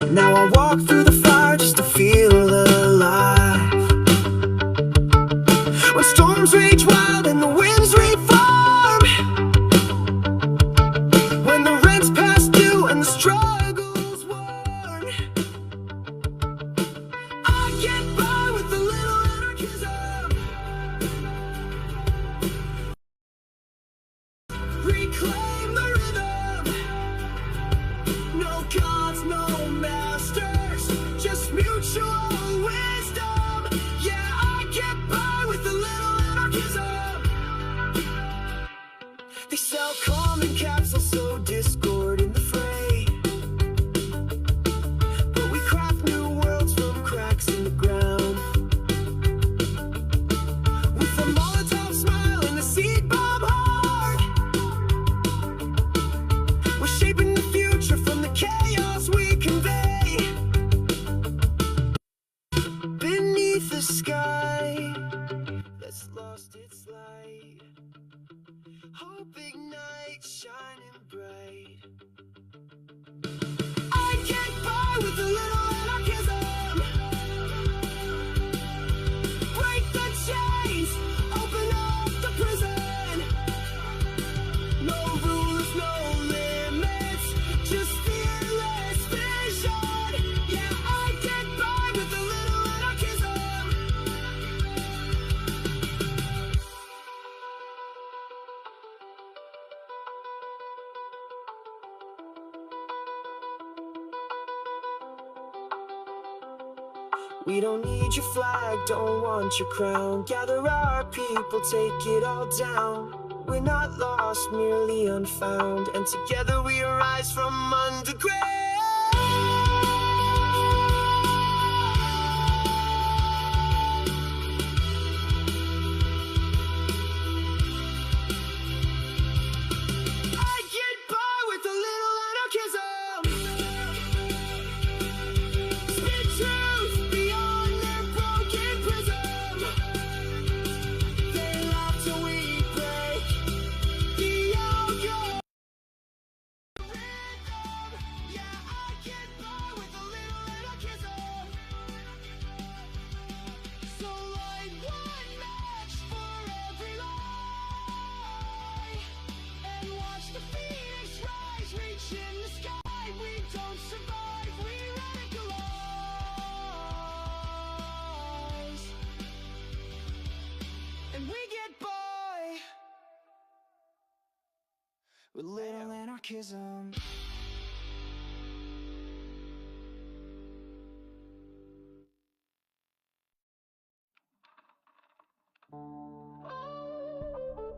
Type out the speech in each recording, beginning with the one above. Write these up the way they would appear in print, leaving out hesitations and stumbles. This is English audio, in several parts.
Now I walk through the fire just to feel alive. When storms rage wild and the winds rage farm, when the rent's past due and the struggle's worn, I get by with a little anarchism. Reclaim the rhythm. No gods, no masters, just mutual wisdom. Yeah, I get by with a little anarchism. They sell common capsules, sow discord in the fray, but we craft new worlds from cracks in the ground. With a Molotov smile and a seed bomb heart, we're shaping the future from the chaos we convey. Beneath the sky that's lost its light, hope ignites, shining bright. I get by with a little anarchism. Break the chains, open up the prison. No rules, no limits, just fearless vision. Yeah, I get by with a little anarchism. We don't need your flag, don't want your crown. Gather our people, take it all down. We're not lost, merely unfound, and together we arise from underground. I get by with a little anarchism. Spit truth beyond their broken prism. They laugh till we break the algorithm. Yeah, I get by with a little anarchism. So light one match for every lie, and watch the phoenix rise, reach in the sky. We don't survive, we radicalize, and we get by with little anarchism.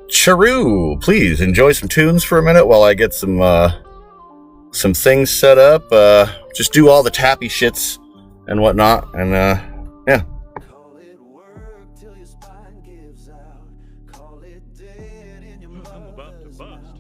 Charu, please enjoy some tunes for a minute while I get some things set up. Just do all the tappy shits and whatnot, and yeah. Call it work till your spine gives out. Call it dead in your mother's mouth.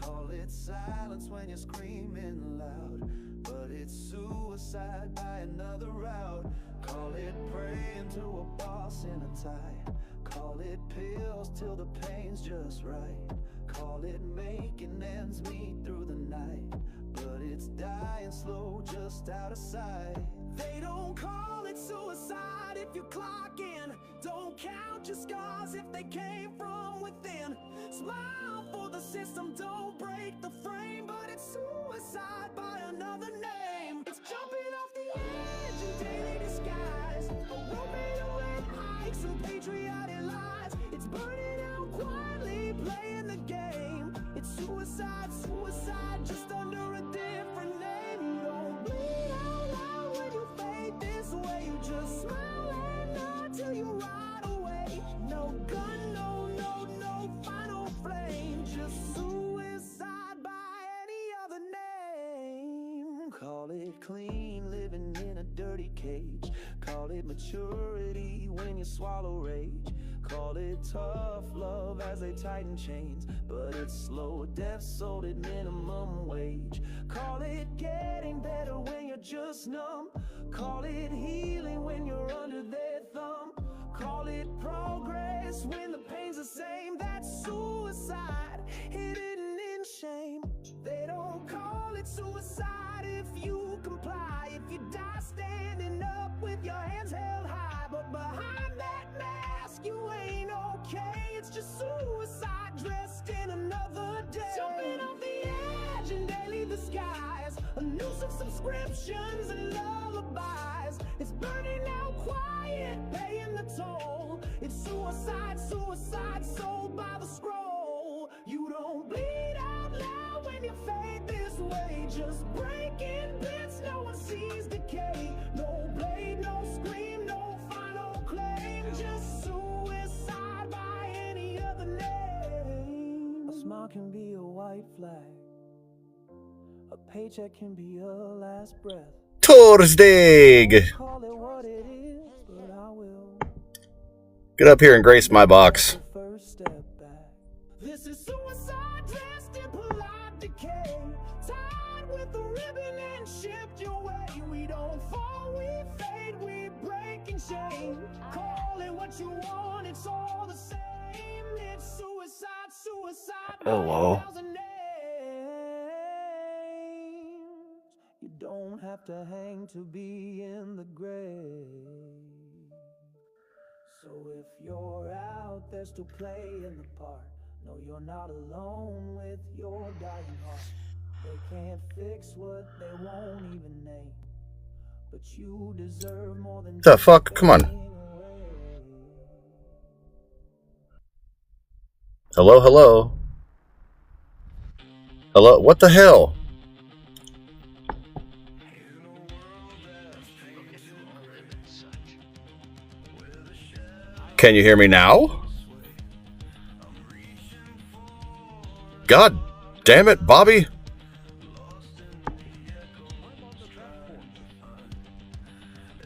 Call it silence when you're screaming loud, but it's suicide by another route. Call it praying to a boss in a tie. Call it pills till the pain's just right. Call it making ends meet through the night, but it's dying slow just out of sight. They don't call it suicide if you clock in. Don't count your scars if they came from within. Smile for the system, don't break the frame, but it's suicide by another name. It's jumping off the edge in daily disguise, a road made of red hikes and patriotic lies. It's burning out quietly, playing the game. It's suicide, suicide, just under a different name. Don't bleed out loud when you fade this way. You just smile and nod till you ride away. No gun, no, no, no final flame. Just suicide by any other name. Call it clean, living in a dirty cage. Call it maturity when you swallow rage. Call it tough love as they tighten chains, but it's slow death sold at minimum wage. Call it getting better when you're just numb. Call it healing when you're under their thumb. Call it progress when the pain's the same. That's suicide hidden in shame. They don't call it suicide if you comply. If you die standing up with your hands held high, but behind that mask you ain't okay. It's just suicide dressed in another day. Jumping off the edge in daily disguise, a noose of subscriptions and lullabies. It's burning out quiet, paying the toll. It's suicide, suicide, sold by the scroll. You don't bleed out loud when you fade this way. Just breaking bits, no one sees decay. No blade, no scream, no final claim. Just suicide by any other name. A smile can be a white flag. A paycheck can be a last breath. Torsdag! Call it what it is, but I will. Get up here and grace my box. First step back. This is suicide dressed in polite decay. Tied with a ribbon and shipped your way. We don't fall, we fade, we break in shame. Call it what you want, it's all the same. It's suicide, suicide. Hello. You don't have to hang to be in the grave. So if you're out there still playing the part, no, you're not alone with your dying heart. They can't fix what they won't even name, but you deserve more than The fuck? Come on. Hello, hello. Hello? What the hell? Can you hear me now? God damn it, Bobby.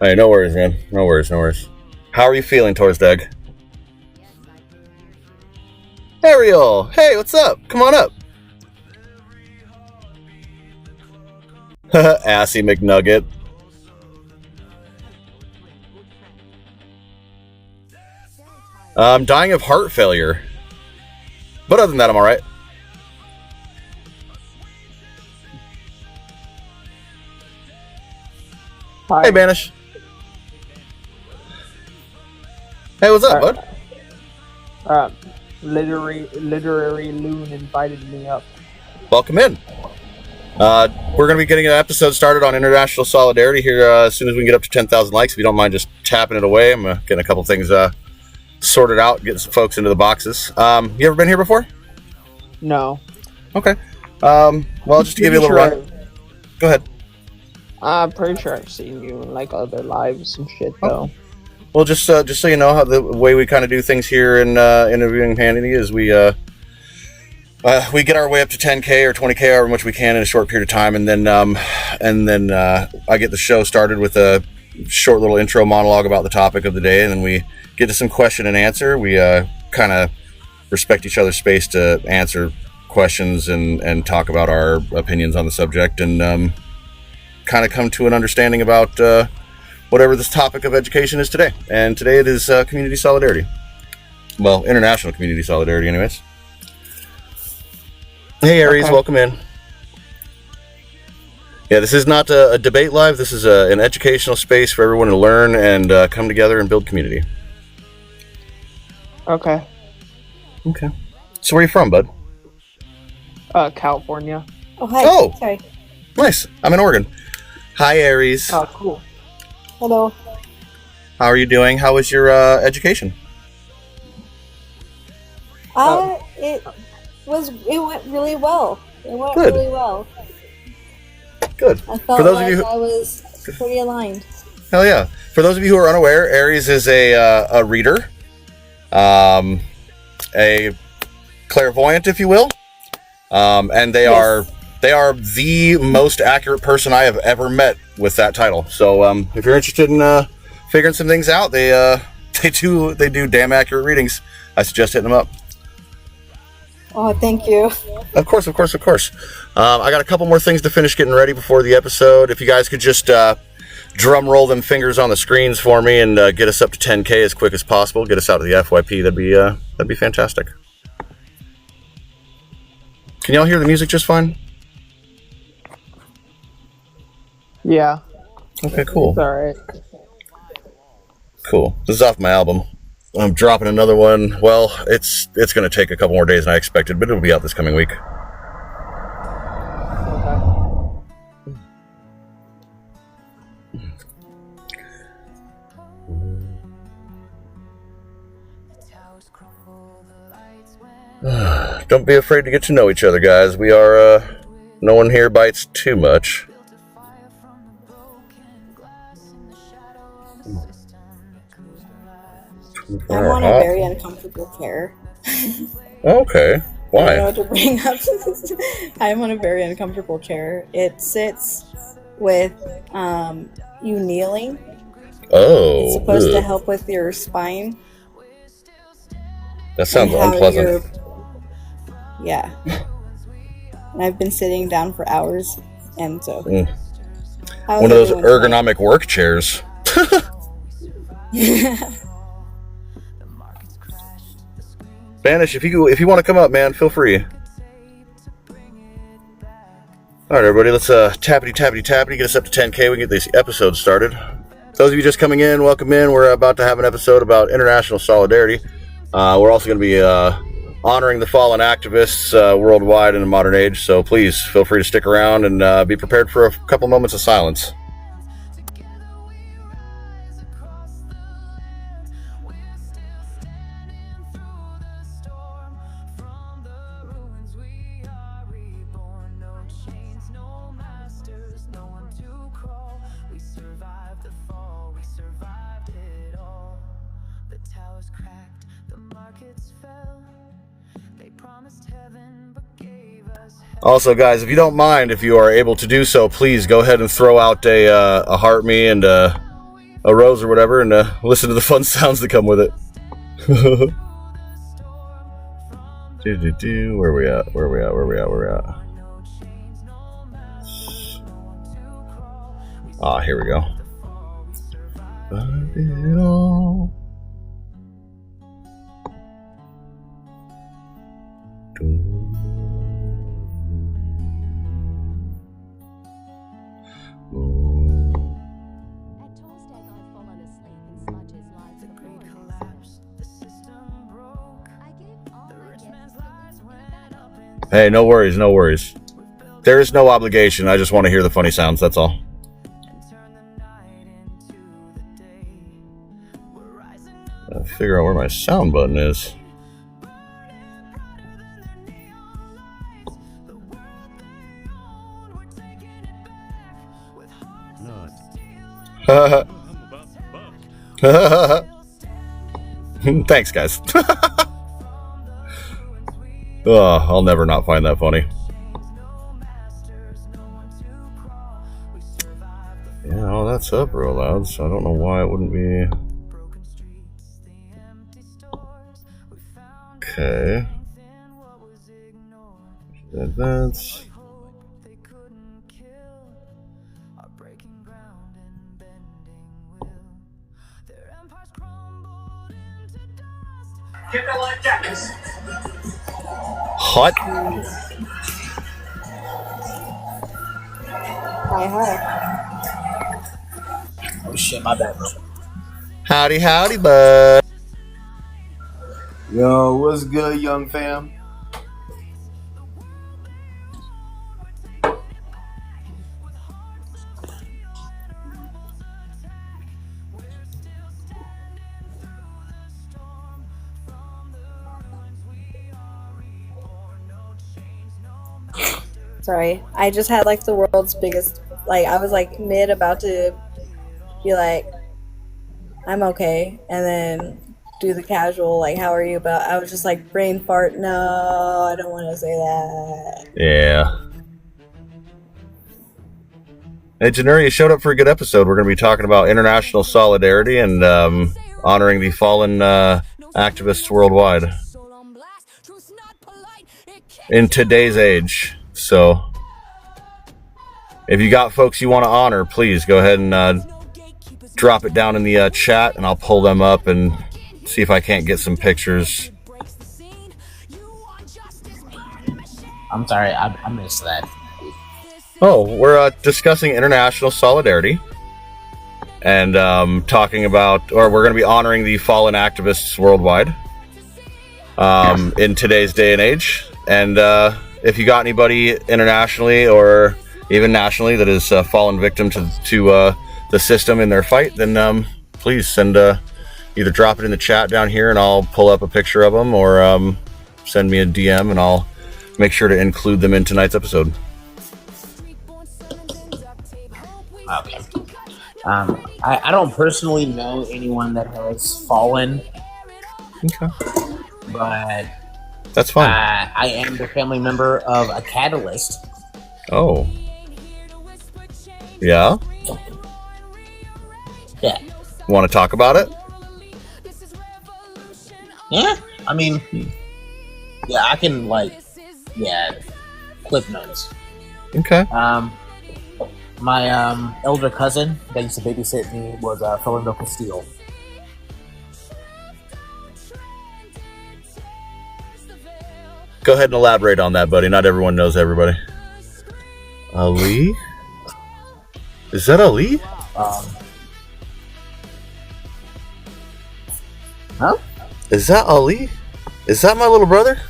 Hey, no worries, man. No worries, no worries. How are you feeling, Torsdag? Ariel! Hey, what's up? Come on up. Assy McNugget. I'm dying of heart failure. But other than that, I'm alright. Hi. Hey, Banish. Hey, what's up, bud? Literary Loon invited me up. Welcome in. We're going to be getting an episode started on international solidarity here as soon as we can get up to 10,000 likes. If you don't mind just tapping it away, I'm getting a couple things sorted out, getting some folks into the boxes. You ever been here before? No. Okay. Well, just to give you a little run. Go ahead. I'm pretty sure I've seen you in like other lives and shit though. Well, just so you know, how the way we kind of do things here in interviewing Hannity is we get our way up to 10K or 20K, however much we can in a short period of time, and then I get the show started with a short little intro monologue about the topic of the day, and then we get to some question and answer. We kind of respect each other's space to answer questions and talk about our opinions on the subject, and kind of come to an understanding about whatever this topic of education is today. And today it is community solidarity. Well, international community solidarity, anyways. Hey, Aries, okay. Welcome in. Yeah, this is not a debate live. This is an educational space for everyone to learn and come together and build community. Okay. Okay. So where are you from, bud? California. Oh, hi. Oh, sorry. Nice. I'm in Oregon. Hi, Aries. Oh, cool. Hello. How are you doing? How was your education? It went really well. It went Good. really well. Good. I felt I was pretty aligned. Hell yeah. For those of you who are unaware, Aries is a reader, a clairvoyant, if you will, and they are the most accurate person I have ever met with that title. So if you're interested in figuring some things out, they do damn accurate readings. I suggest hitting them up. Oh, thank you. Of course. I got a couple more things to finish getting ready before the episode. If you guys could just drum roll them fingers on the screens for me and get us up to 10K as quick as possible. Get us out of the FYP. That'd be fantastic. Can y'all hear the music just fine? Yeah. Okay, cool. It's alright. Cool. This is off my album. I'm dropping another one. Well, it's going to take a couple more days than I expected, but it'll be out this coming week. Don't be afraid to get to know each other, guys. We are, no one here bites too much. I'm on a very uncomfortable chair. Okay. Why? I don't know what to bring up. I'm on a very uncomfortable chair. It sits with you kneeling. Oh. It's supposed to help with your spine. That sounds unpleasant. Yeah. And I've been sitting down for hours, and so... One of those ergonomic work chairs. Banish, if you want to come up, man, feel free. All right, everybody, let's tappity get us up to 10K. We can get these episodes started. Those of you just coming in, welcome in. We're about to have an episode about international solidarity. We're also going to be honoring the fallen activists worldwide in the modern age. So please feel free to stick around and be prepared for a couple moments of silence. Also, guys, if you don't mind, if you are able to do so, please go ahead and throw out a heart me and a rose or whatever, and listen to the fun sounds that come with it. Where we at? Ah, here we go. I did it all. Hey, no worries. There is no obligation. I just want to hear the funny sounds, that's all. I'll figure out where my sound button is. Thanks, guys. I'll never not find that funny. Yeah, all that's up real loud, so I don't know why it wouldn't be. Okay. That's. Hot. Hi. Oh shit, my bad, bro. Howdy, bud. Yo, what's good, young fam? Sorry, I just had like the world's biggest, like I was like mid about to be like, I'm okay, and then do the casual like, how are you? But I was just like, brain fart, no, I don't want to say that. Yeah. Hey, Janur, you showed up for a good episode. We're going to be talking about international solidarity and honoring the fallen activists worldwide in today's age. So, if you got folks you want to honor, please go ahead and drop it down in the chat, and I'll pull them up and see if I can't get some pictures. I'm sorry, I missed that. Oh, we're discussing international solidarity and talking about, or we're going to be honoring the fallen activists worldwide in today's day and age. And if you got anybody internationally or even nationally that has fallen victim to the system in their fight, then please send either drop it in the chat down here and I'll pull up a picture of them, or send me a DM and I'll make sure to include them in tonight's episode. Okay. I don't personally know anyone that has fallen. Okay. But that's fine. I am the family member of a catalyst. Oh. Yeah? Yeah. Want to talk about it? Yeah. I mean, yeah, I can clip notes. Okay. My elder cousin that used to babysit me was Philando Castile. Go ahead and elaborate on that, buddy. Not everyone knows everybody. Ali? Is that Ali? Huh? Is that Ali? Is that my little brother?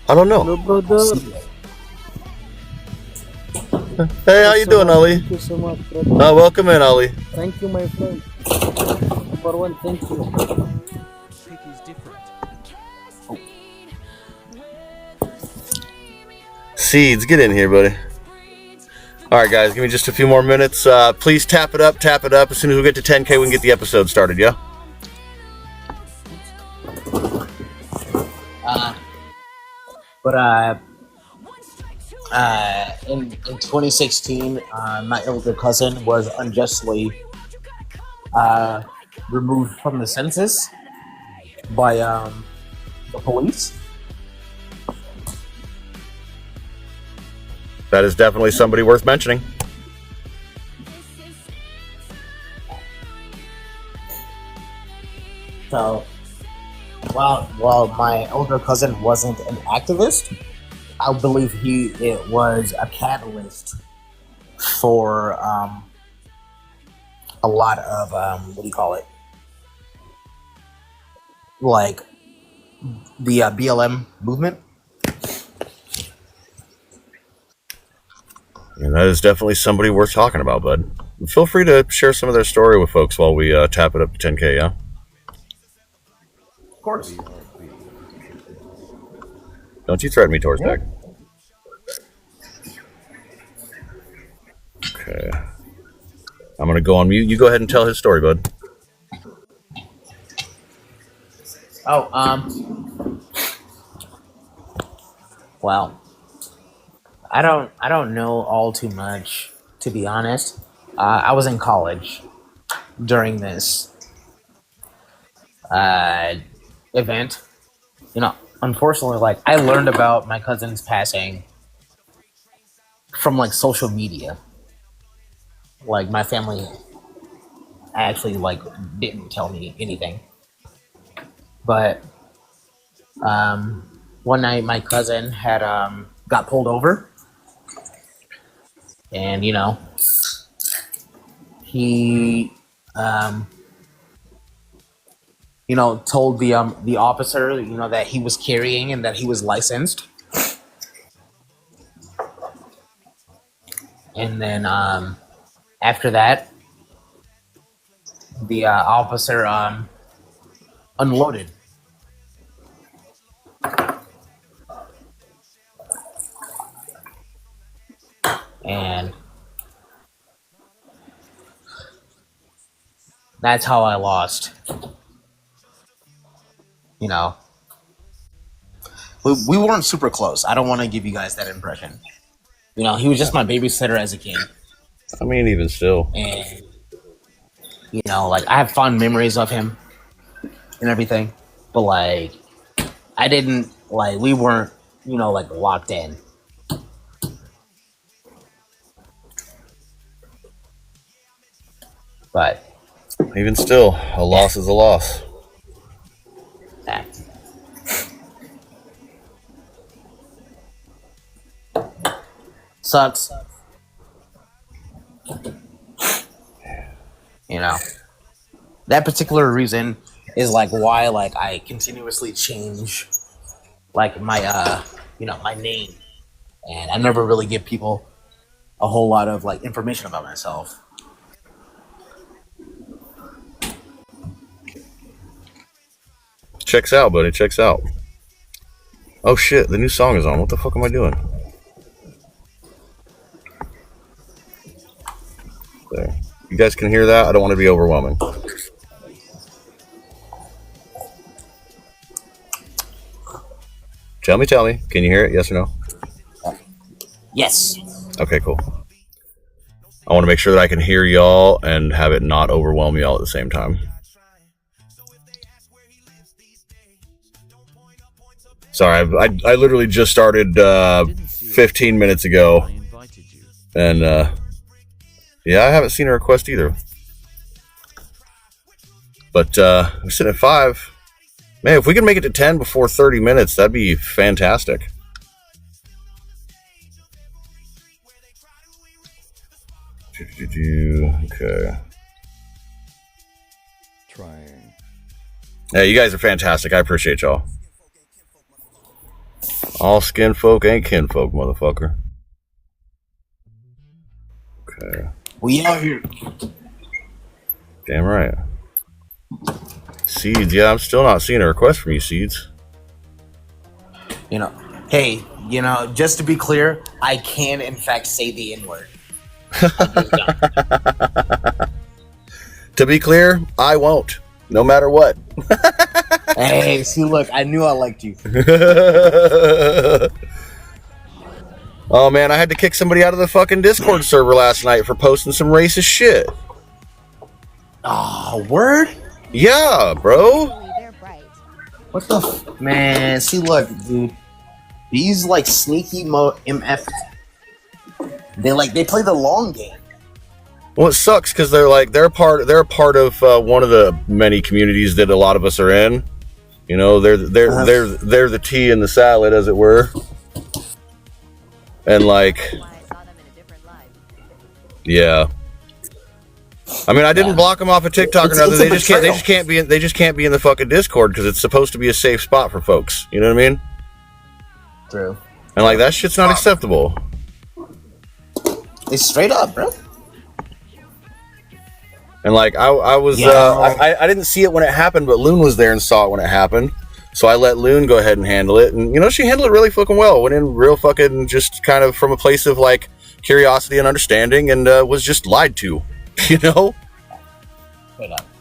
I don't know. Hello, brother. Hey, how you doing, Ali? Thank you so much, brother. Welcome in, Ali. Thank you, my friend. Number one, thank you. Seeds, get in here, buddy. All right, guys, give me just a few more minutes. Please tap it up. As soon as we get to 10K, we can get the episode started, yeah? In 2016, my elder cousin was unjustly removed from the census by the police. That is definitely somebody worth mentioning. So, while my elder cousin wasn't an activist, I believe it was a catalyst for a lot of what do you call it? Like the BLM movement. And that is definitely somebody worth talking about, bud. Feel free to share some of their story with folks while we tap it up to 10K, yeah? Of course. Don't you threaten me, Torsbeck. Okay. I'm going to go on mute. You go ahead and tell his story, bud. Well, I don't know all too much, to be honest. I was in college during this event. Unfortunately, I learned about my cousin's passing from social media. My family actually didn't tell me anything. But one night my cousin had got pulled over, and he told the officer that he was carrying and that he was licensed. And then after that, the officer unloaded. And that's how I lost. We weren't super close. I don't want to give you guys that impression. He was just my babysitter as a kid. I mean, even still. And, I have fond memories of him and everything. But, I didn't, we weren't, locked in. But even still, a loss is a loss. sucks. You know, that particular reason is like why like I continuously change like my my name, and I never really give people a whole lot of like information about myself. Checks out, buddy. Checks out. Oh shit, the new song is on. What the fuck am I doing? There. You guys can hear that? I don't want to be overwhelming. Tell me. Can you hear it? Yes or no? Yes. Okay, cool. I want to make sure that I can hear y'all and have it not overwhelm y'all at the same time. Sorry, I literally just started 15 minutes ago. And, yeah, I haven't seen a request either. But we're sitting at 5. Man, if we can make it to 10 before 30 minutes, that'd be fantastic. Okay. Trying. Yeah, you guys are fantastic. I appreciate y'all. All skin folk ain't kin folk, motherfucker. Okay. We out here. Damn right. Seeds, yeah, I'm still not seeing a request from you, Seeds. You know, hey, just to be clear, I can in fact say the N-word. To be clear, I won't. No matter what. Hey, see, look, I knew I liked you. Oh man, I had to kick somebody out of the fucking Discord server last night for posting some racist shit. Oh, word? Yeah, bro. What the man? See, look, dude. These like sneaky MF. They play the long game. Well, it sucks because they're part of one of the many communities that a lot of us are in. You know, they're the tea in the salad, as it were. And like, yeah. I mean, I didn't block them off of TikTok or nothing. They just can't be in the fucking Discord because it's supposed to be a safe spot for folks. You know what I mean? True. And like that shit's not acceptable. It's straight up, bro. And like I was, I didn't see it when it happened, but Loon was there and saw it when it happened. So I let Loon go ahead and handle it, and you know she handled it really fucking well. Went in real fucking just kind of from a place of like curiosity and understanding, and was just lied to. You know?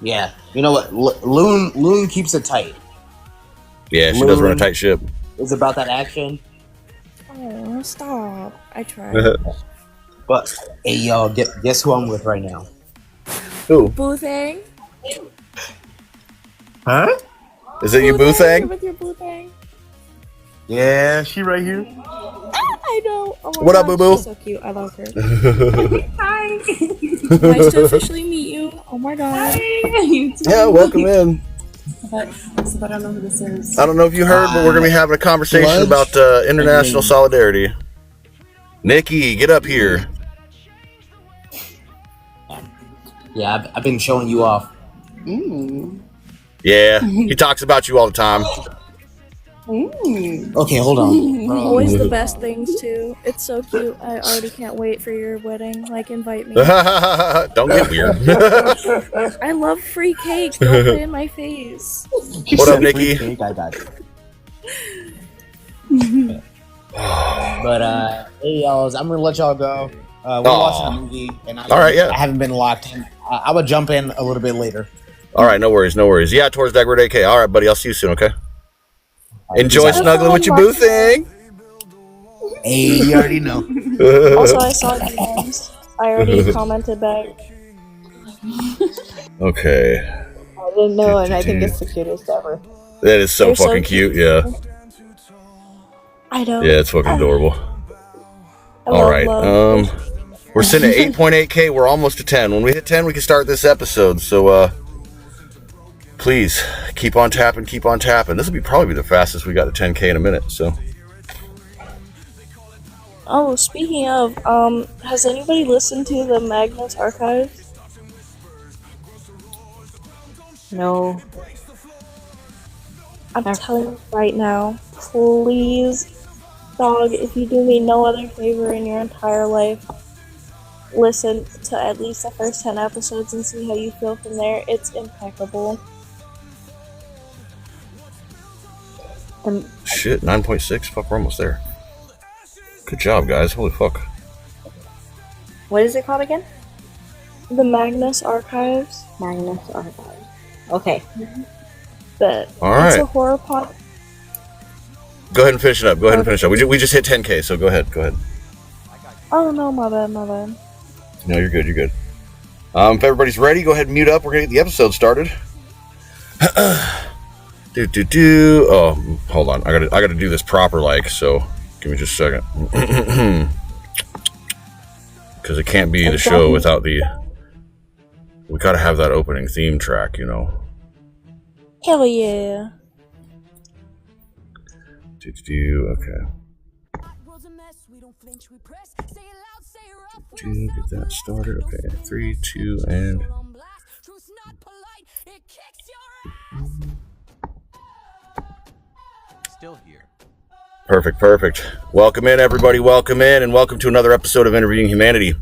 Yeah. You know what? Loon keeps it tight. Yeah, she does run a tight ship. It's about that action. Oh, stop. I tried. But, hey, y'all, guess who I'm with right now? Who? Boo thing? Huh? Is it you, Boo Thang? With your Boo thing? Yeah, she right here. I know. Oh my what God, up, Boo Boo? she's so cute. I love her. Hi. Nice to officially meet you. Oh my God. Hi. Yeah, welcome in. But I don't know who this is. I don't know if you heard, but we're going to be having a conversation about international solidarity. Nikki, get up here. Yeah, I've been showing you off. Yeah, he talks about you all the time. Okay, hold on. Always the best things too. It's so cute. I already can't wait for your wedding. Like, invite me. Don't get weird. I love free cake. Don't play in my face. What up, Nikki? I got you. But hey, y'all, I'm gonna let y'all go. We're watching a movie, and I haven't been locked in. I would jump in a little bit later. All right, no worries. Yeah, towards Dagwood AK. All right, buddy, I'll see you soon. Okay. Enjoy snuggling with your Boo Thing. Hey, you already know. Also, I saw DMs. I already commented back. Okay. I didn't know, and I think it's the cutest ever. That is so fucking cute. Yeah. I know. Yeah, it's fucking adorable. All right. We're sitting at 8.8K. We're almost to 10. When we hit 10, we can start this episode. So, please keep on tapping. This will probably be the fastest we got to 10K in a minute. So, Oh, speaking of, has anybody listened to the Magnus Archives? No. I'm telling you right now, please, dog, if you do me no other favor in your entire life, listen to at least the first 10 episodes and see how you feel from there. It's impeccable. Shit, 9.6? Fuck, we're almost there. Good job, guys. Holy fuck. What is it called again? The Magnus Archives. Magnus Archives. Okay. But all right. It's a horror pod. Go ahead and finish it up. We just hit 10K, so go ahead. Oh, no, my bad. No, you're good. If everybody's ready, go ahead and mute up. We're going to get the episode started. Oh, hold on. I gotta do this proper, so give me just a second. Because it can't be the show without the... We gotta have that opening theme track, Hell yeah. Okay. Get that started. Okay, 3, 2, and... Still here. Perfect. Welcome in, everybody. Welcome in, and welcome to another episode of Interviewing Humanity.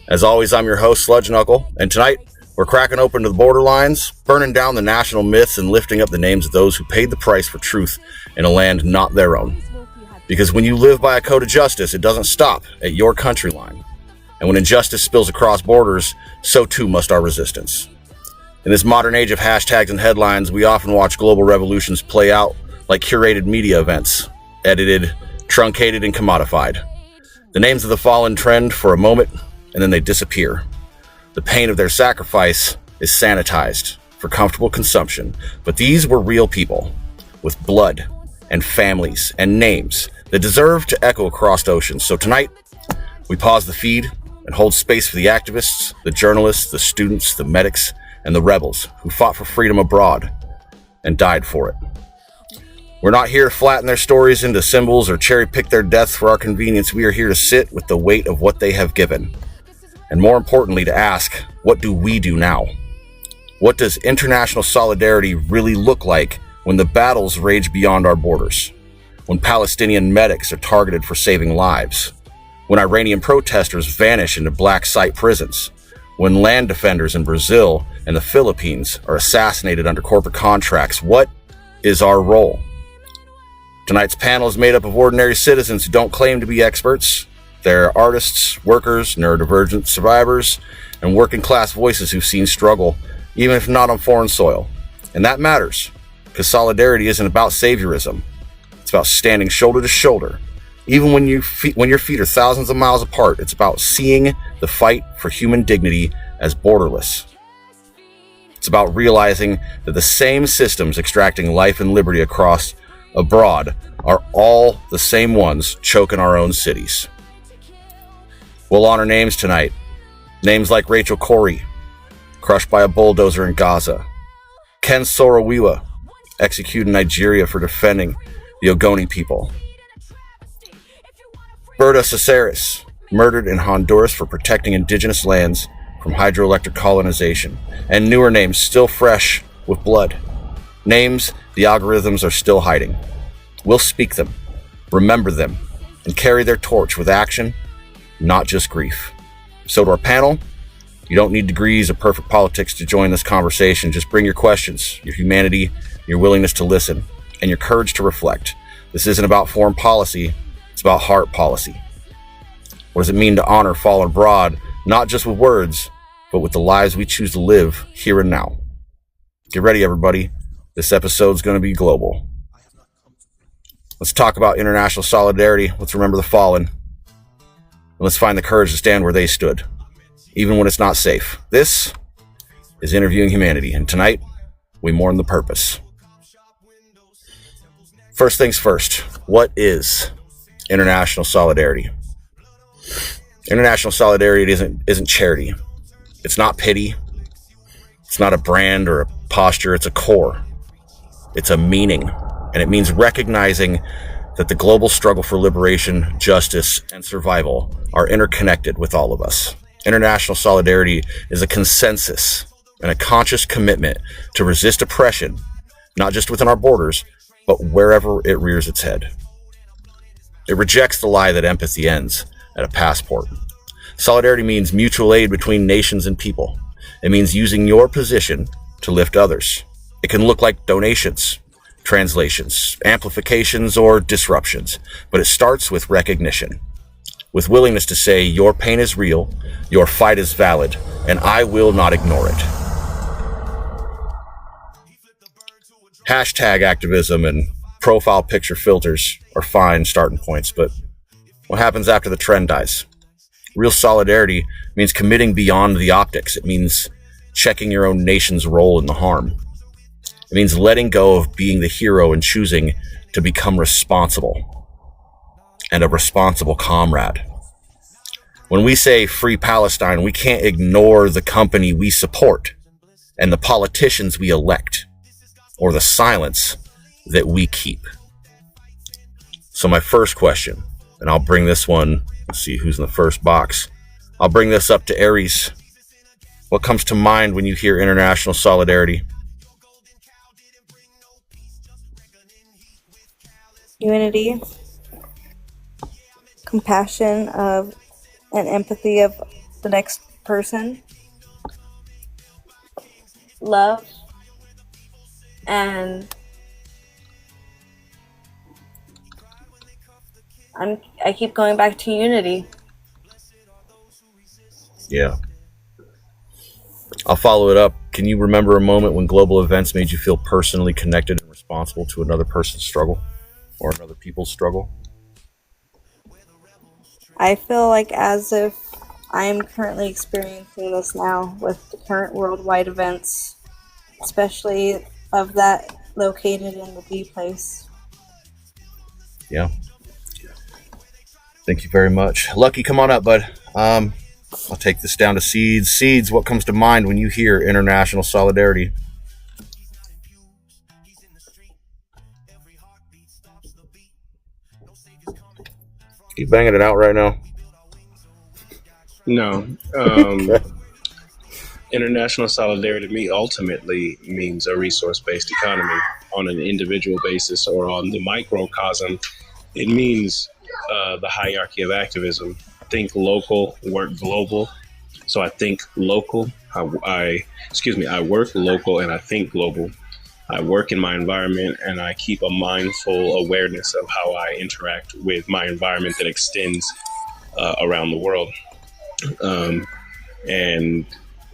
As always, I'm your host, Sludge Knuckle, and tonight we're cracking open to the borderlines, burning down the national myths, and lifting up the names of those who paid the price for truth in a land not their own. Because when you live by a code of justice, it doesn't stop at your country line. And when injustice spills across borders, so too must our resistance. In this modern age of hashtags and headlines, we often watch global revolutions play out like curated media events, edited, truncated, and commodified. The names of the fallen trend for a moment, and then they disappear. The pain of their sacrifice is sanitized for comfortable consumption, but these were real people with blood and families and names that deserve to echo across oceans. So tonight, we pause the feed and hold space for the activists, the journalists, the students, the medics, and the rebels who fought for freedom abroad and died for it. We're not here to flatten their stories into symbols or cherry-pick their deaths for our convenience. We are here to sit with the weight of what they have given. And more importantly, to ask, what do we do now? What does international solidarity really look like when the battles rage beyond our borders? When Palestinian medics are targeted for saving lives? When Iranian protesters vanish into black site prisons? When land defenders in Brazil and the Philippines are assassinated under corporate contracts? What is our role? Tonight's panel is made up of ordinary citizens who don't claim to be experts. They're artists, workers, neurodivergent survivors, and working class voices who've seen struggle, even if not on foreign soil. And that matters, because solidarity isn't about saviorism. It's about standing shoulder to shoulder. Even when your feet are thousands of miles apart, it's about seeing the fight for human dignity as borderless. It's about realizing that the same systems extracting life and liberty across abroad are all the same ones choking our own cities. We'll honor names tonight. Names like Rachel Corrie, crushed by a bulldozer in Gaza. Ken Soro-Wiwa, executed in Nigeria for defending the Ogoni people. Berta Caceres, murdered in Honduras for protecting indigenous lands from hydroelectric colonization. And newer names still fresh with blood. Names the algorithms are still hiding. We'll speak them, remember them, and carry their torch with action, not just grief. So to our panel, you don't need degrees or perfect politics to join this conversation. Just bring your questions, your humanity, your willingness to listen, and your courage to reflect. This isn't about foreign policy, it's about heart policy. What does it mean to honor fallen abroad, not just with words, but with the lives we choose to live here and now? Get ready, everybody. This episode's going to be global. Let's talk about international solidarity. Let's remember the fallen. And let's find the courage to stand where they stood, even when it's not safe. This is Interviewing Humanity, and tonight, we mourn the purpose. First things first, what is international solidarity? International solidarity isn't charity. It's not pity. It's not a brand or a posture. It's a core. It's a meaning. And it means recognizing that the global struggle for liberation, justice, and survival are interconnected with all of us. International solidarity is a consensus and a conscious commitment to resist oppression, not just within our borders, but wherever it rears its head. It rejects the lie that empathy ends at a passport. Solidarity means mutual aid between nations and people. It means using your position to lift others. It can look like donations, translations, amplifications, or disruptions, but it starts with recognition, with willingness to say your pain is real, your fight is valid, and I will not ignore it. Hashtag activism and profile picture filters are fine starting points, but what happens after the trend dies? Real solidarity means committing beyond the optics. It means checking your own nation's role in the harm. It means letting go of being the hero and choosing to become responsible and a responsible comrade. When we say free Palestine, we can't ignore the company we support and the politicians we elect, or the silence that we keep. So my first question, and I'll bring this one, let's see who's in the first box. I'll bring this up to Aries. What comes to mind when you hear international solidarity? Unity, compassion of and empathy of the next person, love, and I keep going back to unity. Yeah. I'll follow it up. Can you remember a moment when global events made you feel personally connected and responsible to another person's struggle or another people's struggle? I feel like as if I'm currently experiencing this now with the current worldwide events, especially of that located in the B place. Yeah. Thank you very much. Lucky, come on up, bud. I'll take this down to Seeds. Seeds, what comes to mind when you hear international solidarity? You banging it out right now? No. International solidarity to me ultimately means a resource-based economy on an individual basis or on the microcosm. It means the hierarchy of activism. Think local, work global. So I think local. I work local and I think global. I work in my environment and I keep a mindful awareness of how I interact with my environment that extends around the world, and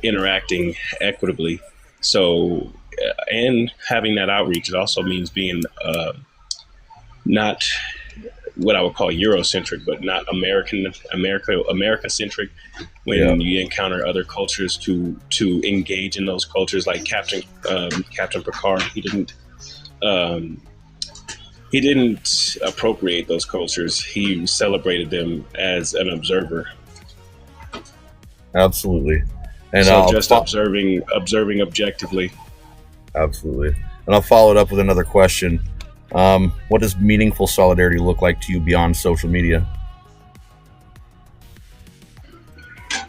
interacting equitably. So, and having that outreach, it also means being not what I would call Eurocentric, but not America-centric. When you encounter other cultures, to engage in those cultures, like Captain Picard, he didn't appropriate those cultures. He celebrated them as an observer. Absolutely, and so just observing objectively. Absolutely, and I'll follow it up with another question. What does meaningful solidarity look like to you beyond social media?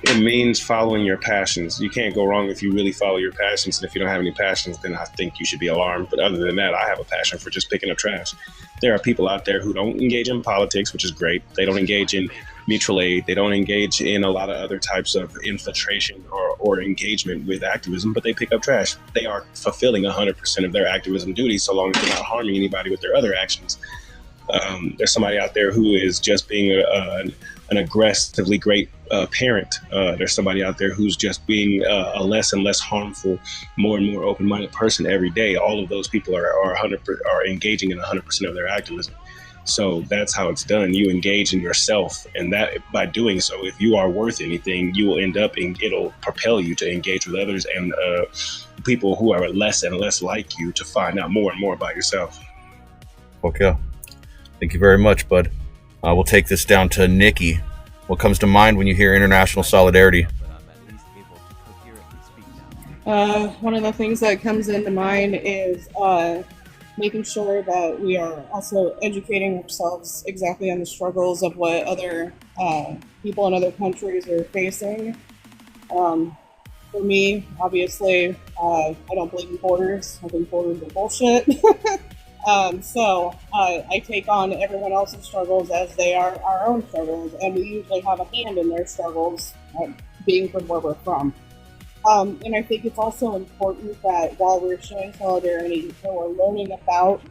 It means following your passions. You can't go wrong if you really follow your passions. And if you don't have any passions, then I think you should be alarmed. But other than that, I have a passion for just picking up trash. There are people out there who don't engage in politics, which is great. They don't engage in mutual aid. They don't engage in a lot of other types of infiltration or engagement with activism, but they pick up trash. They are fulfilling 100% of their activism duties so long as they're not harming anybody with their other actions. There's somebody out there who is just being an aggressively great parent. There's somebody out there who's just being a less and less harmful, more and more open-minded person every day. All of those people are engaging in 100% of their activism. So that's how it's done. You engage in yourself, and that by doing so, if you are worth anything, you will end up it'll propel you to engage with others and people who are less and less like you to find out more and more about yourself. Okay. Thank you very much, bud. We'll take this down to Nikki. What comes to mind when you hear international solidarity? One of the things that comes into mind is making sure that we are also educating ourselves exactly on the struggles of what other people in other countries are facing. For me, obviously, I don't believe in borders. I think borders are bullshit. So I take on everyone else's struggles as they are our own struggles, and we usually have a hand in their struggles, being from where we're from. And I think it's also important that while we're showing solidarity and we're learning about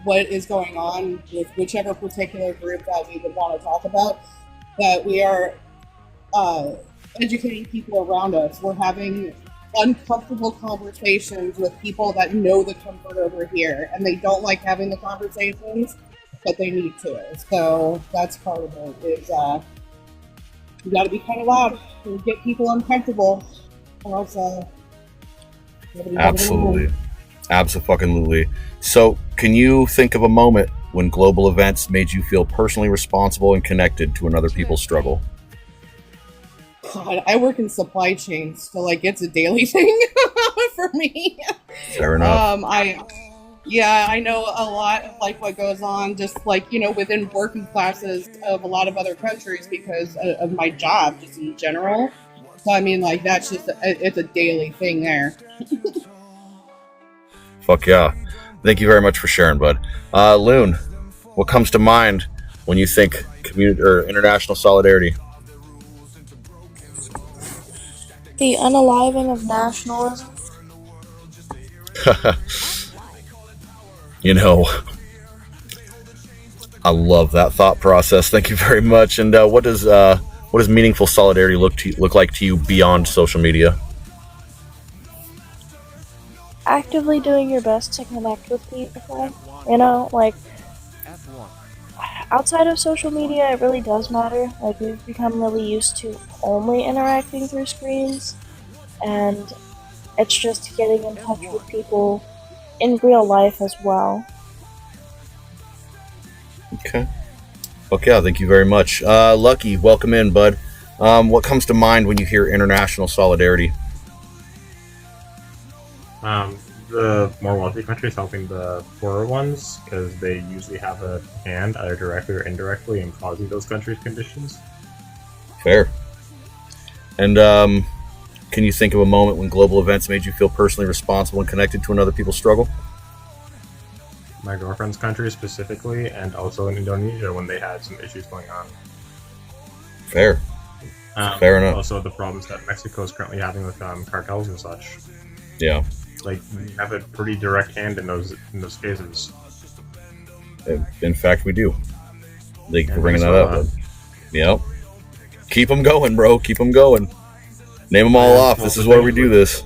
what is going on with whichever particular group that we would want to talk about, that we are educating people around us. We're having uncomfortable conversations with people that know the comfort over here, and they don't like having the conversations, but they need to. So that's part of it, is you got to be kind of loud and get people uncomfortable, or else Absolutely. Absolutely. So, can you think of a moment when global events made you feel personally responsible and connected to another people's struggle? God, I work in supply chains, so like it's a daily thing for me. Fair enough. I know a lot of like what goes on, just like, you know, within working classes of a lot of other countries because of my job, just in general. So I mean, like that's just it's a daily thing there. Fuck yeah. Thank you very much for sharing, bud. Loon, what comes to mind when you think community or international solidarity? The unaliving of nationalism. You know, I love that thought process. Thank you very much. And what does meaningful solidarity look like to you beyond social media? Actively doing your best to connect with people. You know, like, outside of social media, it really does matter. Like, we've become really used to only interacting through screens, and it's just getting in touch with people in real life as well. Okay. Yeah, thank you very much. Lucky, welcome in, bud. What comes to mind when you hear international solidarity? The more wealthy countries helping the poorer ones, because they usually have a hand, either directly or indirectly, in causing those countries' conditions. Fair. And can you think of a moment when global events made you feel personally responsible and connected to another people's struggle? My girlfriend's country specifically, and also in Indonesia when they had some issues going on. Fair. Fair enough. Also, the problems that Mexico is currently having with cartels and such. Yeah. Like, we have a pretty direct hand in those cases. In fact, we do. Thank you for bringing that up. Yep. Keep them going, bro. Keep them going. Name them all off. This is where we do this.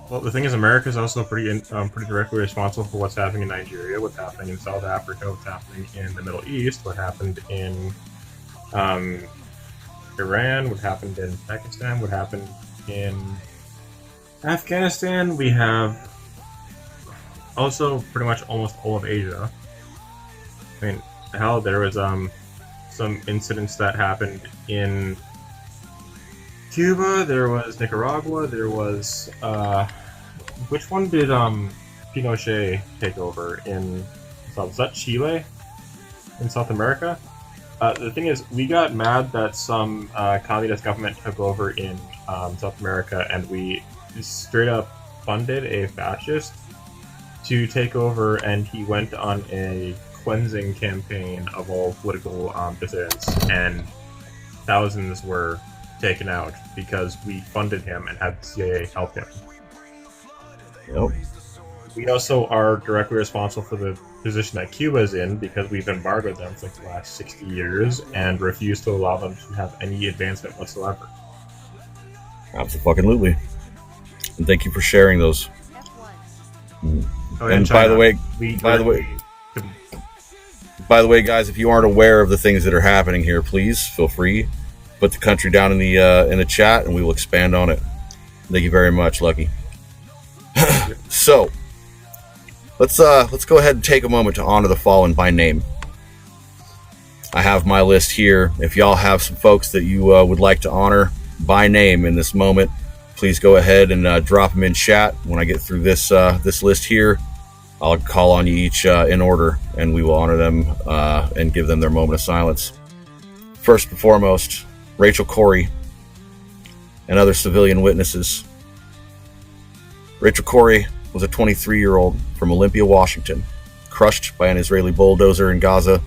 Well, the thing is, America is also pretty directly responsible for what's happening in Nigeria, what's happening in South Africa, what's happening in the Middle East, what happened in Iran, what happened in Pakistan, what happened in Afghanistan. We have also pretty much almost all of Asia. I mean, hell, there was some incidents that happened in Cuba, there was Nicaragua, there was which one did Pinochet take over in was that Chile in South America? The thing is, we got mad that some communist government took over in South America, and we straight up funded a fascist to take over, and he went on a cleansing campaign of all political dissidents, and thousands were taken out because we funded him and had the CIA help him. Yep. We also are directly responsible for the position that Cuba is in because we've embargoed them for like the last 60 years and refused to allow them to have any advancement whatsoever. Absolutely. And thank you for sharing those. Oh, and China, by the way, guys, if you aren't aware of the things that are happening here, please feel free put the country down in the chat, and we will expand on it. Thank you very much, Lucky. So, let's go ahead and take a moment to honor the fallen by name. I have my list here. If y'all have some folks that you would like to honor by name in this moment, please go ahead and drop them in chat. When I get through this list here, I'll call on you each in order, and we will honor them and give them their moment of silence. First and foremost, Rachel Corrie and other civilian witnesses. Rachel Corrie was a 23-year-old from Olympia, Washington, crushed by an Israeli bulldozer in Gaza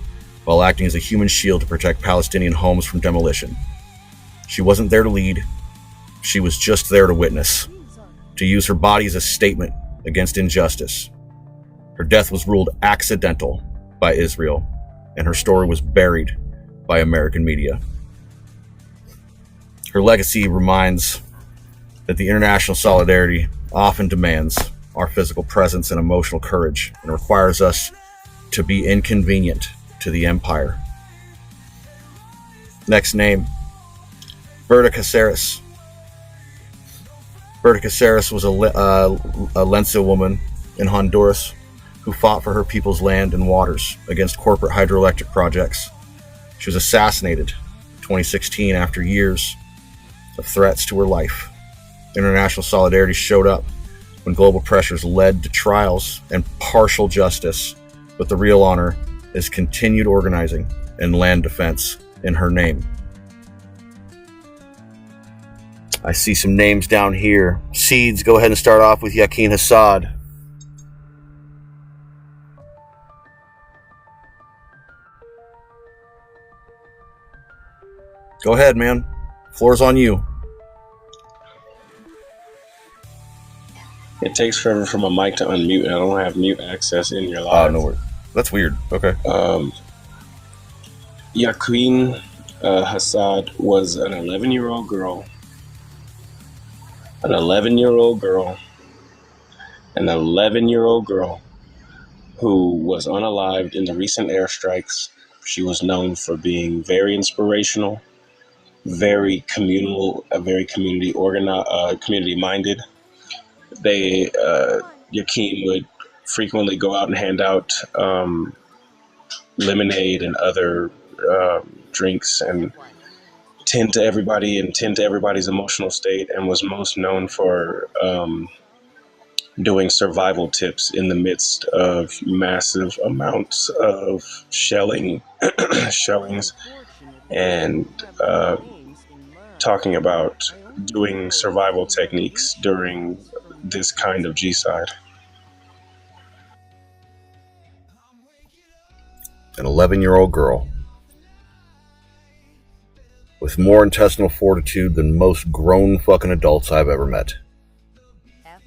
while acting as a human shield to protect Palestinian homes from demolition. She wasn't there to lead. She was just there to witness, to use her body as a statement against injustice. Her death was ruled accidental by Israel, and her story was buried by American media. Her legacy reminds that the international solidarity often demands our physical presence and emotional courage and requires us to be inconvenient to the empire. Next name, Berta Cáceres. Berta Cáceres was a Lenca woman in Honduras who fought for her people's land and waters against corporate hydroelectric projects. She was assassinated in 2016 after years of threats to her life. International solidarity showed up when global pressures led to trials and partial justice, but the real honor is continued organizing and land defense in her name. I see some names down here. Seeds, go ahead and start off with Yakin Hassad. Go ahead, man. Floor's on you. It takes forever for my mic to unmute, and I don't have mute access in your Oh, live. no worries. That's weird. Okay. Yaqueen Hassad was an 11-year-old girl. An 11-year-old girl who was unalived in the recent airstrikes. She was known for being very inspirational, very communal, very community minded. Yaqueen would frequently go out and hand out lemonade and other drinks and tend to everybody's emotional state, and was most known for doing survival tips in the midst of massive amounts of shellings, and talking about doing survival techniques during this kind of G-side. An 11-year-old girl with more intestinal fortitude than most grown fucking adults I've ever met. F1.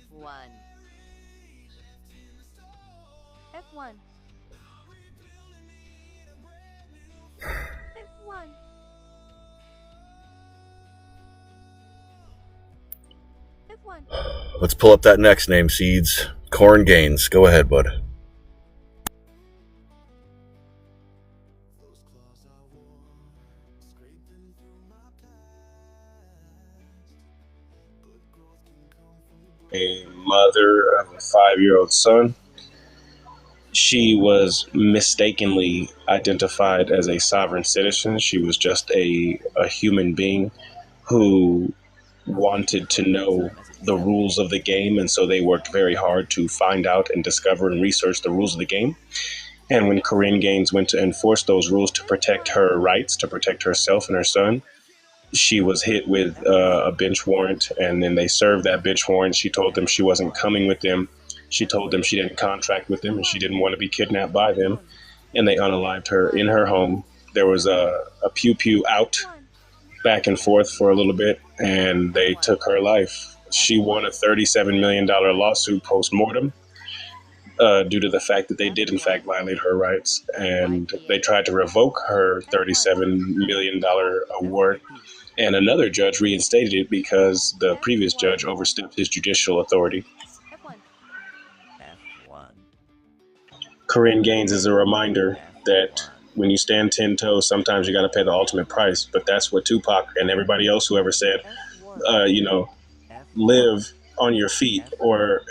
F1. F1. F1. Let's pull up that next name, Seeds. Corin Gaines. Go ahead, bud. A mother of a 5-year-old son. She was mistakenly identified as a sovereign citizen. She was just a human being who wanted to know the rules of the game, and so they worked very hard to find out and discover and research the rules of the game. And when Corinne Gaines went to enforce those rules to protect her rights, to protect herself and her son, she was hit with a bench warrant, and then they served that bench warrant. She told them she wasn't coming with them. She told them she didn't contract with them, and she didn't want to be kidnapped by them. And they unalived her in her home. There was a pew-pew out back and forth for a little bit, and they took her life. She won a $37 million lawsuit post-mortem due to the fact that they did, in fact, violate her rights. And they tried to revoke her $37 million award. And another judge reinstated it because the previous judge overstepped his judicial authority. F1. Corinne Gaines is a reminder that when you stand 10 toes, sometimes you got to pay the ultimate price. But that's what Tupac and everybody else who ever said, live on your feet or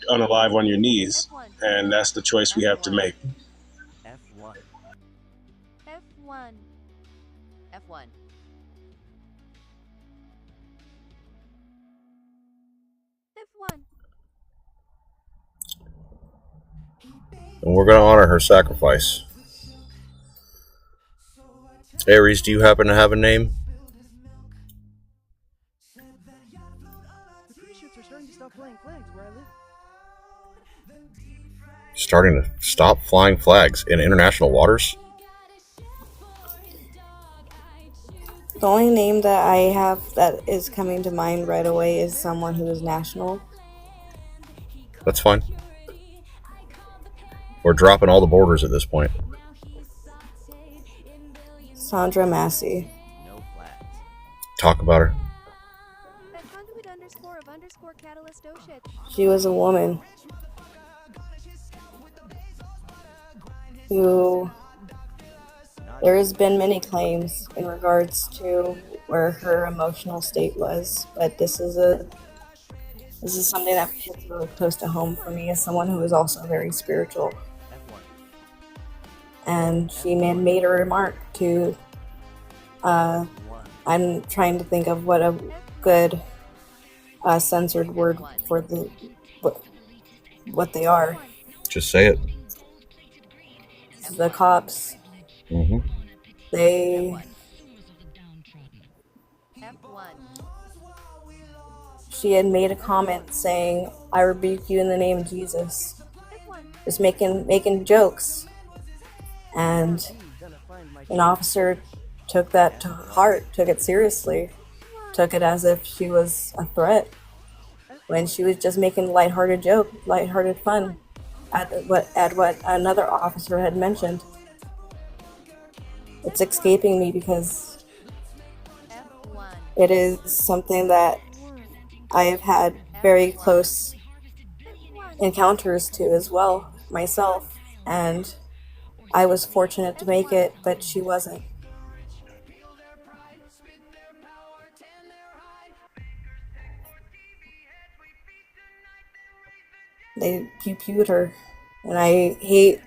unalive on your knees. And that's the choice we have to make. F1. F1. F1. F1. and we're going to honor her sacrifice. Aries, do you happen to have a name? The cruise ships are starting to stop flying flags where I live. Starting to stop flying flags in international waters? The only name that I have that is coming to mind right away is someone who is national. That's fine. We're dropping all the borders at this point. Sandra Massey. No flags. Talk about her. She was a woman who there has been many claims in regards to where her emotional state was, but this is something that hits really close to home for me as someone who is also very spiritual. And she made a remark to I'm trying to think of what a good censored word for what they are. Just say it. The cops. Mm-hmm. She had made a comment saying, "I rebuke you in the name of Jesus." Just making jokes. And an officer took that to heart, took it seriously, took it as if she was a threat, when she was just making lighthearted joke, lighthearted fun at what another officer had mentioned. It's escaping me because it is something that I have had very close encounters to as well myself, and I was fortunate to make it, but she wasn't. They pew-pewed her, and I hate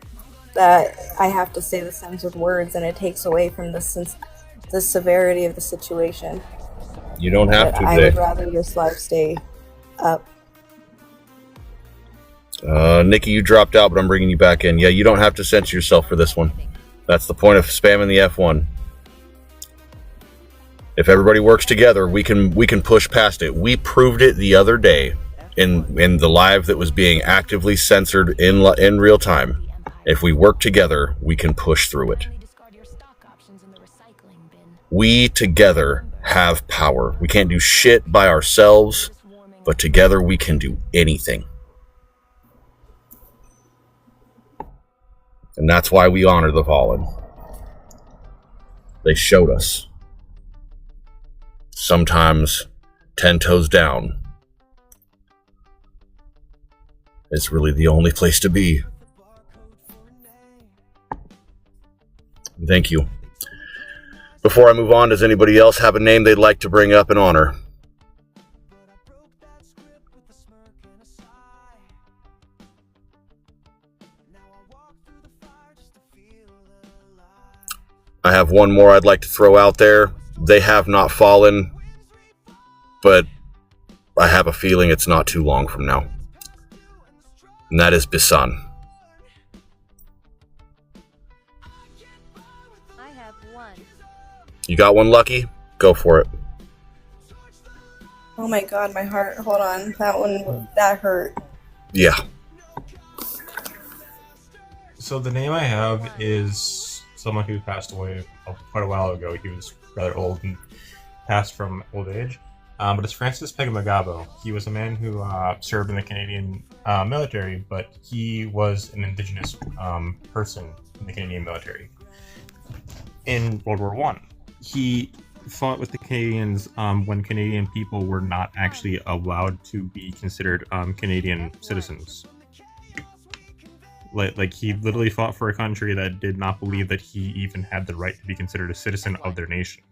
that I have to say the censored words, and it takes away from the severity of the situation. You don't have to. I would rather this life stay up. Nikki, you dropped out, but I'm bringing you back in. Yeah, you don't have to censor yourself for this one. That's the point of spamming the F1. If everybody works together, we can push past it. We proved it the other day in the live that was being actively censored in real time. If we work together, we can push through it. We together have power. We can't do shit by ourselves, but together we can do anything. And that's why we honor the fallen. They showed us. Sometimes 10 toes down is really the only place to be. Thank you. Before I move on, does anybody else have a name they'd like to bring up and honor? I have one more I'd like to throw out there. They have not fallen, but I have a feeling it's not too long from now. And that is Bisan. I have one. You got one, Lucky? Go for it. Oh my god, my heart. Hold on. That hurt. Yeah. So the name I have is someone who passed away quite a while ago. He was rather old and passed from old age. But it's Francis Pegamagabo. He was a man who served in the Canadian military, but he was an Indigenous person in the Canadian military. In World War I, he fought with the Canadians when Canadian people were not actually allowed to be considered Canadian citizens. Like he literally fought for a country that did not believe that he even had the right to be considered a citizen of their nation.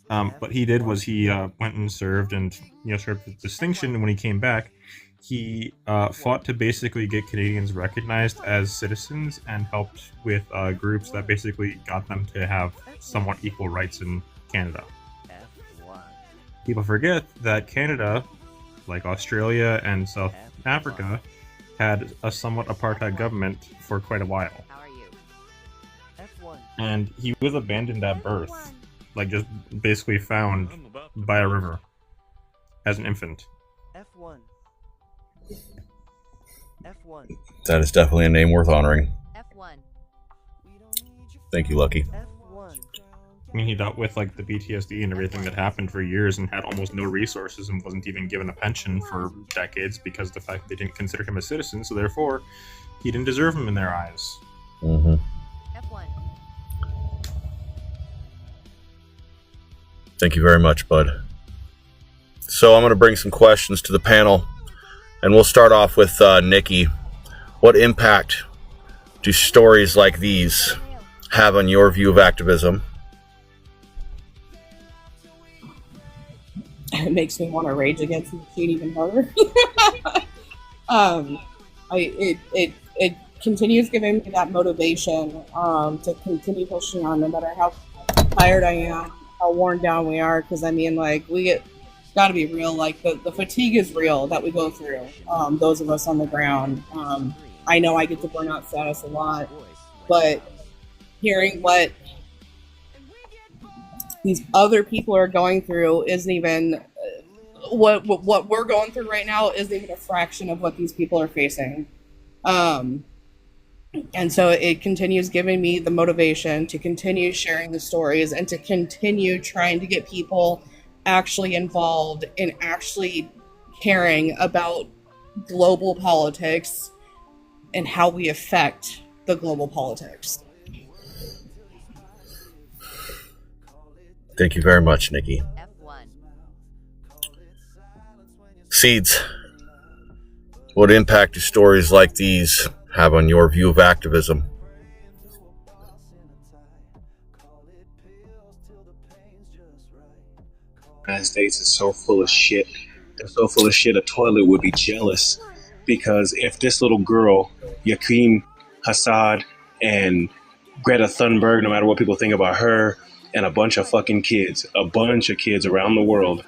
What he did was he went and served, and served with distinction. And when he came back, he fought to basically get Canadians recognized as citizens and helped with groups that basically got them to have somewhat equal rights in Canada. People forget that Canada, like Australia and South Africa, had a somewhat apartheid government for quite a while. How are you? F1. And he was abandoned at birth, like just basically found by a river as an infant. F1. F1. That is definitely a name worth honoring. F1. Thank you, Lucky. F1. I mean, he dealt with like the PTSD and everything that happened for years and had almost no resources and wasn't even given a pension for decades because of the fact they didn't consider him a citizen, so therefore he didn't deserve him in their eyes. Mm-hmm. F1. Thank you very much, bud. So I'm going to bring some questions to the panel, and we'll start off with Nikki. What impact do stories like these have on your view of activism? It makes me want to rage against the machine even harder. It continues giving me that motivation to continue pushing on, no matter how tired I am, how worn down we are. Because I mean, like, got to be real. Like the fatigue is real that we go through. Those of us on the ground. I know I get to burnout status a lot, but hearing what these other people are going through isn't even what we're going through right now isn't even a fraction of what these people are facing. And so it continues giving me the motivation to continue sharing the stories and to continue trying to get people actually involved in actually caring about global politics and how we affect the global politics. Thank you very much, Nikki. F1. Seeds, what impact do stories like these have on your view of activism? The United States is so full of shit. They're so full of shit, a toilet would be jealous. Because if this little girl, Yakin Hassad, and Greta Thunberg, no matter what people think about her, and a bunch of kids around the world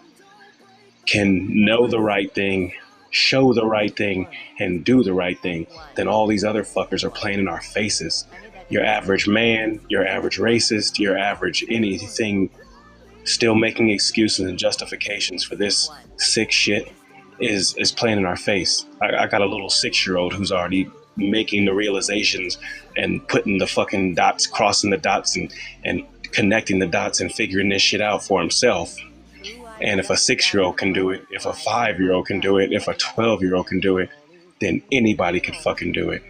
can know the right thing, show the right thing, and do the right thing, then all these other fuckers are playing in our faces. Your average man, your average racist, your average anything, still making excuses and justifications for this sick shit is playing in our face. I got a little 6-year-old who's already making the realizations and putting the fucking dots, crossing the dots and connecting the dots and figuring this shit out for himself. And if a 6-year-old can do it, if a 5-year-old can do it, if a 12-year-old can do it, then anybody could fucking do it.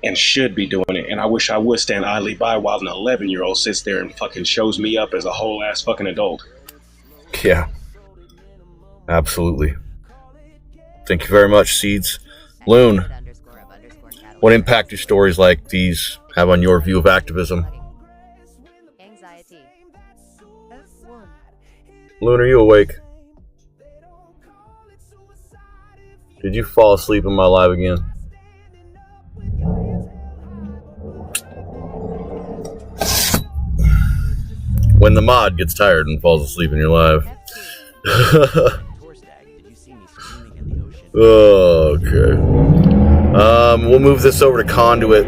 And should be doing it. And I wish I would stand idly by while an 11-year-old sits there and fucking shows me up as a whole ass fucking adult. Yeah. Absolutely. Thank you very much, Seeds. Loon, what impact do stories like these have on your view of activism? Anxiety. F1. Loon, are you awake? Did you fall asleep in my live again? When the mod gets tired and falls asleep in your live. Okay. We'll move this over to Conduit.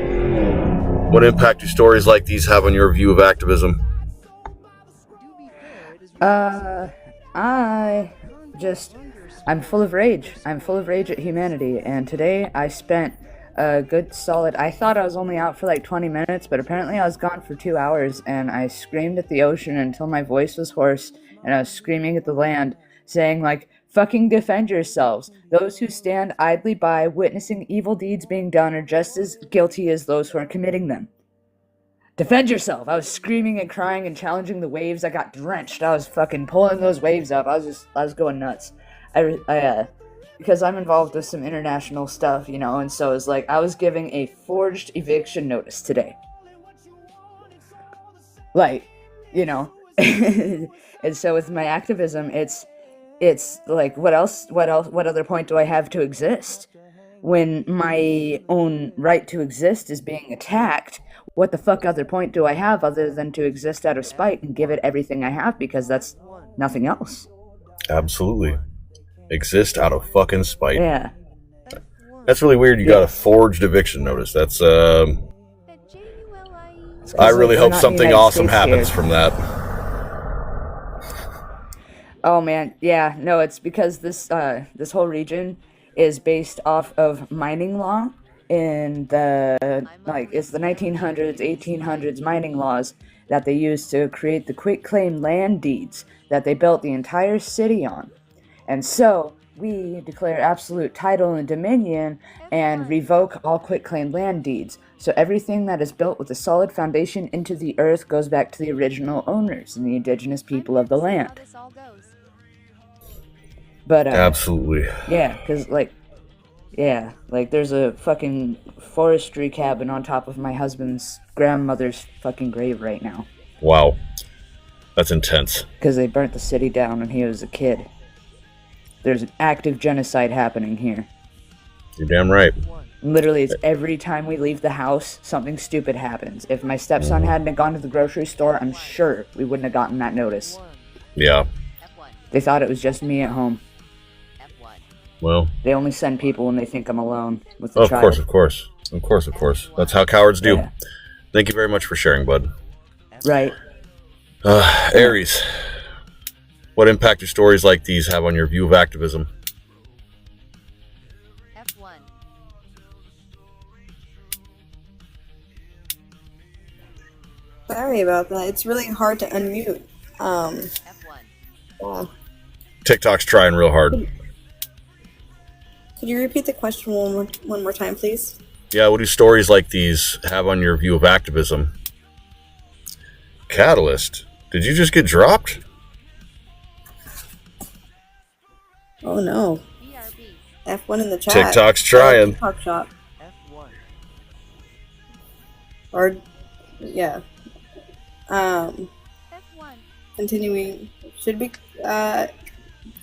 What impact do stories like these have on your view of activism? I'm full of rage. I'm full of rage at humanity, and today I spent a good solid, I thought I was only out for like 20 minutes, but apparently I was gone for 2 hours, and I screamed at the ocean until my voice was hoarse, and I was screaming at the land, saying like, fucking defend yourselves. Those who stand idly by witnessing evil deeds being done are just as guilty as those who are committing them. Defend yourself. I was screaming and crying and challenging the waves. I got drenched. I was fucking pulling those waves up. I was going nuts. Because I'm involved with some international stuff, you know, and so it's like I was giving a forged eviction notice today. Like, you know, and so with my activism, it's like, what other point do I have to exist? When my own right to exist is being attacked, what the fuck other point do I have other than to exist out of spite and give it everything I have, because that's nothing else. Absolutely. Exist out of fucking spite. Yeah. That's really weird. You got a forged eviction notice. That's I really hope something awesome happens from that. Oh man, yeah, no, it's because this whole region is based off of mining law in the it's the 1900s, 1800s mining laws that they used to create the quitclaim land deeds that they built the entire city on. And so we declare absolute title and dominion and revoke all quitclaim land deeds. So everything that is built with a solid foundation into the earth goes back to the original owners and the indigenous people of the land. But absolutely. Yeah, because there's a fucking forestry cabin on top of my husband's grandmother's fucking grave right now. Wow. That's intense. Because they burnt the city down when he was a kid. There's an active genocide happening here. You're damn right. Literally, it's every time we leave the house, something stupid happens. If my stepson hadn't gone to the grocery store, I'm sure we wouldn't have gotten that notice. Yeah. They thought it was just me at home. Well, they only send people when they think I'm alone with the child. Of course. That's how cowards do. Yeah. Thank you very much for sharing, bud. Right. Aries, what impact do stories like these have on your view of activism? F1. Sorry about that. It's really hard to unmute. F1. TikTok's trying real hard. Could you repeat the question one more time, please? Yeah, what do stories like these have on your view of activism? Catalyst, did you just get dropped? Oh no. F1 in the chat. TikTok's trying. TikTok shop. F1. Or, yeah. F1. Continuing. Should be,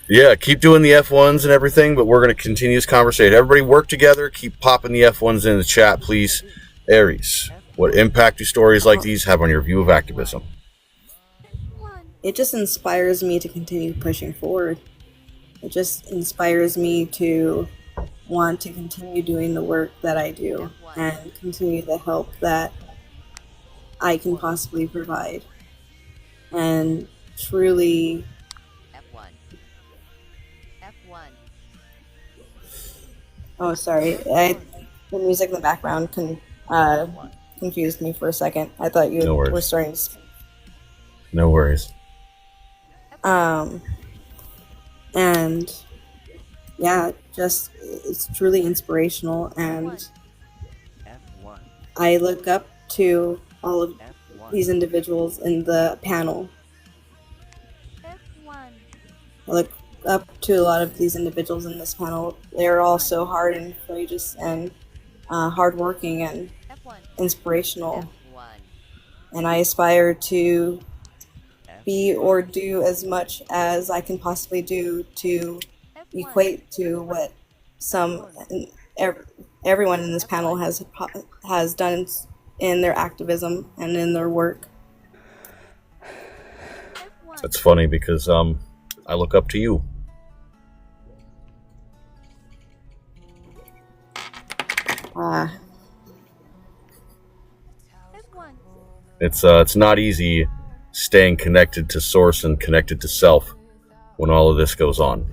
Yeah, keep doing the F1s and everything, but we're going to continue this conversation. Everybody work together. Keep popping the F1s in the chat, please. Aries, what impact do stories like these have on your view of activism? It just inspires me to continue pushing forward. It just inspires me to want to continue doing the work that I do and continue the help that I can possibly provide. And truly... Oh, sorry. The music in the background confused me for a second. I thought you were starting to speak. No worries. And yeah, just it's truly inspirational, and I look up to all of these individuals in the panel. I look up to a lot of these individuals in this panel. They're all so hard and courageous and hardworking and inspirational. And I aspire to be or do as much as I can possibly do to equate to what everyone in this panel has done in their activism and in their work. That's funny because I look up to you. It's not easy staying connected to source and connected to self when all of this goes on,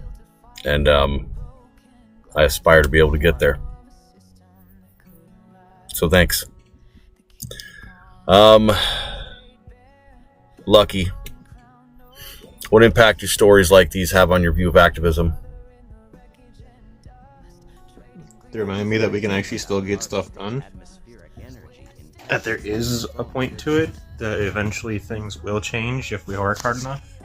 and I aspire to be able to get there. So thanks. Lucky, what impact do stories like these have on your view of activism? They remind me that we can actually still get stuff done. That there is a point to it, that eventually things will change if we work hard enough.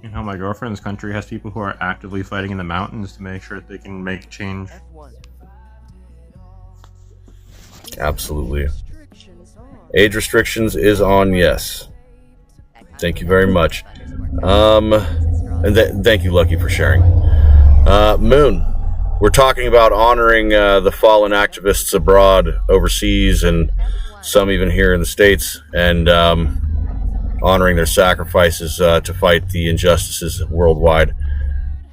You know, my girlfriend's country has people who are actively fighting in the mountains to make sure that they can make change. Absolutely. Age restrictions is on, yes. Thank you very much. And thank you, Lucky, for sharing. Moon, we're talking about honoring the fallen activists abroad, overseas, and some even here in the States, and honoring their sacrifices to fight the injustices worldwide.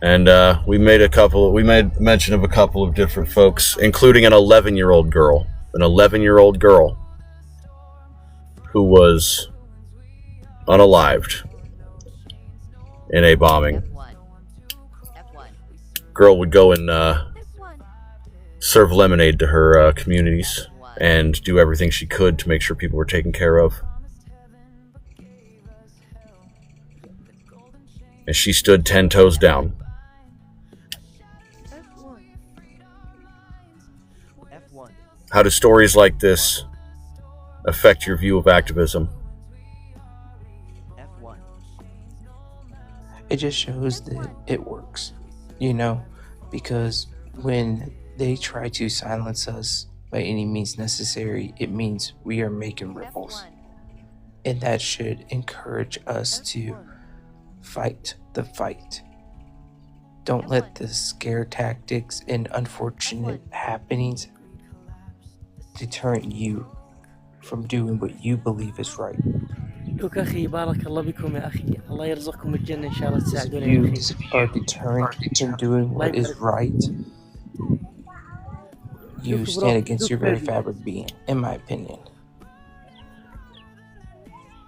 And we made mention of a couple of different folks, including an 11-year-old girl. An 11-year-old girl who was unalived in a bombing. Girl would go and serve lemonade to her communities and do everything she could to make sure people were taken care of. And she stood 10 toes down. How do stories like this affect your view of activism? It just shows that it works, because when they try to silence us by any means necessary, it means we are making ripples. And that should encourage us to fight the fight. Don't let the scare tactics and unfortunate happenings deter you from doing what you believe is right. شكرك أخي بارك الله بكم يا أخي الله يرزقكم الجنة إن شاء الله تساعدونا You يا أخي. are deterring from doing what is right. You stand against your very fabric being, in my opinion.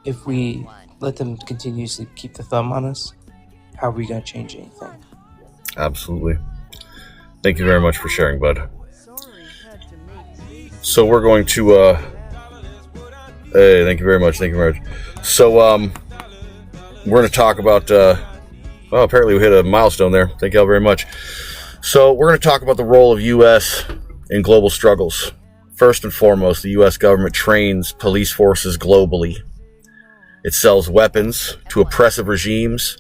If we let them continuously keep the thumb on us, how are we going to change anything? Absolutely. Thank you very much for sharing, bud. So we're going to hey, thank you very much. So we're going to talk about well, apparently we hit a milestone there. Thank you all very much. So we're going to talk about the role of U.S. in global struggles. First and foremost, the U.S. government trains police forces globally. It sells weapons to oppressive regimes,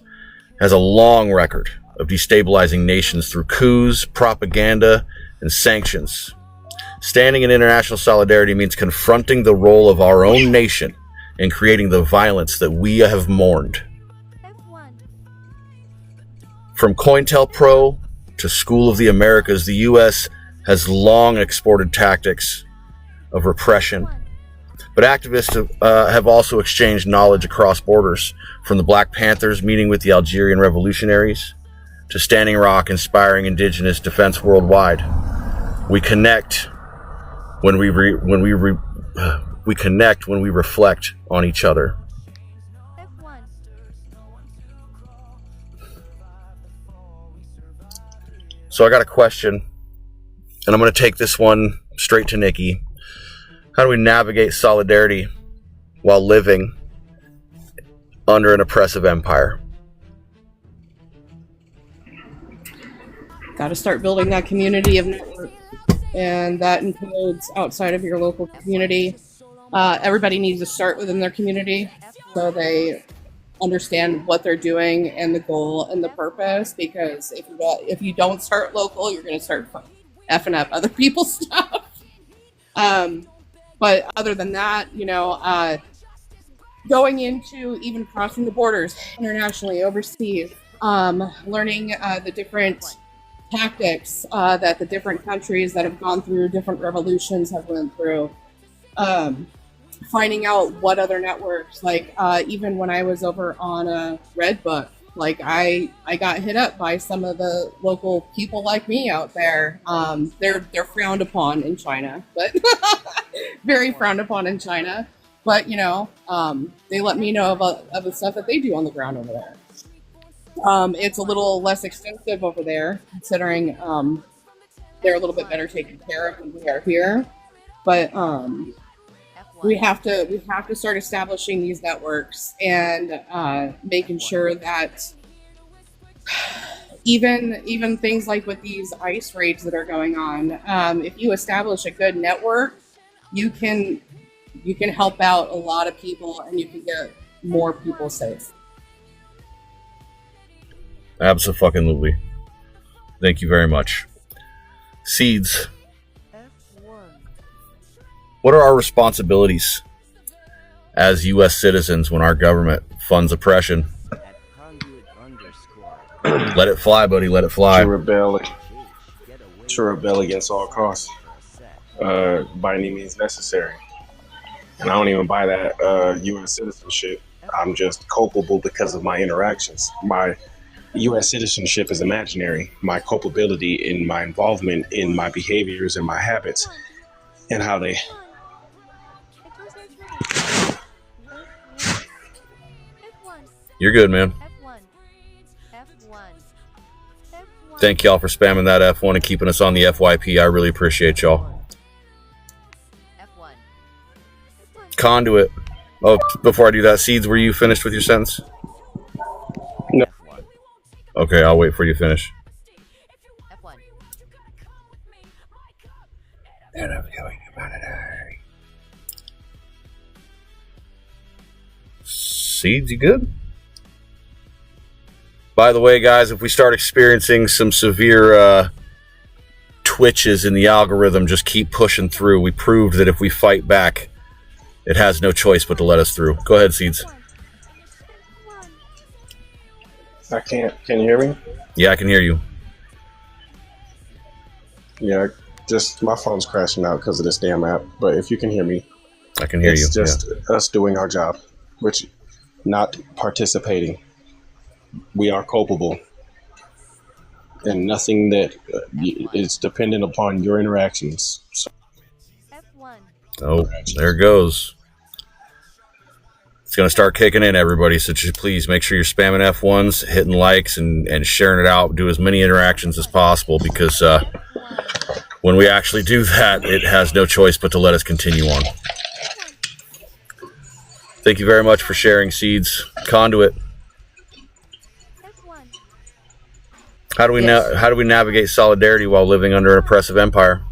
has a long record of destabilizing nations through coups, propaganda, and sanctions. Standing in international solidarity means confronting the role of our own nation in creating the violence that we have mourned. From COINTELPRO to School of the Americas, the U.S. has long exported tactics of repression. But activists have also exchanged knowledge across borders, from the Black Panthers meeting with the Algerian revolutionaries to Standing Rock inspiring indigenous defense worldwide. We connect when we connect when we reflect on each other. So I got a question, and I'm going to take this one straight to Nikki. How do we navigate solidarity while living under an oppressive empire? Got to start building that community of network, and that includes outside of your local community. Everybody needs to start within their community so they understand what they're doing and the goal and the purpose, because if you don't start local, you're going to start effing up other people's stuff. But other than that, going into even crossing the borders internationally, overseas, learning the different tactics that the different countries that have gone through different revolutions have went through, finding out what other networks, like even when I was over on a Red Book, like I got hit up by some of the local people like me out there. They're frowned upon in China, but very frowned upon in China. But they let me know of the stuff that they do on the ground over there. It's a little less extensive over there, considering they're a little bit better taken care of than we are here. But we have to start establishing these networks and making sure that even things like with these ICE raids that are going on, if you establish a good network, you can help out a lot of people and you can get more people safe. Absolutely. Thank you very much. Seeds. What are our responsibilities as U.S. citizens when our government funds oppression? Let it fly, buddy. Let it fly. To rebel against all costs, by any means necessary. And I don't even buy that U.S. citizenship. I'm just culpable because of my interactions. U.S. citizenship is imaginary. My culpability in my involvement in my behaviors and my habits and how they. You're good, man. Thank y'all for spamming that F1 and keeping us on the FYP. I really appreciate y'all. Conduit. Oh, before I do that, Seeds, were you finished with your sentence? No. Okay, I'll wait for you to finish. And I'm going to monitor. Seeds, you good? By the way, guys, if we start experiencing some severe twitches in the algorithm, just keep pushing through. We proved that if we fight back, it has no choice but to let us through. Go ahead, Seeds. I can't. Can you hear me? Yeah, I can hear you. Yeah, just my phone's crashing out because of this damn app. But if you can hear me, I can hear you. It's just us doing our job, which not participating. We are culpable, and nothing that is dependent upon your interactions. So, oh, there it goes. It's going to start kicking in, everybody. So just please make sure you're spamming F1s, hitting likes, and sharing it out. Do as many interactions as possible because when we actually do that, it has no choice but to let us continue on. Thank you very much for sharing, Seeds. Conduit. How do we how do we navigate solidarity while living under an oppressive empire?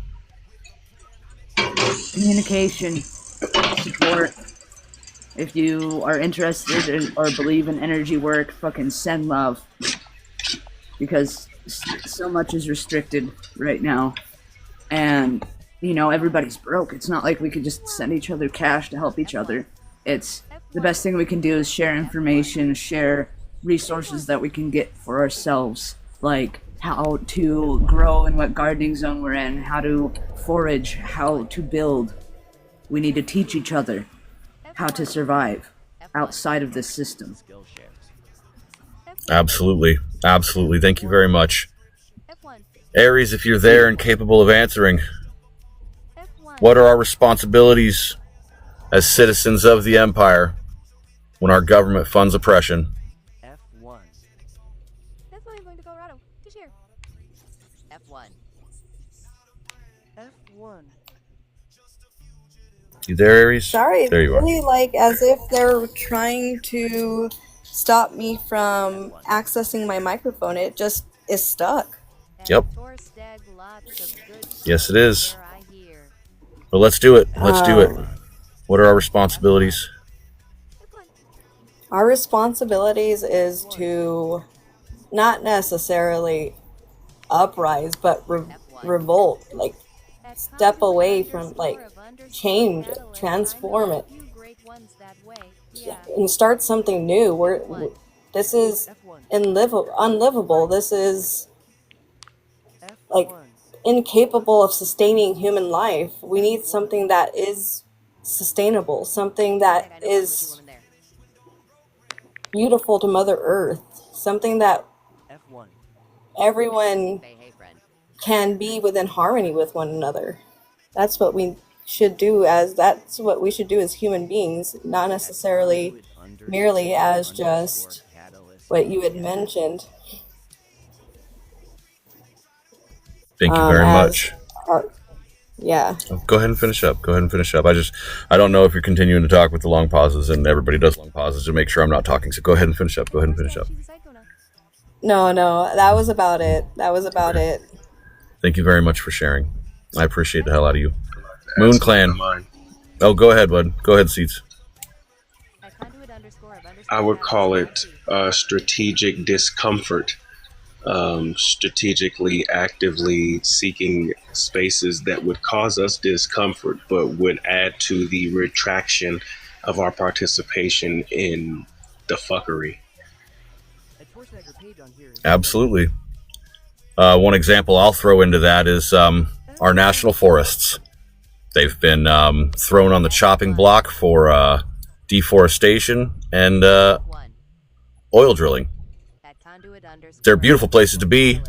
Communication, support. If you are interested in, or believe in energy work, fucking send love. Because so much is restricted right now. And, you know, everybody's broke. It's not like we could just send each other cash to help each other. It's the best thing we can do is share information, share resources that we can get for ourselves. Like how to grow in what gardening zone we're in, how to forage, how to build. We need to teach each other how to survive outside of this system. Absolutely. Absolutely. Thank you very much. Aries, if you're there and capable of answering, what are our responsibilities as citizens of the Empire when our government funds oppression? F1. That's why I'm going to Colorado this year. F1. F1. You there, Aries? Sorry, there you are. really like as if they're trying to stop me from accessing my microphone. It just is stuck. Yep. Yes, it is. But let's do it. Let's do it. What are our responsibilities? Our responsibilities is to not necessarily uprise, but revolt. Like, step away from, like, change it, transform it, and start something new. This is unlivable. This is, like, incapable of sustaining human life. We need something that is sustainable, something that is beautiful to Mother Earth, something that everyone can be within harmony with one another. That's what we should do that's what we should do as human beings, not necessarily merely as just what you had mentioned. Thank you very much. Yeah. Go ahead and finish up. I don't know if you're continuing to talk with the long pauses, and everybody does long pauses to make sure I'm not talking. So go ahead and finish up. No, that was about it. Thank you very much for sharing. I appreciate the hell out of you. Moon Clan. Oh, go ahead, bud. Go ahead, Seats. I would call it strategic discomfort. Strategically, actively seeking spaces that would cause us discomfort, but would add to the retraction of our participation in the fuckery. Absolutely. One example I'll throw into that is our national forests. They've been thrown on the chopping block for deforestation and oil drilling. They're beautiful places to be.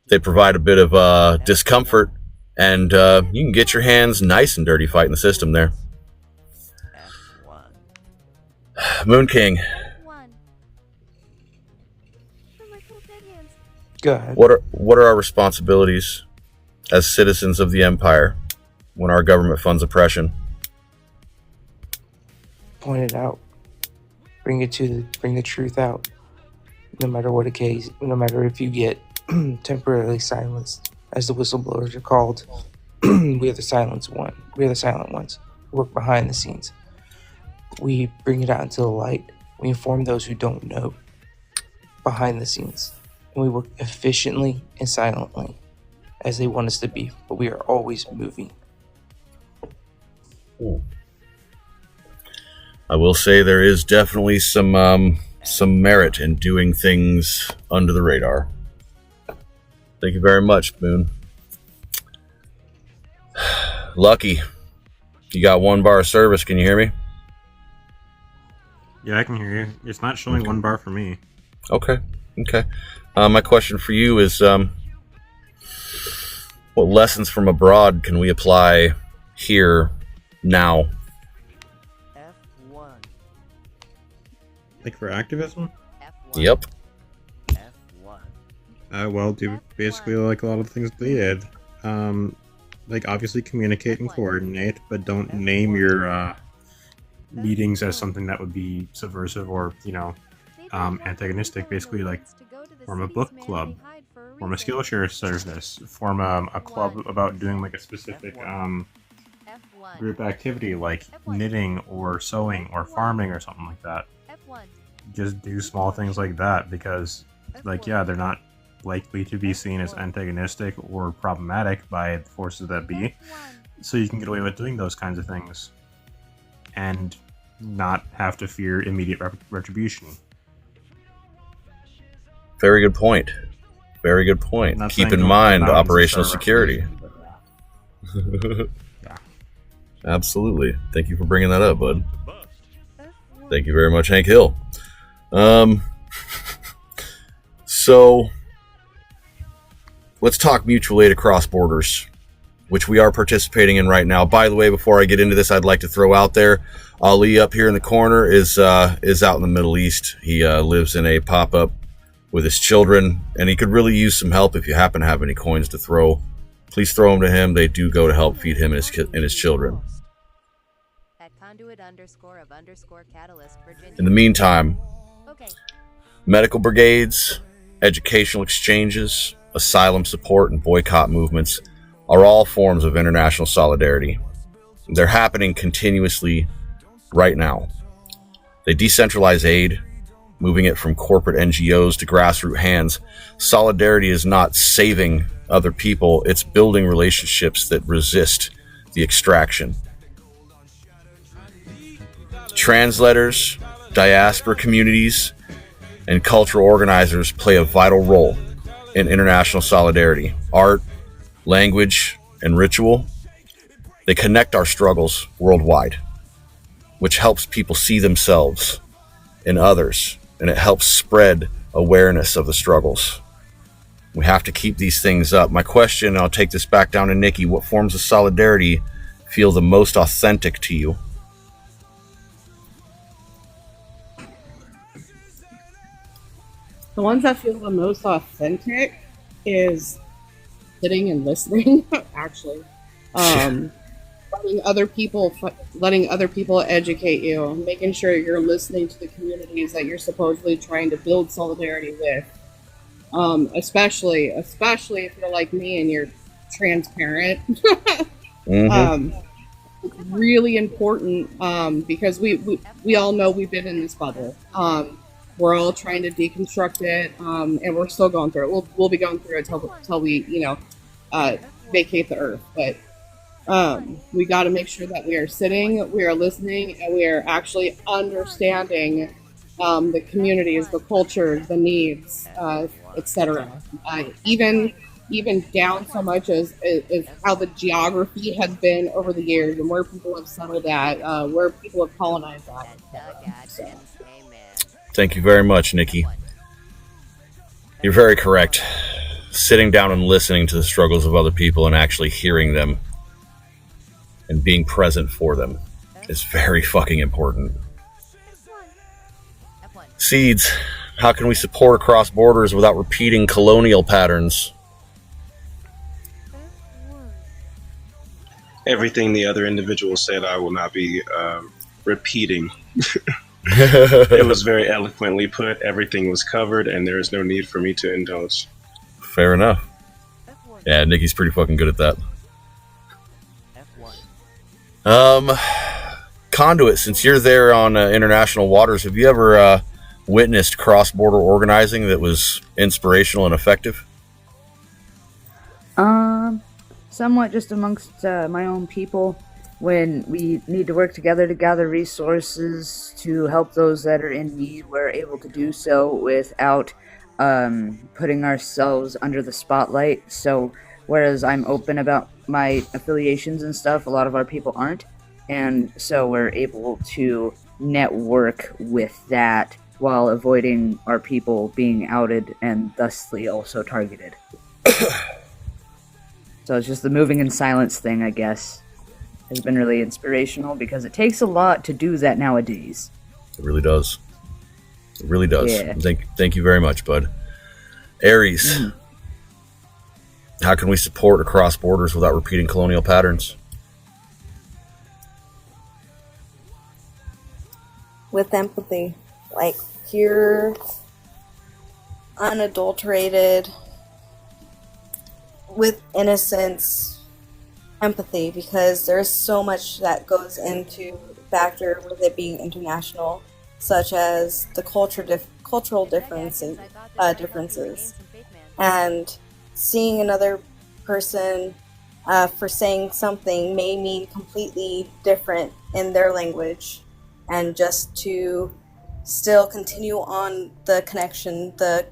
They provide a bit of discomfort, and you can get your hands nice and dirty fighting the system there. Moon King. Go ahead. What are our responsibilities as citizens of the Empire when our government funds oppression? Point it out. Bring the truth out. No matter what the case, no matter if you get temporarily silenced, as the whistleblowers are called, we are the silent ones. We work behind the scenes. We bring it out into the light. We inform those who don't know behind the scenes. And we work efficiently and silently as they want us to be, but we are always moving. I will say there is definitely some merit in doing things under the radar. Thank you very much, Moon. Lucky, you got 1 bar of service. Can you hear me? Yeah, I can hear you. It's not showing Okay. 1 bar for me. Okay. My question for you is, what lessons from abroad can we apply here now? Like for activism? Yep. Well, do basically like a lot of the things they did. Like obviously communicate and coordinate, but don't name your meetings as something that would be subversive or, antagonistic. Basically, like form a book club, form a Skillshare service, form a club about doing like a specific group activity like knitting or sewing or farming or something like that. Just do small things like that because, like, yeah, they're not likely to be seen as antagonistic or problematic by the forces that be. So you can get away with doing those kinds of things and not have to fear immediate retribution. Very good point. Keep in mind operational security. Yeah. Absolutely. Thank you for bringing that up, bud. Thank you very much, Hank Hill. So let's talk mutual aid across borders, which we are participating in right now. By the way, before I get into this, I'd like to throw out there, Ali up here in the corner is out in the Middle East. He lives in a pop-up with his children, and he could really use some help. If you happen to have any coins to throw, please throw them to him. They do go to help feed him and his children. In the meantime, medical brigades, educational exchanges, asylum support, and boycott movements are all forms of international solidarity. They're happening continuously right now. They decentralize aid, moving it from corporate NGOs to grassroots hands. Solidarity is not saving other people, it's building relationships that resist the extraction. Translators, diaspora communities, and cultural organizers play a vital role in international solidarity. Art, language, and ritual, they connect our struggles worldwide, which helps people see themselves in others, and it helps spread awareness of the struggles. We have to keep these things up. My question, I'll take this back down to Nikki, what forms of solidarity feel the most authentic to you? The ones that feel the most authentic is sitting and listening, actually. Letting other people educate you, making sure you're listening to the communities that you're supposedly trying to build solidarity with. Especially if you're like me and you're transparent. It's really important because we all know we've been in this bubble. We're all trying to deconstruct it, and we're still going through it. We'll be going through it till we vacate the earth. But we got to make sure that we are sitting, we are listening, and we are actually understanding the communities, the cultures, the needs, etc. Even down so much as how the geography has been over the years and where people have settled at, where people have colonized at. So. Thank you very much, Nikki. You're very correct. Sitting down and listening to the struggles of other people and actually hearing them and being present for them is very fucking important. Seeds, how can we support across borders without repeating colonial patterns? Everything the other individual said, I will not be repeating. It was very eloquently put. Everything was covered, and there is no need for me to indulge. Fair enough. Yeah, Nikki's pretty fucking good at that. Conduit, since you're there on international waters, have you ever witnessed cross-border organizing that was inspirational and effective? Somewhat just amongst my own people. When we need to work together to gather resources to help those that are in need, we're able to do so without putting ourselves under the spotlight. So, whereas I'm open about my affiliations and stuff, a lot of our people aren't. And so we're able to network with that while avoiding our people being outed and thusly also targeted. So it's just the moving in silence thing, I guess, has been really inspirational because it takes a lot to do that nowadays. It really does. It really does. Yeah. Thank you very much, bud. Aries, how can we support across borders without repeating colonial patterns? With empathy, like pure, unadulterated, with innocence, empathy, because there's so much that goes into the factor with it being international, such as the cultural differences, and seeing another person for saying something may mean completely different in their language, and just to still continue on the connection, the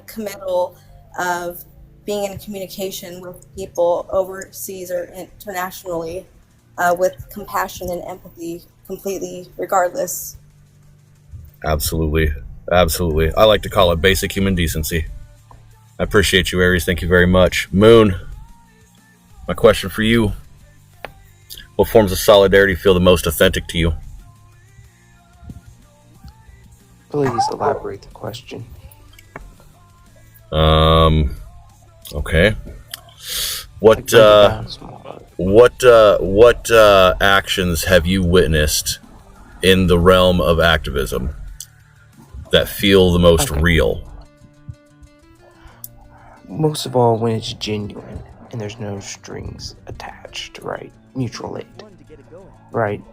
committal of being in communication with people overseas or internationally with compassion and empathy completely regardless. Absolutely. Absolutely. I like to call it basic human decency. I appreciate you, Aries. Thank you very much. Moon, my question for you. What forms of solidarity feel the most authentic to you? Please elaborate the question. Okay. What actions have you witnessed in the realm of activism that feel the most real? Most of all, when it's genuine and there's no strings attached, right? Mutual aid, right?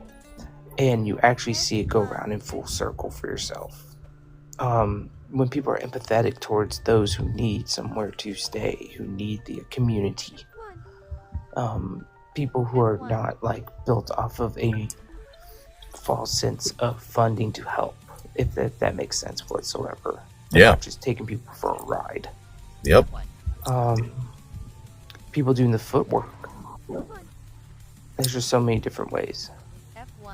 And you actually see it go around in full circle for yourself. When people are empathetic towards those who need somewhere to stay, who need the community, people who are not like built off of a false sense of funding to help, if that makes sense whatsoever. Yeah. Not just taking people for a ride. Yep. People doing the footwork. There's just so many different ways.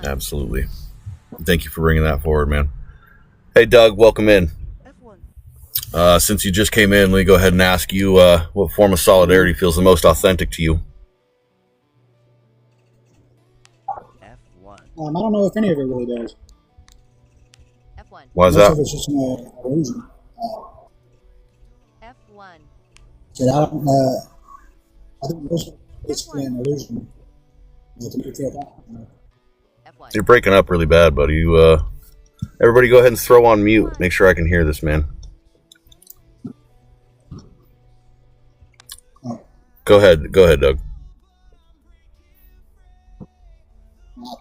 Absolutely. Thank you for bringing that forward, man. Hey, Doug, welcome in. Since you just came in, let me go ahead and ask you what form of solidarity feels the most authentic to you? I don't know if any of it really does. Why is Most that? of it's just an illusion. F1. I think most of it's basically an illusion. To make it feel that. You're breaking up really bad, buddy. You, everybody go ahead and throw on mute. Make sure I can hear this, man. Go ahead, Doug.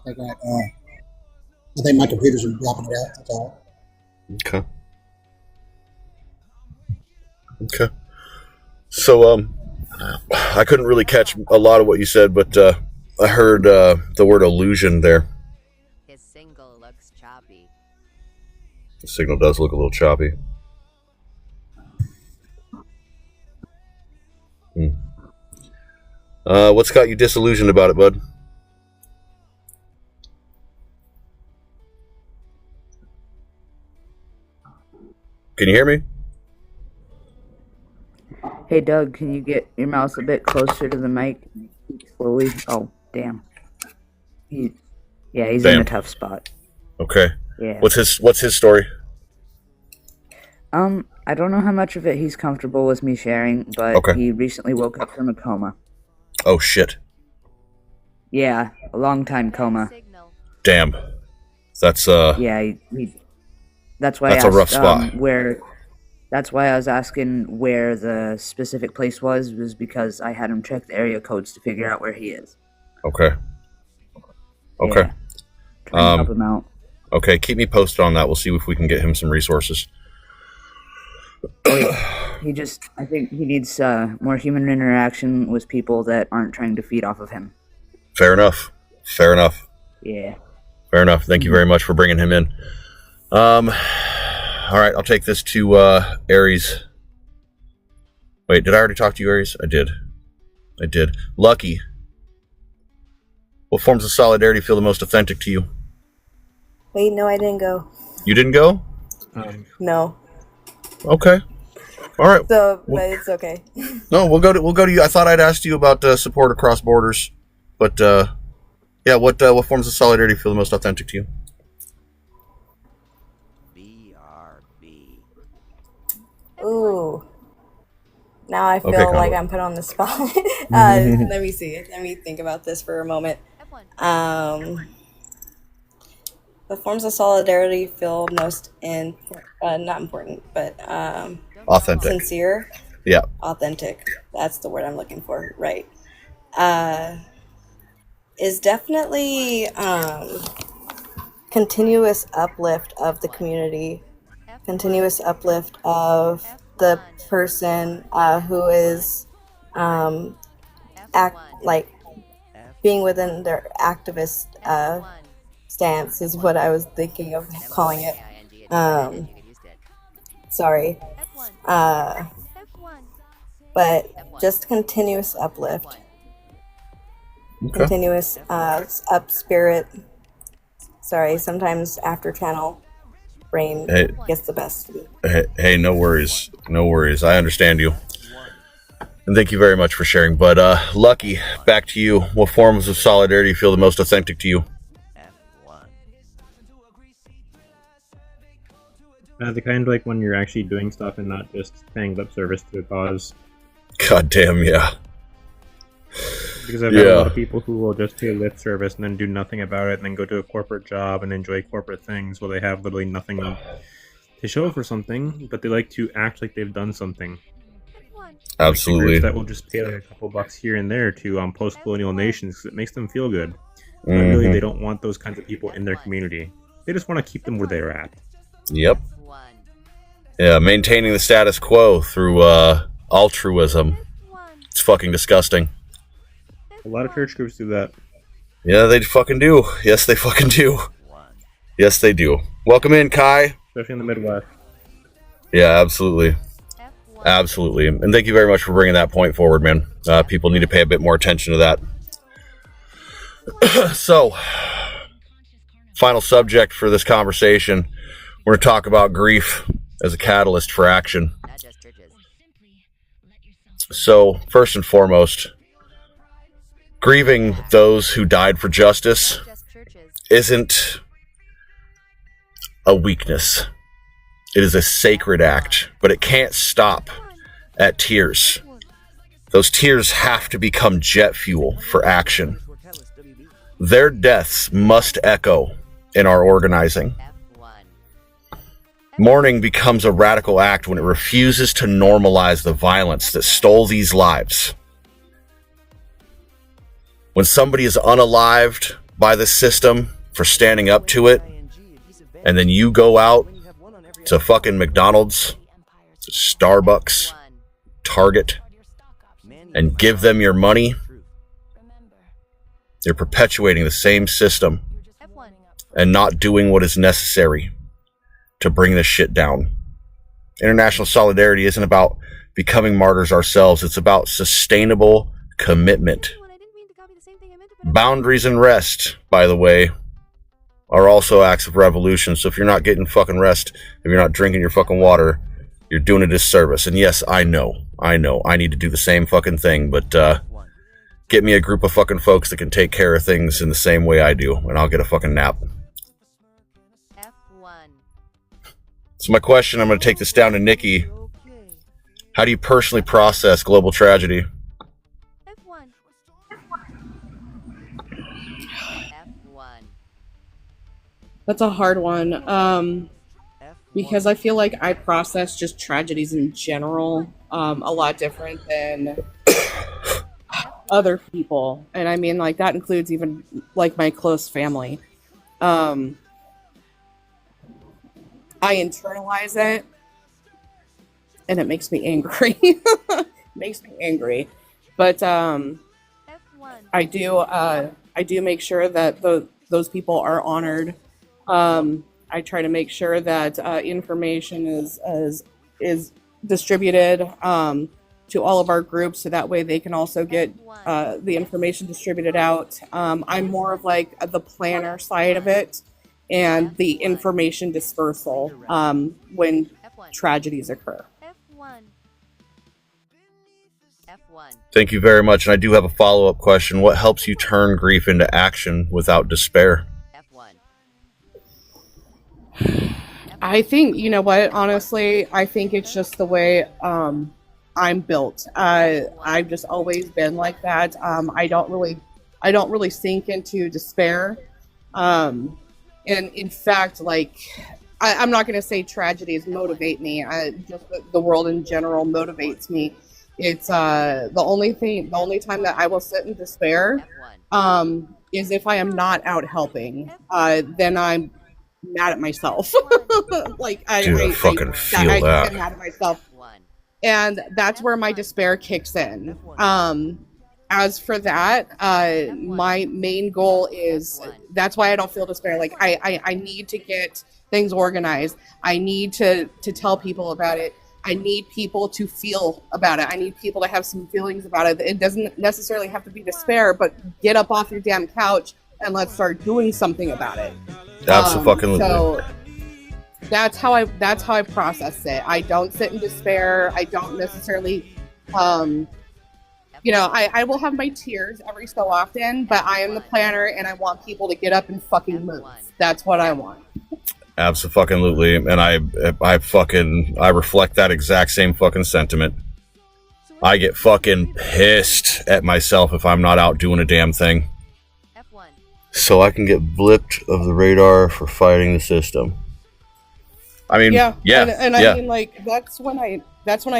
I think my computers are dropping it out. That's all. Okay. Okay. So, I couldn't really catch a lot of what you said, but I heard the word illusion there. His signal looks choppy. The signal does look a little choppy. What's got you disillusioned about it, bud? Can you hear me? Hey, Doug, can you get your mouse a bit closer to the mic? Slowly. Oh, damn. He's in Damn. a tough spot. Okay. Yeah. What's his story? I don't know how much of it he's comfortable with me sharing, but Okay. he recently woke up from a coma. Oh, shit. Yeah, a long time coma. Damn. That's, Yeah, that's why that's I a rough asked, spot. That's why I was asking where the specific place was because I had him check the area codes to figure out where he is. Okay. Okay. Yeah. Trying to help him out. Okay, keep me posted on that. We'll see if we can get him some resources. Oh, yeah. I think he needs more human interaction with people that aren't trying to feed off of him. Fair enough. Fair enough. Yeah. Fair enough. Thank you very much for bringing him in. All right, I'll take this to Aries. Wait, did I already talk to you, Aries? I did. Lucky. What forms of solidarity feel the most authentic to you? Wait, no, I didn't go. You didn't go? No. Okay. All right. So, but it's okay. No, we'll go to you. I thought I'd asked you about support across borders, but yeah, what forms of solidarity feel the most authentic to you? Ooh. Now I feel Okay, like Convo. I'm put on the spot. Let me see. Let me think about this for a moment. The forms of solidarity feel most not important, but Authentic. sincere. Yeah. Authentic. That's the word I'm looking for. Right. Is definitely continuous uplift of the community, continuous uplift of the person who is being within their activist stance is what I was thinking of calling it. Sorry. But just continuous uplift. Okay. Continuous up spirit. Sorry, sometimes after channel brain gets the best of me. Hey, no worries. No worries. I understand you. And thank you very much for sharing. But Lucky, back to you. What forms of solidarity feel the most authentic to you? The kind like when you're actually doing stuff and not just paying lip service to a cause. God damn, yeah. Because I've had a lot of people who will just pay lip service and then do nothing about it and then go to a corporate job and enjoy corporate things while they have literally nothing to show for something, but they like to act like they've done something. Absolutely. Like that will just pay like a couple bucks here and there to post-colonial nations because it makes them feel good. But really, they don't want those kinds of people in their community. They just want to keep them where they're at. Yep. Yeah, maintaining the status quo through altruism. It's fucking disgusting. A lot of church groups do that. Yeah, they fucking do. Yes, they fucking do. Yes, they do. Welcome in, Kai. Especially in the Midwest. Yeah, absolutely. Absolutely. And thank you very much for bringing that point forward, man. People need to pay a bit more attention to that. So, final subject for this conversation. We're going to talk about grief as a catalyst for action. So, first and foremost, grieving those who died for justice isn't a weakness. It is a sacred act, but it can't stop at tears. Those tears have to become jet fuel for action. Their deaths must echo in our organizing. Mourning becomes a radical act when it refuses to normalize the violence that stole these lives. When somebody is unalived by the system for standing up to it, and then you go out to fucking McDonald's, to Starbucks, Target, and give them your money, you're perpetuating the same system and not doing what is necessary to bring this shit down. International solidarity isn't about becoming martyrs ourselves. It's about sustainable commitment. Boundaries and rest, by the way, are also acts of revolution. So if you're not getting fucking rest, if you're not drinking your fucking water, you're doing a disservice. And yes, I know. I need to do the same fucking thing, but get me a group of fucking folks that can take care of things in the same way I do, and I'll get a fucking nap. So my question, I'm going to take this down to Nikki. How do you personally process global tragedy? That's a hard one. Because I feel like I process just tragedies in general a lot different than other people. And I mean, like, that includes even, like, my close family. I internalize it, and it makes me angry. But I do make sure that those people are honored. I try to make sure that information is distributed to all of our groups, so that way they can also get the information distributed out. I'm more of like the planner side of it and the information dispersal when tragedies occur. Thank you very much. And I do have a follow-up question. What helps you turn grief into action without despair? I think, you know what, honestly, I think it's just the way I'm built. I've just always been like that. I don't really sink into despair. And in fact, like, I'm not going to say tragedies motivate me. Just the world in general motivates me. It's the only time that I will sit in despair is if I am not out helping. Then I'm mad at myself. Like, I fucking feel I that. get mad at myself, and that's where my despair kicks in. As for that, my main goal is, that's why I don't feel despair. Like, I need to get things organized. I need to tell people about it. I need people to feel about it. I need people to have some feelings about it. It doesn't necessarily have to be despair, but get up off your damn couch and let's start doing something about it. Absolutely. So that's how I process it. I don't sit in despair. I don't necessarily, I will have my tears every so often, but I am the planner and I want people to get up and fucking move. That's what I want. Absolutely. And I reflect that exact same fucking sentiment. I get fucking pissed at myself if I'm not out doing a damn thing. So I can get blipped of the radar for fighting the system. I mean, I mean, like, that's when I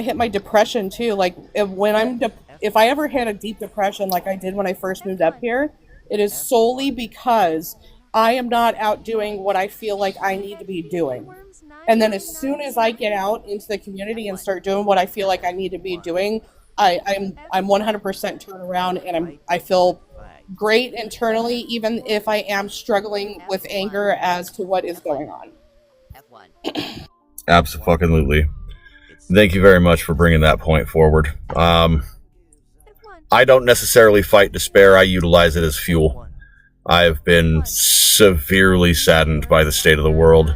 hit my depression too. Like, if I ever had a deep depression like I did when I first moved up here, it is solely because I am not out doing what I feel like I need to be doing. And then as soon as I get out into the community and start doing what I feel like I need to be doing, I'm 100% turn around, and I feel great internally, even if I am struggling with anger as to what is going on. Absolutely. Thank you very much for bringing that point forward. I don't necessarily fight despair. I utilize it as fuel. I've been severely saddened by the state of the world.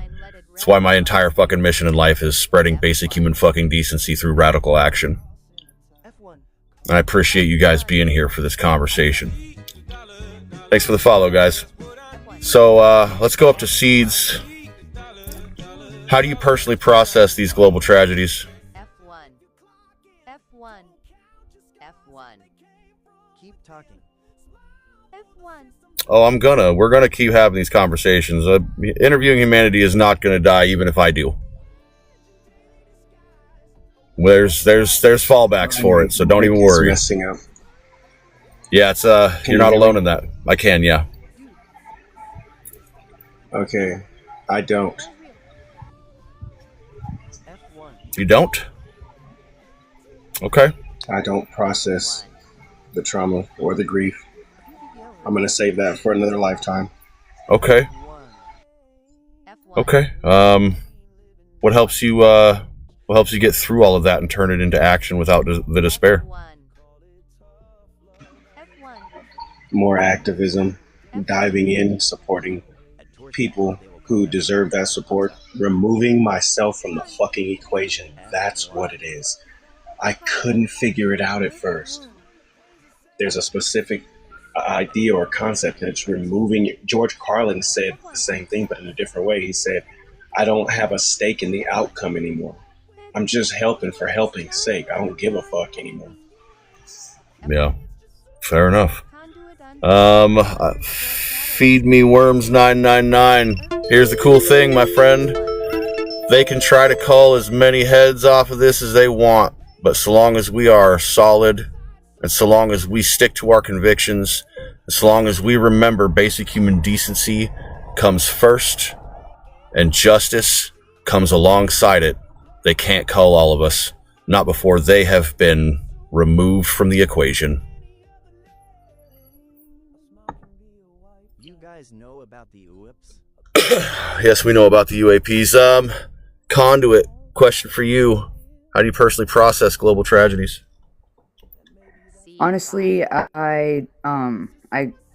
That's why my entire fucking mission in life is spreading basic human fucking decency through radical action. And I appreciate you guys being here for this conversation. Thanks for the follow, guys. So let's go up to Seeds. How do you personally process these global tragedies? Keep talking. Oh, we're gonna keep having these conversations. Interviewing humanity is not gonna die, even if I do. There's fallbacks for it, so don't even worry. It's messing up. Yeah, it's you're not alone in that. I can, yeah. Okay, I don't. You don't? Okay. I don't process the trauma or the grief. I'm gonna save that for another lifetime. Okay. Okay. What helps you get through all of that and turn it into action without the despair? More activism, diving in, supporting people who deserve that support. Removing myself from the fucking equation. That's what it is. I couldn't figure it out at first. There's a specific idea or concept, and it's removing it. George Carlin said the same thing, but in a different way. He said, I don't have a stake in the outcome anymore. I'm just helping for helping's sake. I don't give a fuck anymore. Yeah, fair enough. Feed me worms 999. Here's the cool thing, my friend. They can try to cull as many heads off of this as they want, but so long as we are solid, and so long as we stick to our convictions, and so long as we remember basic human decency comes first, and justice comes alongside it, they can't cull all of us. Not before they have been removed from the equation. You guys know about the UAPs? Yes, we know about the UAPs. Conduit, question for you. How do you personally process global tragedies? Honestly, I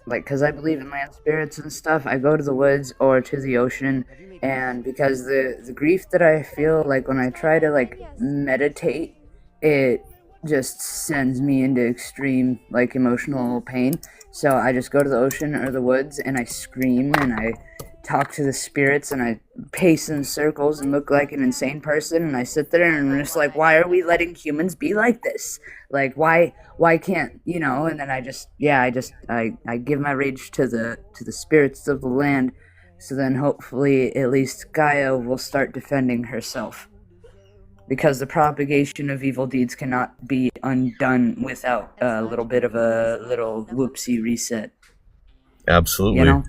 like, because I believe in land spirits and stuff, I go to the woods or to the ocean, and because the grief that I feel, like, when I try to, like, meditate, it just sends me into extreme, like, emotional pain. So I just go to the ocean or the woods, and I scream, and I talk to the spirits, and I pace in circles and look like an insane person, and I sit there and I'm just like, why are we letting humans be like this? Like, why can't, you know? And then I give my rage to the spirits of the land, so then hopefully at least Gaia will start defending herself, because the propagation of evil deeds cannot be undone without a little bit of a little whoopsie reset. Absolutely. You know?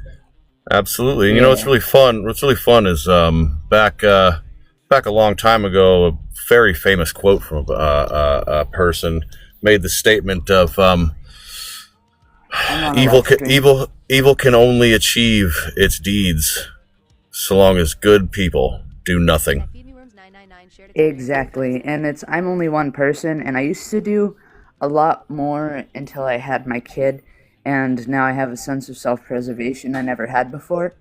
Absolutely. And you know what's really fun? What's really fun is back a long time ago, a very famous quote from a person made the statement of evil can only achieve its deeds so long as good people do nothing. Exactly. And I'm only one person, and I used to do a lot more until I had my kid, and now I have a sense of self-preservation I never had before.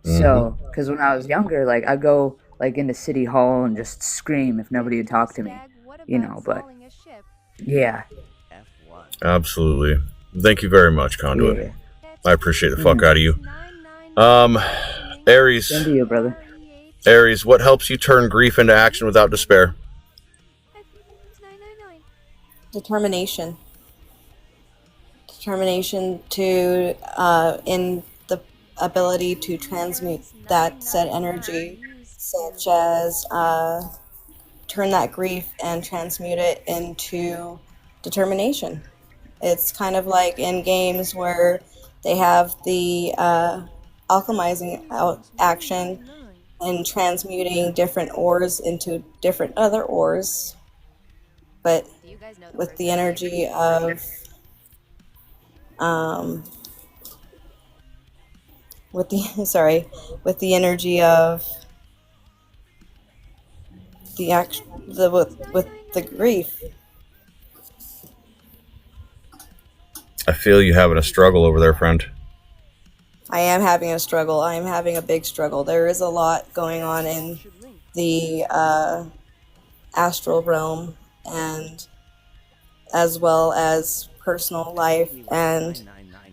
So, because when I was younger, like, I'd go, like, into City Hall and just scream if nobody would talk to me, you know, but, yeah. Absolutely. Thank you very much, Conduit. Yeah. I appreciate the fuck out of you. Aries. Same to you, brother. Aries, what helps you turn grief into action without despair? Determination to in the ability to transmute that said energy, such as turn that grief and transmute it into determination. It's kind of like in games where they have the alchemizing action and transmuting different ores into different other ores, but with the energy of with the energy of with the grief. I feel you having a struggle over there, friend. I am having a struggle. I am having a big struggle. There is a lot going on in the astral realm, and as well as personal life, and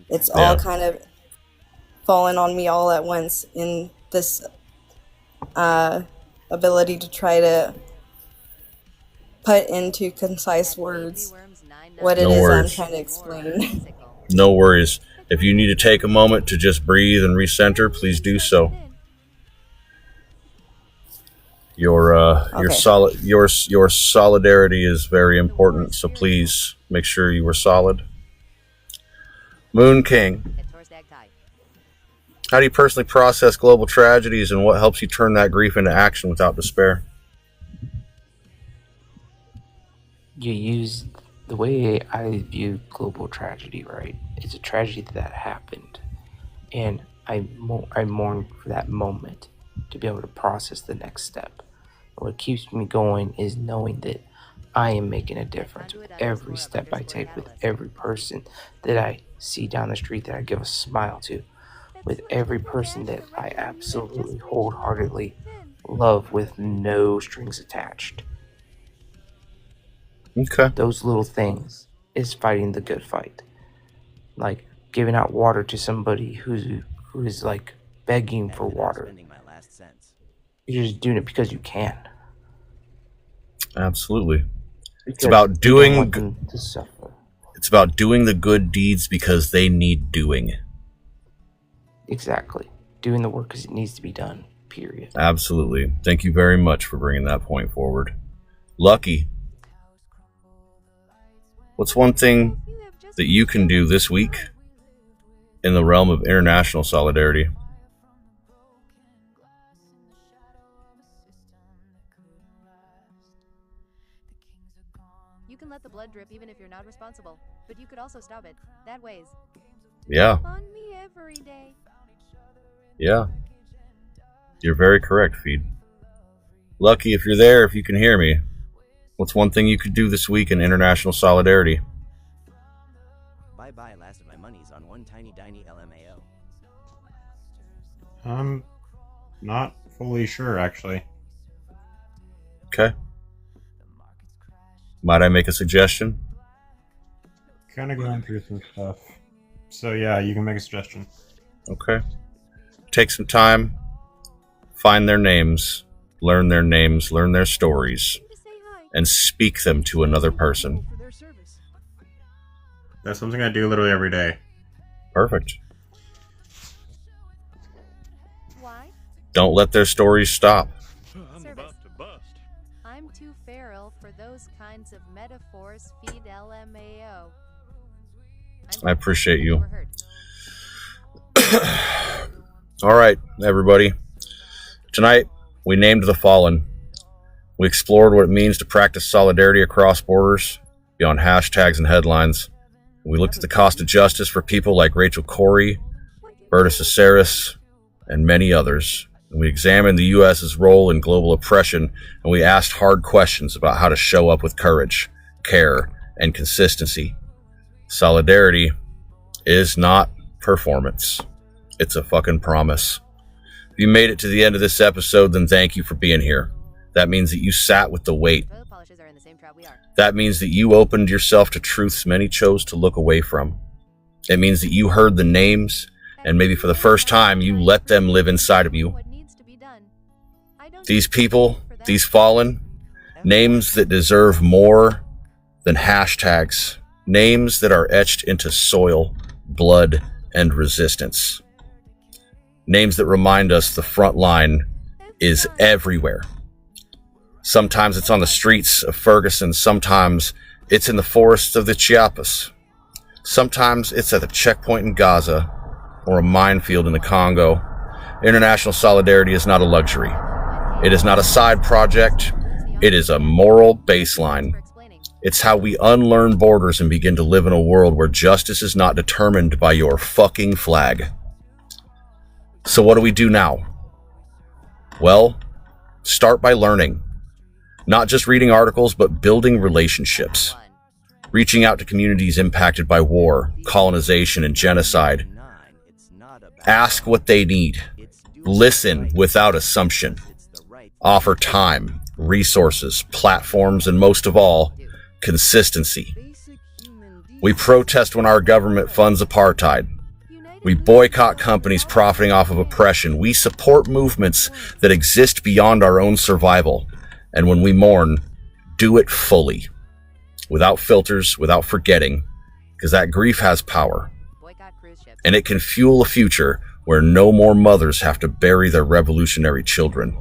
it's all kind of fallen on me all at once in this ability to try to put into concise words what it is I'm trying to explain. No worries. If you need to take a moment to just breathe and recenter, please do so. Your solidarity is very important, so please make sure you are solid. Moon King, how do you personally process global tragedies, and what helps you turn that grief into action without despair? You use the way I view global tragedy, right? It's a tragedy that happened, and I mourn for that moment to be able to process the next step. What keeps me going is knowing that I am making a difference with every step I take, with every person that I see down the street that I give a smile to, with every person that I absolutely wholeheartedly love with no strings attached. Okay. Those little things is fighting the good fight. Like giving out water to somebody who is like begging for water. You're just doing it because you can. Absolutely. It's Because about you don't doing. want them to suffer. It's about doing the good deeds because they need doing. Exactly. Doing the work because it needs to be done. Period. Absolutely. Thank you very much for bringing that point forward. Lucky, what's one thing that you can do this week in the realm of international solidarity? You can let the blood drip even if you're not responsible, but you could also stop it. That weighs. Yeah. On me every day. Yeah. You're very correct, Feed. Lucky, if you're there, if you can hear me, what's one thing you could do this week in international solidarity? Bye-bye last of my monies on one tiny LMAO. I'm not fully sure, actually. Okay. Might I make a suggestion? Kind of going through some stuff. So yeah, you can make a suggestion. Okay. Take some time, find their names, learn their stories, and speak them to another person. That's something I do literally every day. Perfect. Why? Don't let their stories stop. Service. I'm too feral for those kinds of metaphors. Feed LMAO. I appreciate you. All right, everybody. Tonight, we named the fallen. We explored what it means to practice solidarity across borders, beyond hashtags and headlines. We looked at the cost of justice for people like Rachel Corrie, Berta Caceres, and many others. And we examined the U.S.'s role in global oppression, and we asked hard questions about how to show up with courage, care, and consistency. Solidarity is not performance. It's a fucking promise. If you made it to the end of this episode, then thank you for being here. That means that you sat with the weight. That means that you opened yourself to truths many chose to look away from. It means that you heard the names, and maybe for the first time, you let them live inside of you. These people, these fallen, names that deserve more than hashtags, names that are etched into soil, blood, and resistance. Names that remind us the front line is everywhere. Sometimes it's on the streets of Ferguson. Sometimes it's in the forests of the Chiapas. Sometimes it's at the checkpoint in Gaza or a minefield in the Congo. International solidarity is not a luxury. It is not a side project. It is a moral baseline. It's how we unlearn borders and begin to live in a world where justice is not determined by your fucking flag. So what do we do now? Well, start by learning. Not just reading articles, but building relationships. Reaching out to communities impacted by war, colonization, and genocide. Ask what they need. Listen without assumption. Offer time, resources, platforms, and most of all, consistency. We protest when our government funds apartheid. We boycott companies profiting off of oppression. We support movements that exist beyond our own survival. And when we mourn, do it fully. Without filters, without forgetting, because that grief has power. And it can fuel a future where no more mothers have to bury their revolutionary children.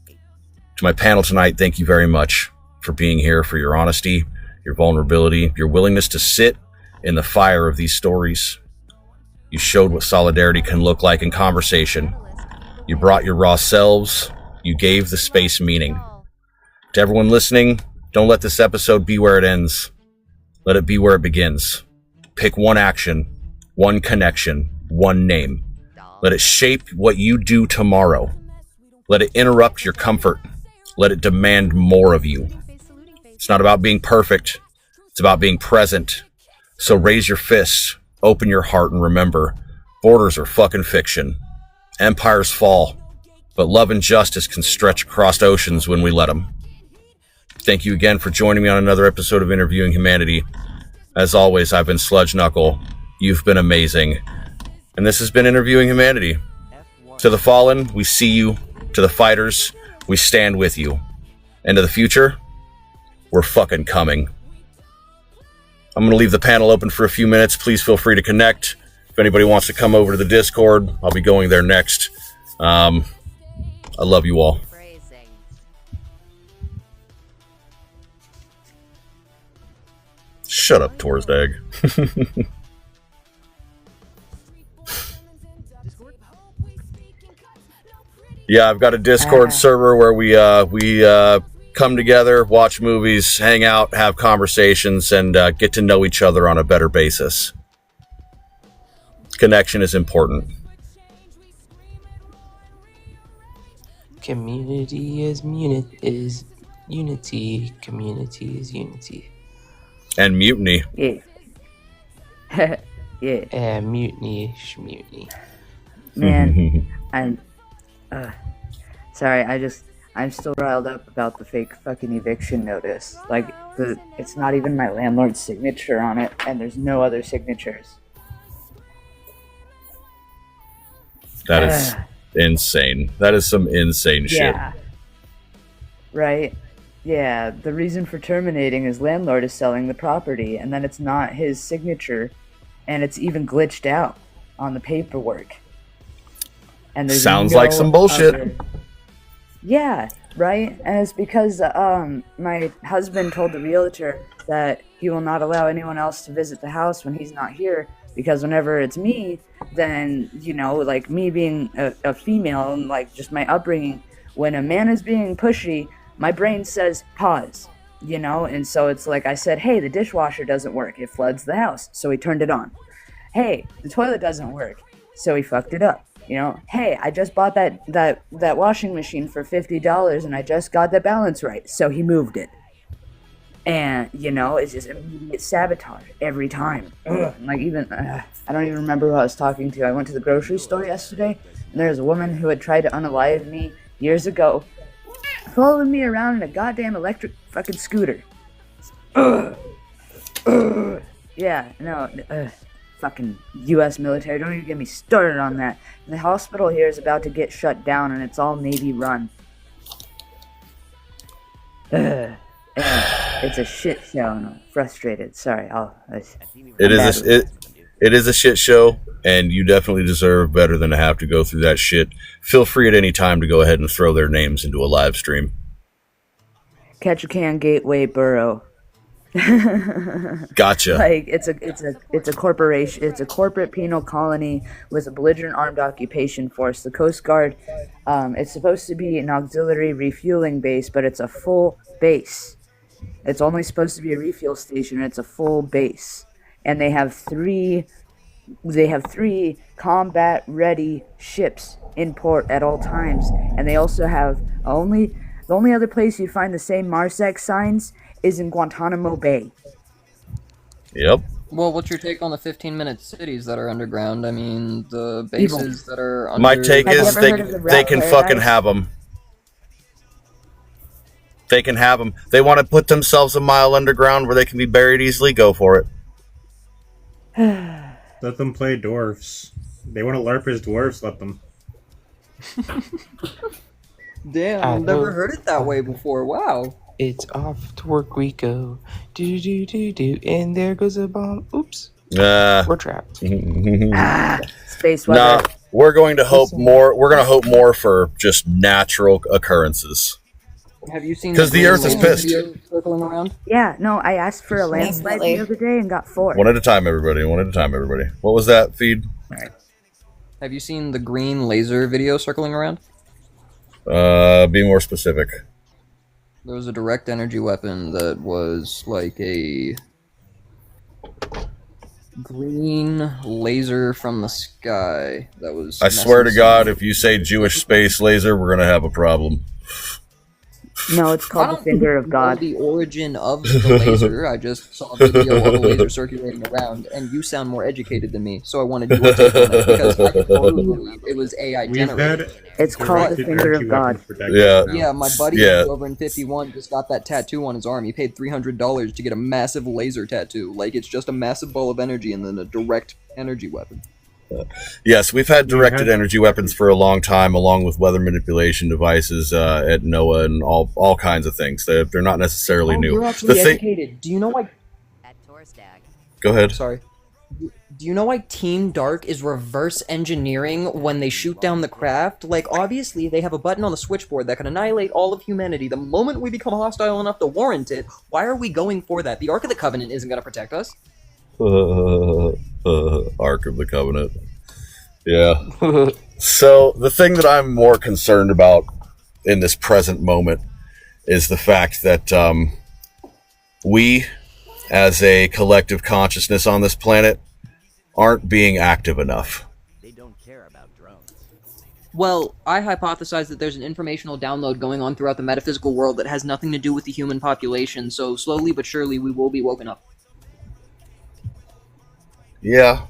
To my panel tonight, thank you very much for being here, for your honesty, your vulnerability, your willingness to sit in the fire of these stories. You showed what solidarity can look like in conversation. You brought your raw selves. You gave the space meaning. To everyone listening, don't let this episode be where it ends. Let it be where it begins. Pick one action, one connection, one name. Let it shape what you do tomorrow. Let it interrupt your comfort. Let it demand more of you. It's not about being perfect. It's about being present. So raise your fists, open your heart, and remember, Borders are fucking fiction. Empires fall, but love and justice can stretch across oceans when we let them. Thank you again for joining me on another episode of Interviewing Humanity. As always, I've been Sludge Knuckle. You've been amazing. And this has been Interviewing Humanity. To the fallen, we see you. To the fighters, we stand with you. And to the future, we're fucking coming. I'm going to leave the panel open for a few minutes. Please feel free to connect. If anybody wants to come over to the Discord, I'll be going there next. I love you all. Shut up, Torsdag. Yeah, I've got a Discord server where we come together, watch movies, hang out, have conversations, and get to know each other on a better basis. Connection is important. Community is unity. Community is unity. And mutiny. Yeah. Yeah. And mutiny, schmutiny. Man, I'm sorry. I'm still riled up about the fake fucking eviction notice. Like, it's not even my landlord's signature on it, and there's no other signatures. That is insane. That is some insane shit. Right? Yeah, the reason for terminating is landlord is selling the property, and then it's not his signature, and it's even glitched out on the paperwork. And there's sounds like some bullshit. Yeah, right? And it's because my husband told the realtor that he will not allow anyone else to visit the house when he's not here, because whenever it's me, then, you know, like me being a female and like just my upbringing, when a man is being pushy, my brain says pause, you know? And so it's like I said, hey, the dishwasher doesn't work. It floods the house. So he turned it on. Hey, the toilet doesn't work. So he fucked it up. You know, hey, I just bought that washing machine for $50 and I just got the balance right. So he moved it. And, you know, it's just immediate sabotage every time. Like, even, I don't even remember who I was talking to. I went to the grocery store yesterday, and there was a woman who had tried to unalive me years ago, following me around in a goddamn electric fucking scooter. Yeah, no, fucking U.S. military, don't even get me started on that. The hospital here is about to get shut down, and it's all Navy run. It's a shit show, and I'm frustrated. Sorry, It is a shit show, and you definitely deserve better than to have to go through that shit. Feel free at any time to go ahead and throw their names into a live stream. Ketchikan Gateway Borough. Gotcha. Like it's a corporation. It's a corporate penal colony with a belligerent armed occupation force. The Coast Guard. It's supposed to be an auxiliary refueling base, but it's a full base. It's only supposed to be a refuel station. It's a full base, and they have three combat-ready ships in port at all times, and they also have the only other place you find the same MARSEC signs is in Guantanamo Bay. Yep. Well, what's your take on the 15-minute cities that are underground? I mean, the bases that are under... My take is they can fucking have them. They can have them. They want to put themselves a mile underground where they can be buried easily. Go for it. Let them play dwarfs. They want to LARP as dwarfs. Let them. Damn, I've never heard it that way before. Wow. It's off to work we go. Do do do do, and there goes a bomb. Oops. We're trapped. Space weather. No, we're going to hope more. We're going to hope more for just natural occurrences. Have you seen? Because the Earth is pissed. Circling around? Yeah, no, I asked for a landslide the other day and got 4. One at a time, everybody. One at a time, everybody. What was that feed? Have you seen the green laser video circling around? Be more specific. There was a direct energy weapon that was like a green laser from the sky that was... I swear to God, if you say Jewish space laser, we're going to have a problem. No, it's I called the don't finger of know God. the origin of the laser. I just saw a video of a laser circulating around, and you sound more educated than me, so I wanted your take on it, because I totally believe it was AI We've generated. had It's called the directed finger energy of God. weapons for decades now. Yeah, my buddy Yeah. who's over in 51 just got that tattoo on his arm. He paid $300 to get a massive laser tattoo. Like, it's just a massive ball of energy and then a direct energy weapon. Yes, we've had directed energy weapons for a long time, along with weather manipulation devices at NOAA and all kinds of things. They're not necessarily new. You're actually educated. Do you know why... Go ahead. Sorry. Do you know why Team Dark is reverse engineering when they shoot down the craft? Like, obviously, they have a button on the switchboard that can annihilate all of humanity the moment we become hostile enough to warrant it. Why are we going for that? The Ark of the Covenant isn't going to protect us. Ark of the Covenant. Yeah. So the thing that I'm more concerned about in this present moment is the fact that we, as a collective consciousness on this planet, aren't being active enough. Well, I hypothesize that there's an informational download going on throughout the metaphysical world that has nothing to do with the human population, so slowly but surely we will be woken up. Yeah.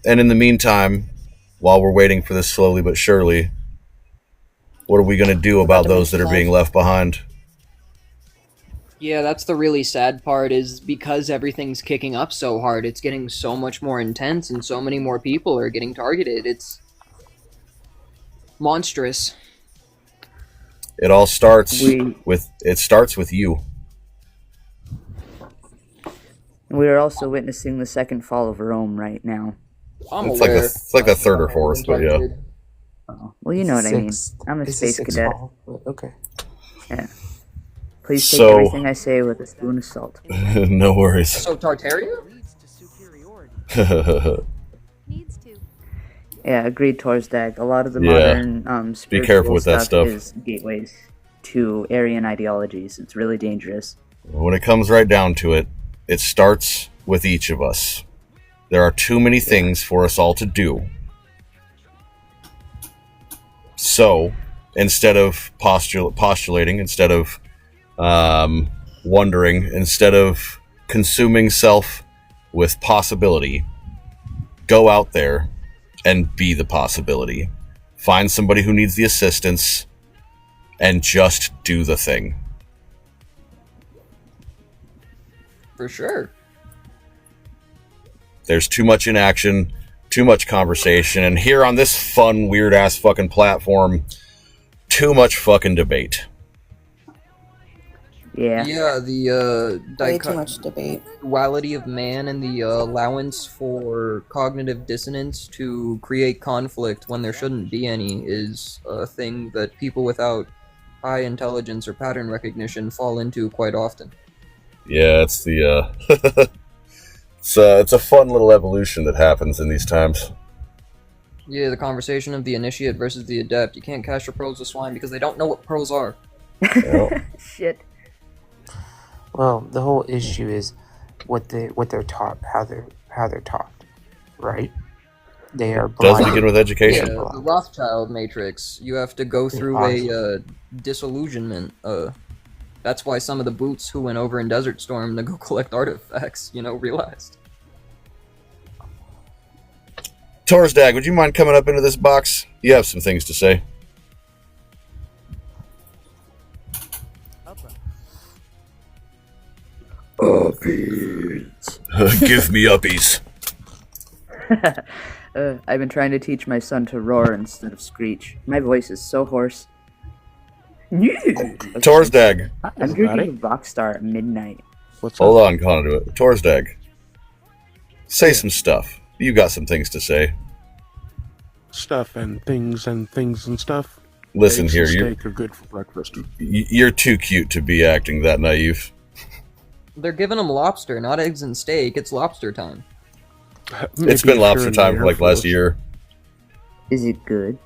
And in the meantime, while we're waiting for this slowly but surely, what are we going to do about those that are being left behind? Yeah, that's the really sad part, is because everything's kicking up so hard, it's getting so much more intense and so many more people are getting targeted. It's monstrous. It all starts with you. We are also witnessing the second fall of Rome right now. It's like the third or fourth, but yeah. Oh, well, you know what I mean. I'm a space cadet. Okay. Yeah. Please take So- everything I say with a spoon of salt. No worries. So Tartaria? Yeah, agreed, Torsdag. A lot of the Yeah. modern Be spiritual careful with that stuff. is gateways to Aryan ideologies. It's really dangerous. When it comes right down to it, it starts with each of us. There are too many things for us all to do. So, instead of postulating, instead of wondering, instead of consuming self with possibility, go out there and be the possibility. Find somebody who needs the assistance and just do the thing. For sure. There's too much inaction, too much conversation, and here on this fun, weird-ass fucking platform, too much fucking debate. Yeah. Yeah, the Way too much debate. duality of man and the allowance for cognitive dissonance to create conflict when there shouldn't be any is a thing that people without high intelligence or pattern recognition fall into quite often. Yeah, it's the it's a fun little evolution that happens in these times. Yeah, the conversation of the initiate versus the adept. You can't cast your pearls to swine because they don't know what pearls are. Shit. Well, the whole issue is what they're taught, how they're taught, right? They are blind. Does begin with education. Yeah, the Rothschild matrix. You have to go through a disillusionment. That's why some of the boots who went over in Desert Storm to go collect artifacts, realized. Torsdag, would you mind coming up into this box? You have some things to say. Uppies. Give me uppies. I've been trying to teach my son to roar instead of screech. My voice is so hoarse. Torsdag. I'm drinking Rockstar at midnight. Hold on, Conduit. Torsdag. Say some stuff. You got some things to say. Stuff and things and stuff. Listen Eggs here, and you're steak are good for breakfast. you're too cute to be acting that naive. They're giving them lobster, not eggs and steak. It's lobster time. It's been lobster time for like last year. Is it good?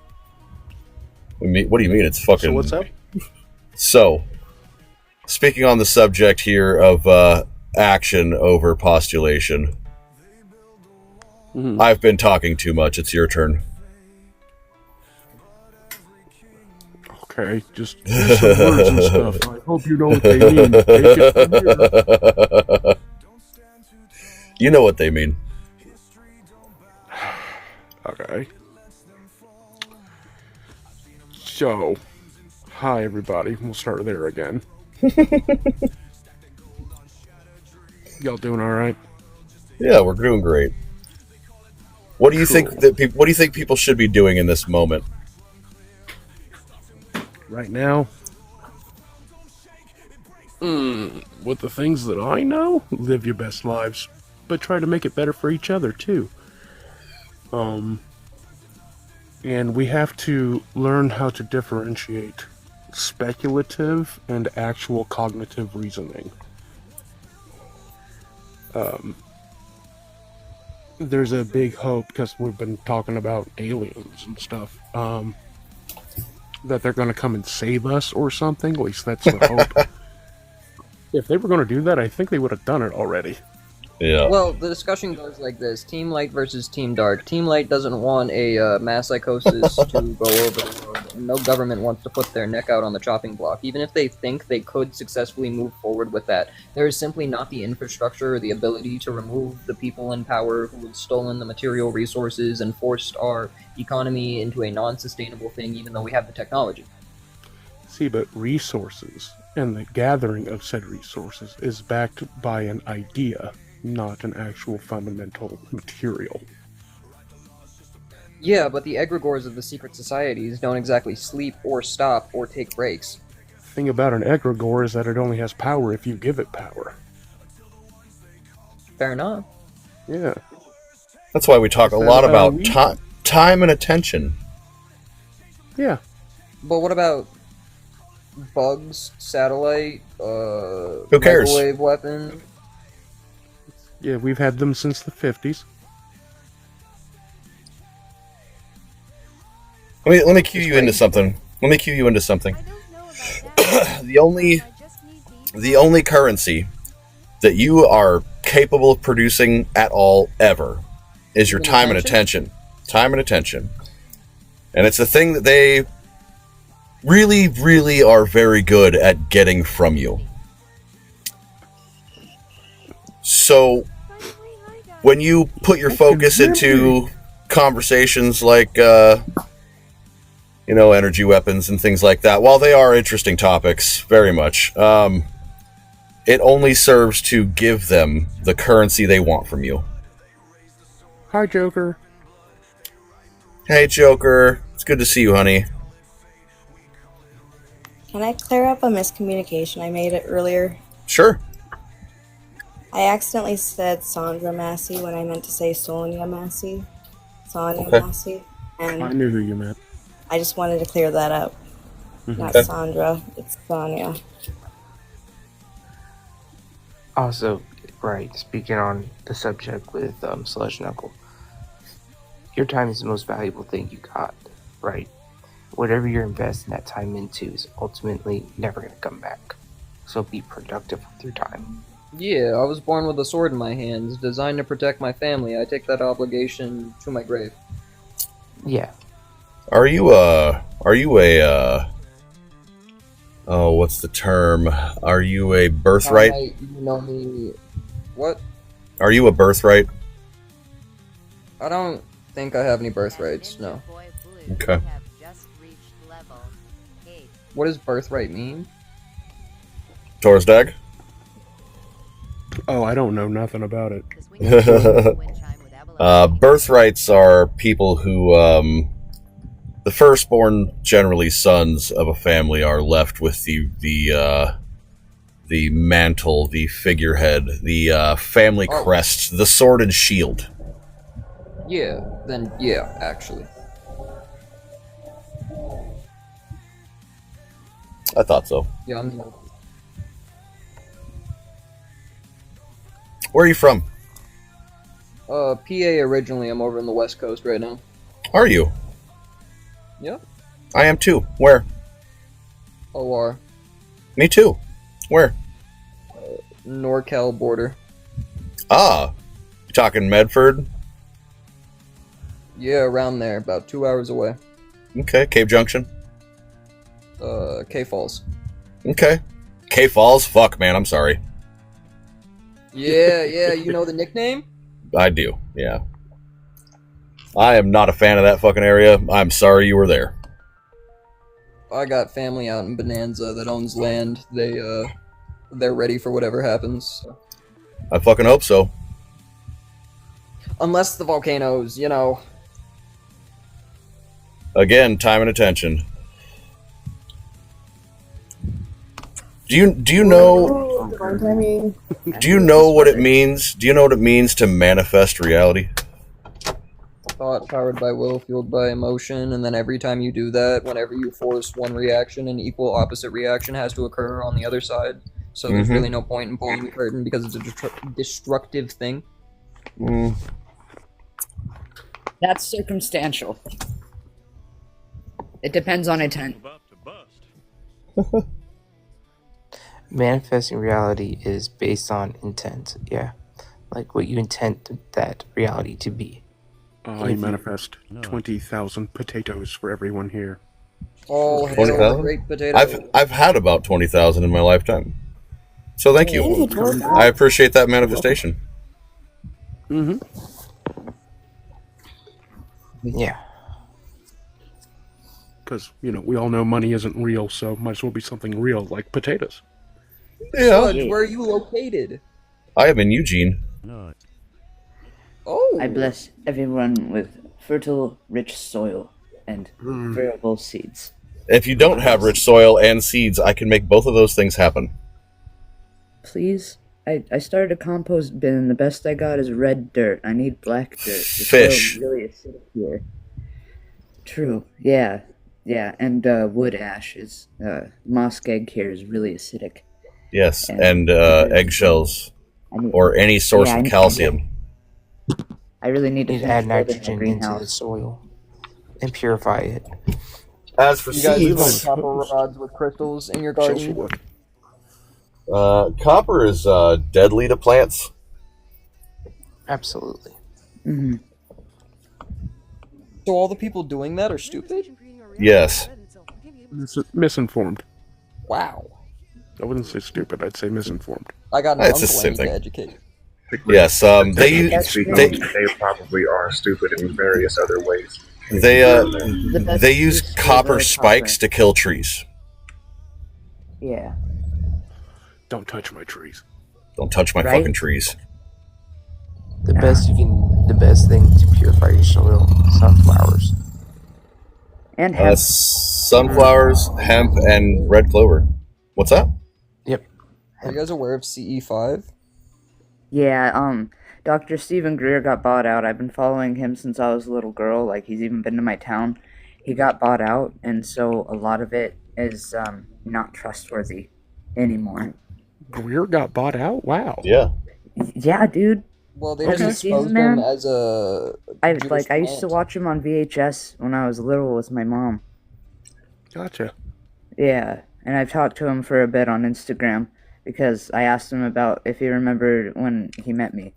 What do you mean? It's fucking. So what's up? So, speaking on the subject here of action over postulation, I've been talking too much. It's your turn. Okay, just use some words and stuff. I hope you know what they mean. Take it from here. You know what they mean. Okay. So, hi everybody. We'll start there again. Y'all doing all right? Yeah, we're doing great. What do you think that what do you think people should be doing in this moment? Right now, with the things that I know, live your best lives, but try to make it better for each other too. And we have to learn how to differentiate speculative and actual cognitive reasoning. There's a big hope, because we've been talking about aliens and stuff, that they're going to come and save us or something. At least that's the hope. If they were going to do that, I think they would have done it already. Yeah. Well, the discussion goes like this: Team Light versus Team Dark. Team Light doesn't want a mass psychosis to go over the world. No government wants to put their neck out on the chopping block. Even if they think they could successfully move forward with that, there is simply not the infrastructure or the ability to remove the people in power who have stolen the material resources and forced our economy into a non-sustainable thing, even though we have the technology. See, but resources and the gathering of said resources is backed by an idea, not an actual fundamental material. Yeah, but the egregores of the secret societies don't exactly sleep or stop or take breaks. The thing about an egregore is that it only has power if you give it power. Fair enough. Yeah. That's why we talk a lot about time and attention. Yeah. But what about bugs, satellite, who cares? Microwave weapon? Yeah, we've had them since the 50s. Let me cue you into something. The only currency that you are capable of producing at all ever is your time and attention. Time and attention. And it's a thing that they really, really are very good at getting from you. So when you put your focus into conversations like energy weapons and things like that, while they are interesting topics very much, it only serves to give them the currency they want from you. Hi, Joker. Hey, Joker. It's good to see you, honey. Can I clear up a miscommunication I made it earlier? Sure. I accidentally said Sandra Massey when I meant to say Sonia Massey. Sonia Okay. Massey. And I knew who you meant. I just wanted to clear that up. Not Okay. Sandra, it's Sonia. Also, right, speaking on the subject with Sludge Knuckle, your time is the most valuable thing you got, right? Whatever you're investing that time into is ultimately never going to come back. So be productive with your time. Yeah, I was born with a sword in my hands, designed to protect my family. I take that obligation to my grave. Yeah. Are you a what's the term? Are you a birthright? You know me. What? Are you a birthright? I don't think I have any birthrights, no. Okay. What does birthright mean? Torsdag? Oh, I don't know nothing about it. Birthrights are people who, the firstborn, generally sons of a family, are left with the mantle, the figurehead, the family crest, the sword and shield. Yeah, then yeah, actually. I thought so. Yeah, I'm... Where are you from? PA originally. I'm over in the West Coast right now. Are you? Yeah. I am too. Where? OR. Me too. Where? NorCal border. Ah. You talking Medford? Yeah, around there. About 2 hours away. Okay. Cave Junction? K Falls. Okay. K Falls? Fuck, man, I'm sorry. Yeah, you know the nickname? I do, yeah. I am not a fan of that fucking area. I'm sorry you were there. I got family out in Bonanza that owns land. They're ready for whatever happens. So. I fucking hope so. Unless the volcanoes, you know. Again, time and attention. Do you know? Do you know what it means? Do you know what it means to manifest reality? Thought powered by will, fueled by emotion, and then every time you do that, whenever you force one reaction, an equal opposite reaction has to occur on the other side. So there's really no point in pulling the curtain because it's a destructive thing. Mm. That's circumstantial. It depends on intent. Manifesting reality is based on intent, yeah. Like what you intend that reality to be. I manifest 20,000 potatoes for everyone here. Oh, 20,000? great potato. I've had about 20,000 in my lifetime. So thank you. I appreciate that manifestation. Mm-hmm. Yeah. Because, we all know money isn't real, so might as well be something real, like potatoes. Yeah. Fudge, where are you located? I am in Eugene. Oh. I bless everyone with fertile, rich soil and variable seeds. If you don't have rich soil and seeds, I can make both of those things happen. Please? I started a compost bin and the best I got is red dirt. I need black dirt. The Fish. soil's really acidic here. True. Yeah, and wood ash is moss egg here is really acidic. Yes, and eggshells or any source of calcium. I really need to add nitrogen into the soil and purify it. As for you guys seeds, put copper rods with crystals in your garden. Copper is deadly to plants. Absolutely. Mm-hmm. So all the people doing that are stupid? Yes. Misinformed. Wow. I wouldn't say stupid. I'd say misinformed. I got an It's the uncle I same need thing. to educate. Yes, they probably are stupid in various other ways. They use copper spikes to kill trees. Yeah. Don't touch my trees. Don't touch my fucking trees. The best thing to purify your soil, sunflowers. And hemp. Sunflowers, hemp, and red clover. What's that? Yep. Are you guys aware of CE5? Yeah, Dr. Stephen Greer got bought out. I've been following him since I was a little girl. Like, he's even been to my town. He got bought out, and so a lot of it is not trustworthy anymore. Greer got bought out? Wow. Yeah. Yeah, dude. Well, they Have you just seen exposed him, him man? as a I Jewish used to plant. watch him on VHS when I was little with my mom. Gotcha. Yeah, and I've talked to him for a bit on Instagram because I asked him about if he remembered when he met me,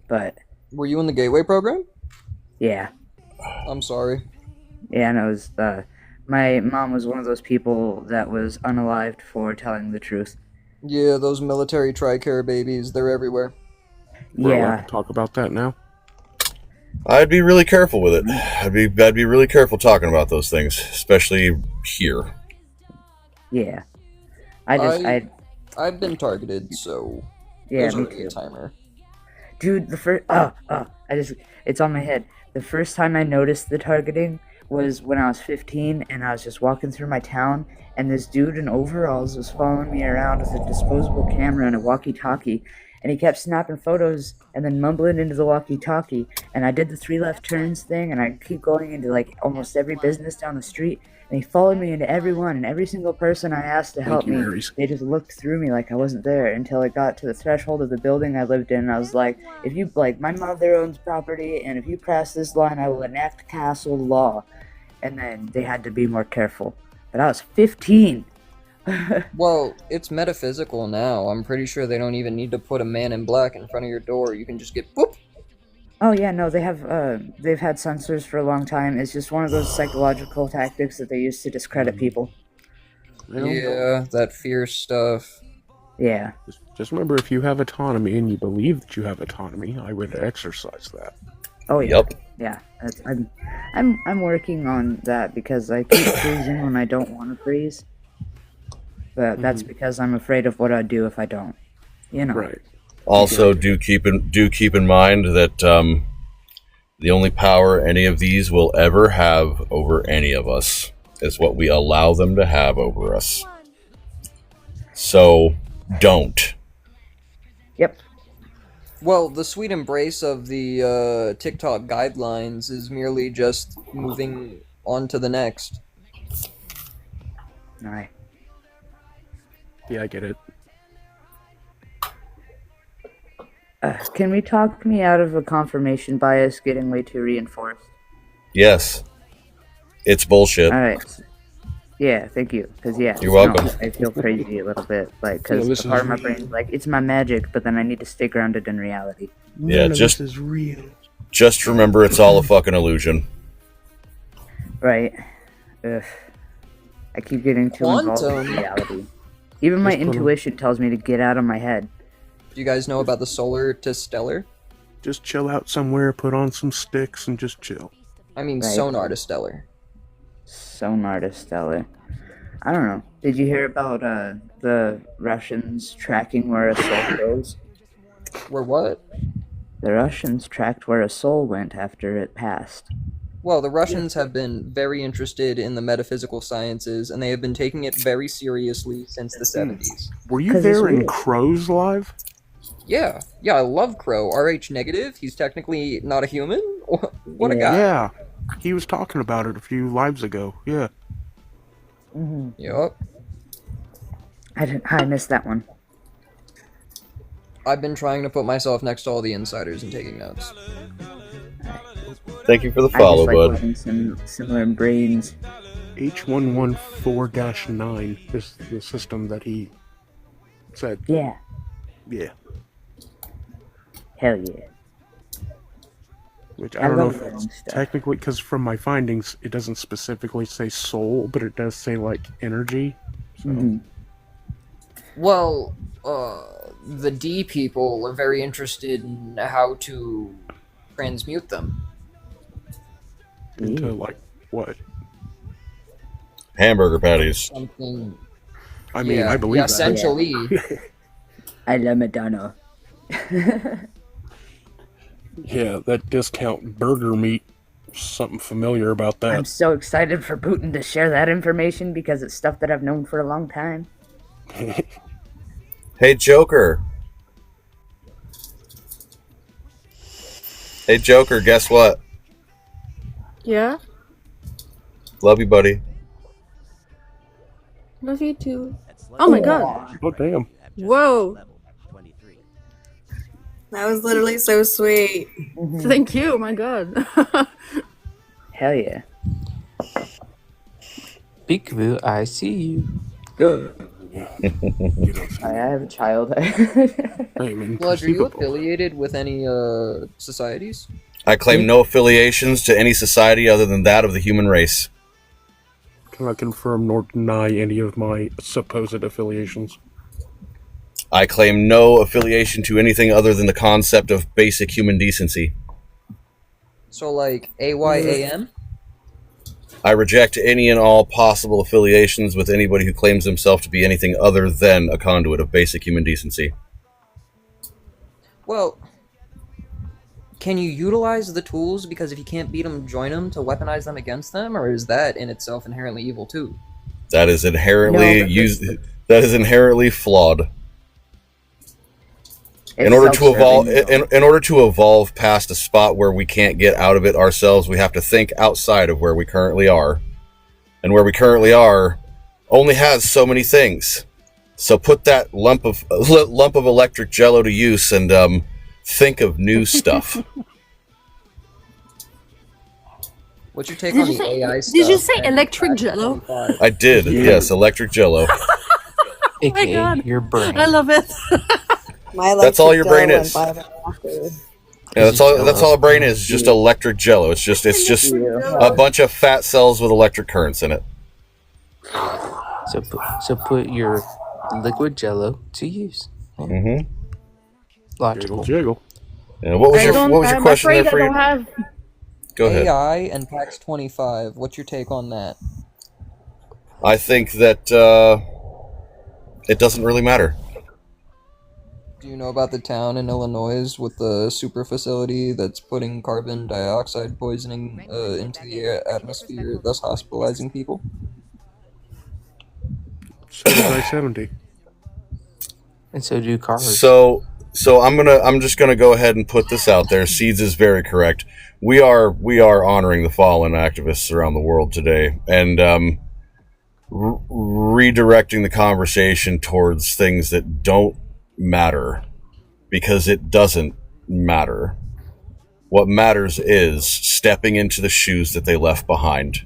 but... Were you in the Gateway program? Yeah. I'm sorry. Yeah, and it was, my mom was one of those people that was unalived for telling the truth. Yeah, those military Tricare babies, they're everywhere. We're allowed to talk about that now? I'd be really careful with it. I'd be really careful talking about those things, especially here. Yeah. I've been targeted, so Yeah, there's me already too. a timer. Dude, it's on my head. The first time I noticed the targeting was when I was 15 and I was just walking through my town and this dude in overalls was following me around with a disposable camera and a walkie-talkie, and he kept snapping photos and then mumbling into the walkie-talkie, and I did the 3 left turns thing and I keep going into like almost every business down the street, and he followed me into everyone, and every single person I asked to help me, they just looked through me like I wasn't there until I got to the threshold of the building I lived in, and I was like, if you, like, my mother owns property, and if you cross this line, I will enact castle law. And then they had to be more careful. But I was 15. Well, it's metaphysical now. I'm pretty sure they don't even need to put a man in black in front of your door. You can just get boop. Oh yeah, no, they've had sensors for a long time. It's just one of those psychological tactics that they use to discredit people. Yeah, that fear stuff. Yeah. Just remember, if you have autonomy and you believe that you have autonomy, I would exercise that. Oh yeah. Yep. Yeah. I'm working on that because I keep freezing when I don't want to freeze. But that's because I'm afraid of what I'd do if I don't. You know. Right. Also, do keep in mind that the only power any of these will ever have over any of us is what we allow them to have over us. So, don't. Yep. Well, the sweet embrace of the TikTok guidelines is merely just moving on to the next. Aye. Yeah, I get it. Can we talk me out of a confirmation bias getting way too reinforced? Yes. It's bullshit. Alright. Yeah, thank you. Because, yeah. You're welcome. No, I feel crazy a little bit. Like, Yeah, because this the part is of my real. brain's like, it's my magic, but then I need to stay grounded in reality. Yeah, None of just this is real. Just remember it's all a fucking illusion. Right. Ugh. I keep getting too involved in reality. Even my Just put 'em- intuition tells me to get out of my head. Do you guys know about the solar to stellar? Just chill out somewhere, put on some sticks, and just chill. I mean, Right. sonar to stellar. Sonar to stellar. I don't know. Did you hear about the Russians tracking where a soul goes? Where what? The Russians tracked where a soul went after it passed. Well, the Russians have been very interested in the metaphysical sciences, and they have been taking it very seriously since the 70s. Were you there in Crow's Live? Yeah, I love Crow. RH negative. He's technically not a human. What a guy. Yeah, he was talking about it a few lives ago. Yeah. Mm-hmm. Yup. I missed that one. I've been trying to put myself next to all the insiders and taking notes. Thank you for the follow, I just like bud. having some similar brains. H114-9 is the system that he said. Yeah. Yeah. Hell yeah. Which I I don't know love if that it's stuff. technically, because from my findings, it doesn't specifically say soul, but it does say, like, energy. So. Mm-hmm. Well, the D people are very interested in how to transmute them. Into, like, what? Hamburger patties. Something. I mean, I believe that. Essentially. I love Madonna. Yeah, that discount burger meat, something familiar about that. I'm so excited for Putin to share that information because it's stuff that I've known for a long time. Hey, Joker. Hey, Joker, guess what? Yeah? Love you, buddy. Love you too. Oh my god. Oh, damn. Whoa. That was literally so sweet. Thank you, my god. Hell yeah. Peekaboo, I see you. I have a child. Blood, are you affiliated with any societies? I claim no affiliations to any society other than that of the human race. Can I confirm nor deny any of my supposed affiliations? I claim no affiliation to anything other than the concept of basic human decency. So, like, AYAN? I reject any and all possible affiliations with anybody who claims himself to be anything other than a conduit of basic human decency. Well, can you utilize the tools, because if you can't beat them, join them, to weaponize them against them, or is that in itself inherently evil too? That is inherently that is inherently flawed. In order to evolve, in order to evolve past a spot where we can't get out of it ourselves, we have to think outside of where we currently are, and where we currently are only has so many things. So put that lump of electric jello to use and think of new stuff. What's your take Did on you the say- AI stuff? Did you say electric jello? I did, yes, electric jello. Oh my god. your brain. I love it. My That's all your brain electric is. jello went by after. Yeah, that's all a brain is, just electric jello. It's just a bunch of fat cells with electric currents in it. So put your liquid Jello to use. Yeah. Mm-hmm. Logical. Jiggle. Yeah, what was your question there, Freed? Go ahead. AI and PAX 25. What's your take on that? I think that it doesn't really matter. Do you know about the town in Illinois with the super facility that's putting carbon dioxide poisoning into the atmosphere, thus hospitalizing people? So does I-70. And so do cars. So I'm just gonna go ahead and put this out there. Seeds is very correct. We are honoring the fallen activists around the world today, and redirecting the conversation towards things that don't matter, because it doesn't matter. What matters is stepping into the shoes that they left behind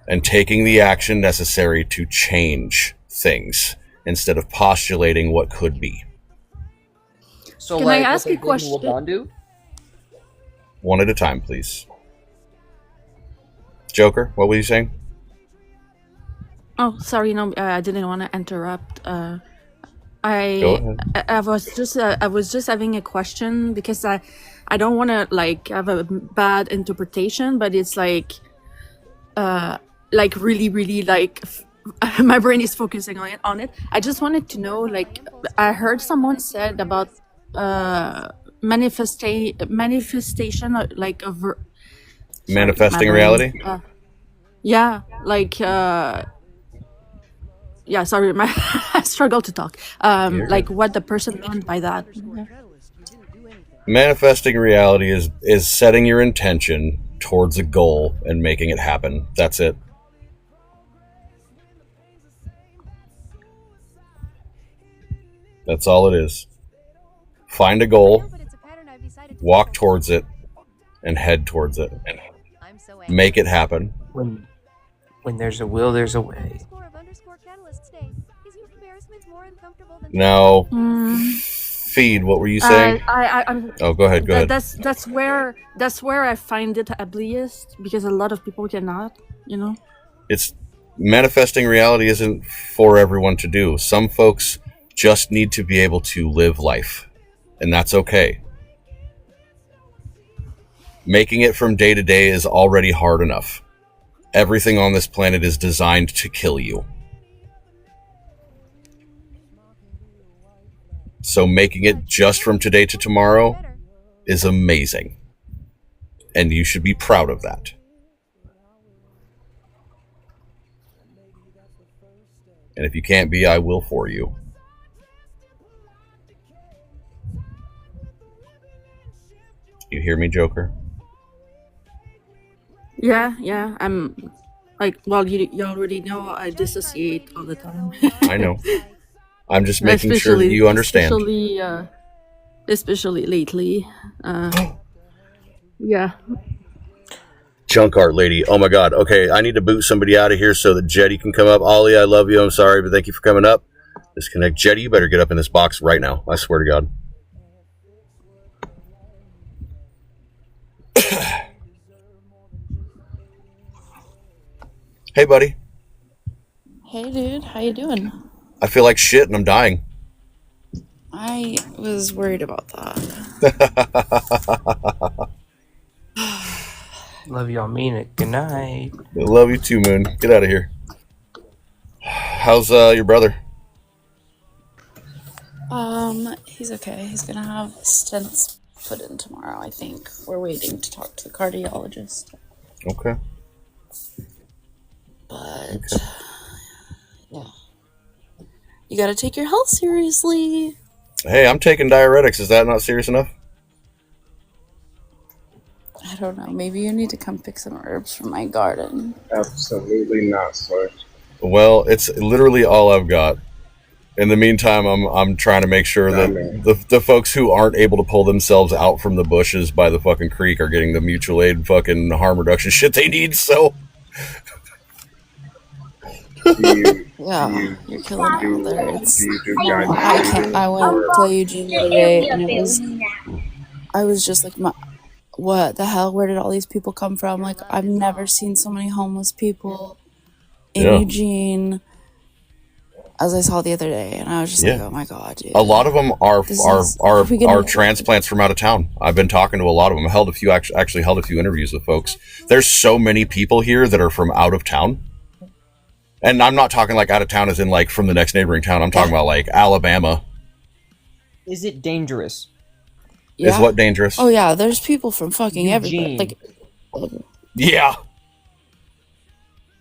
and taking the action necessary to change things instead of postulating what could be. So, Can like, I ask what a they did in question? Wabandu? One at a time, please. Joker, what were you saying? Oh, sorry, no, I didn't want to interrupt. Go I ahead. I was just having a question because I don't want to like have a bad interpretation, but it's like really like my brain is focusing on it. I just wanted to know, like, I heard someone said about manifestation like of Manifesting reality? Yeah, like yeah, sorry, I struggle to talk. Like what the person meant by that. Yeah. Manifesting reality is setting your intention towards a goal and making it happen. That's it. That's all it is. Find a goal, walk towards it, and head towards it. Make it happen. When there's a will, there's a way. Now, Feed, what were you saying? I'm, oh, go ahead. Go ahead. That's where I find it ugliest, because a lot of people cannot, you know. It's manifesting reality isn't for everyone to do. Some folks just need to be able to live life, and that's okay. Making it from day to day is already hard enough. Everything on this planet is designed to kill you. So making it just from today to tomorrow is amazing. And you should be proud of that. And if you can't be, I will for you. You hear me, Joker? Yeah, I'm like, well, you already know I dissociate all the time. I know. I'm just making sure that you understand. Especially lately. Yeah. Junk art lady. Oh my god. Okay, I need to boot somebody out of here so that Jetty can come up. Ollie, I love you. I'm sorry, but thank you for coming up. Disconnect. Jetty, you better get up in this box right now. I swear to God. Hey, buddy. Hey, dude. How you doing? I feel like shit and I'm dying. I was worried about that. Love y'all, mean it. Good night. Love you too, Moon. Get out of here. How's your brother? He's okay. He's gonna have stents put in tomorrow, I think. We're waiting to talk to the cardiologist. Okay. But yeah, you gotta take your health seriously. Hey, I'm taking diuretics. Is that not serious enough? I don't know. Maybe you need to come pick some herbs from my garden. Absolutely not, sir. Well, it's literally all I've got. In the meantime, I'm trying to make sure that the folks who aren't able to pull themselves out from the bushes by the fucking creek are getting the mutual aid fucking harm reduction shit they need. So. Yeah, you're killing it out there. I went to Eugene the other day, and I was just like, what the hell? Where did all these people come from? Like, I've never seen so many homeless people in Eugene. as I saw the other day, and I was just like, oh my god, dude. A lot of them are we gonna- transplants from out of town. I've been talking to a lot of them. I held a few actually held a few interviews with folks. There's so many people here that are from out of town. And I'm not talking like out of town as in like from the next neighboring town. I'm talking about like Alabama. Is it dangerous? Is what dangerous? Oh yeah, there's people from fucking Eugene. everywhere. Like, yeah.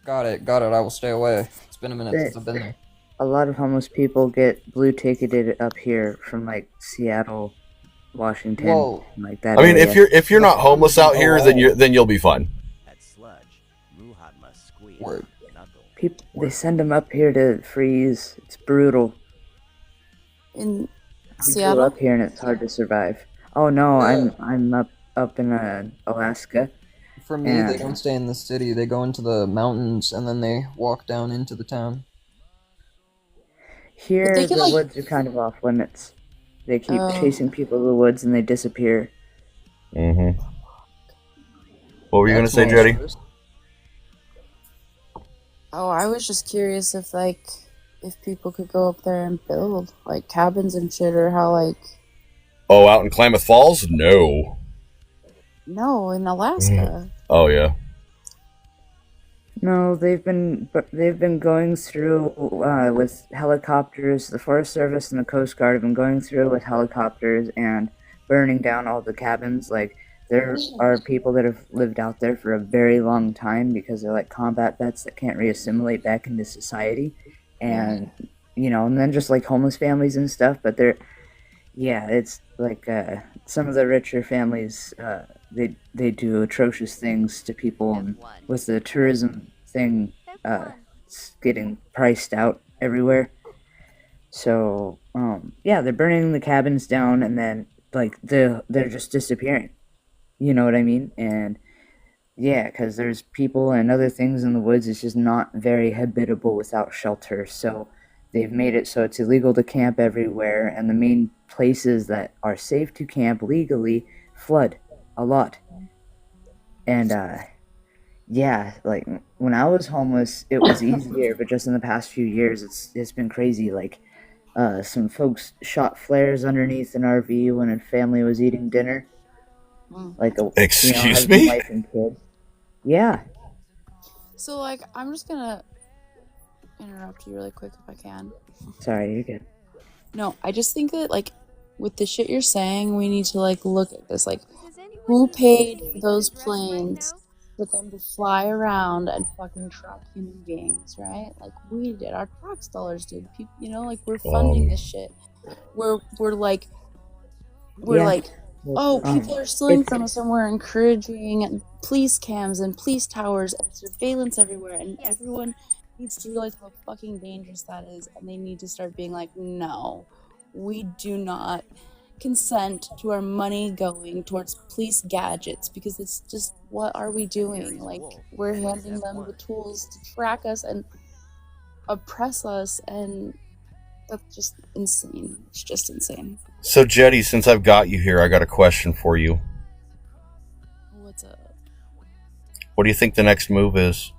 Got it. I will stay away. It's been a minute since I've been there. A lot of homeless people get blue ticketed up here from like Seattle, Washington, Whoa. like that. I mean, area. if you're not homeless out here, then you'll be fine. Word. People, they send them up here to freeze. It's brutal. in I Seattle? grew up here and it's hard to survive. Oh no, I'm up in Alaska. For me, they don't stay in the city. They go into the mountains and then they walk down into the town. Here, they can, the like- woods are kind of off limits. They keep Oh. chasing people to the woods and they disappear. Mm-hmm. What were you going to say, Jetty? Oh, I was just curious if people could go up there and build like cabins and shit, or how like Oh, out in Klamath Falls? No. no in Alaska. Oh, yeah. No, they've been going through with helicopters. The Forest Service and the Coast Guard have been going through with helicopters and burning down all the cabins. Like, there are people that have lived out there for a very long time because they're like combat vets that can't reassimilate back into society, and and then just like homeless families and stuff. But it's like some of the richer families. They do atrocious things to people, and with the tourism thing it's getting priced out everywhere. So they're burning the cabins down, and then like they're just disappearing. You know what I mean? And because there's people and other things in the woods. It's just not very habitable without shelter. So they've made it so it's illegal to camp everywhere, and the main places that are safe to camp legally flood a lot. And like when I was homeless, it was easier, but just in the past few years, it's been crazy. Like some folks shot flares underneath an RV when a family was eating dinner. Like Excuse me? Wife and kid. Yeah. So like I'm just gonna interrupt you really quick if I can. Sorry, you're good. No, I just think that like with the shit you're saying, we need to like look at this. Like, who paid for those planes for them to fly around and fucking trap human beings, right? Like we did. Our tax dollars did. People, like we're funding this shit. We're like people are stealing from us, and we're encouraging police cams and police towers and surveillance everywhere, and everyone needs to realize how fucking dangerous that is, and they need to start being like, no, we do not consent to our money going towards police gadgets, because it's just, what are we doing? Like, we're handing them the tools to track us and oppress us, and that's just insane. It's just insane. So, Jetty, since I've got you here, I got a question for you. What's up? What do you think the next move is?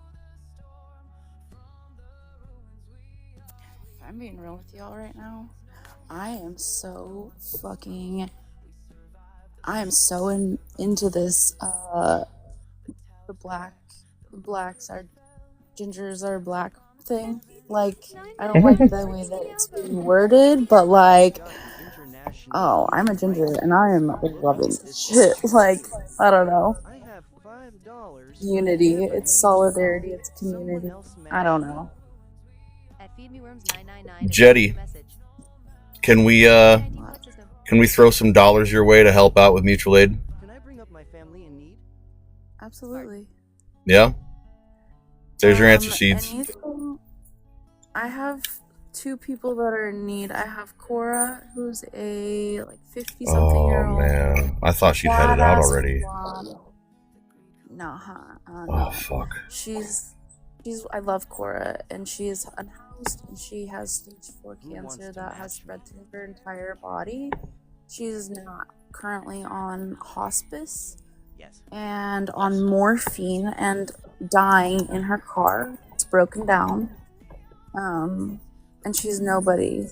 If I'm being real with y'all right now, I am so into this the blacks are gingers are black thing. Like, I don't like the way that it's being worded, but like, oh, I'm a ginger and I am loving this shit. Like, I don't know. Unity, it's solidarity, it's community. I don't know. Jetty, can we throw some dollars your way to help out with mutual aid? Absolutely. Yeah? There's your answer, Seeds. I have two people that are in need. I have Cora, who's a 50-something-year-old. Oh, man. I thought she'd headed out already. No. Fuck. I love Cora, and she is unhoused, and she has stage 4 cancer that has spread through her entire body. She's not currently on hospice and on morphine and dying in her car. It's broken down. and she's nobody.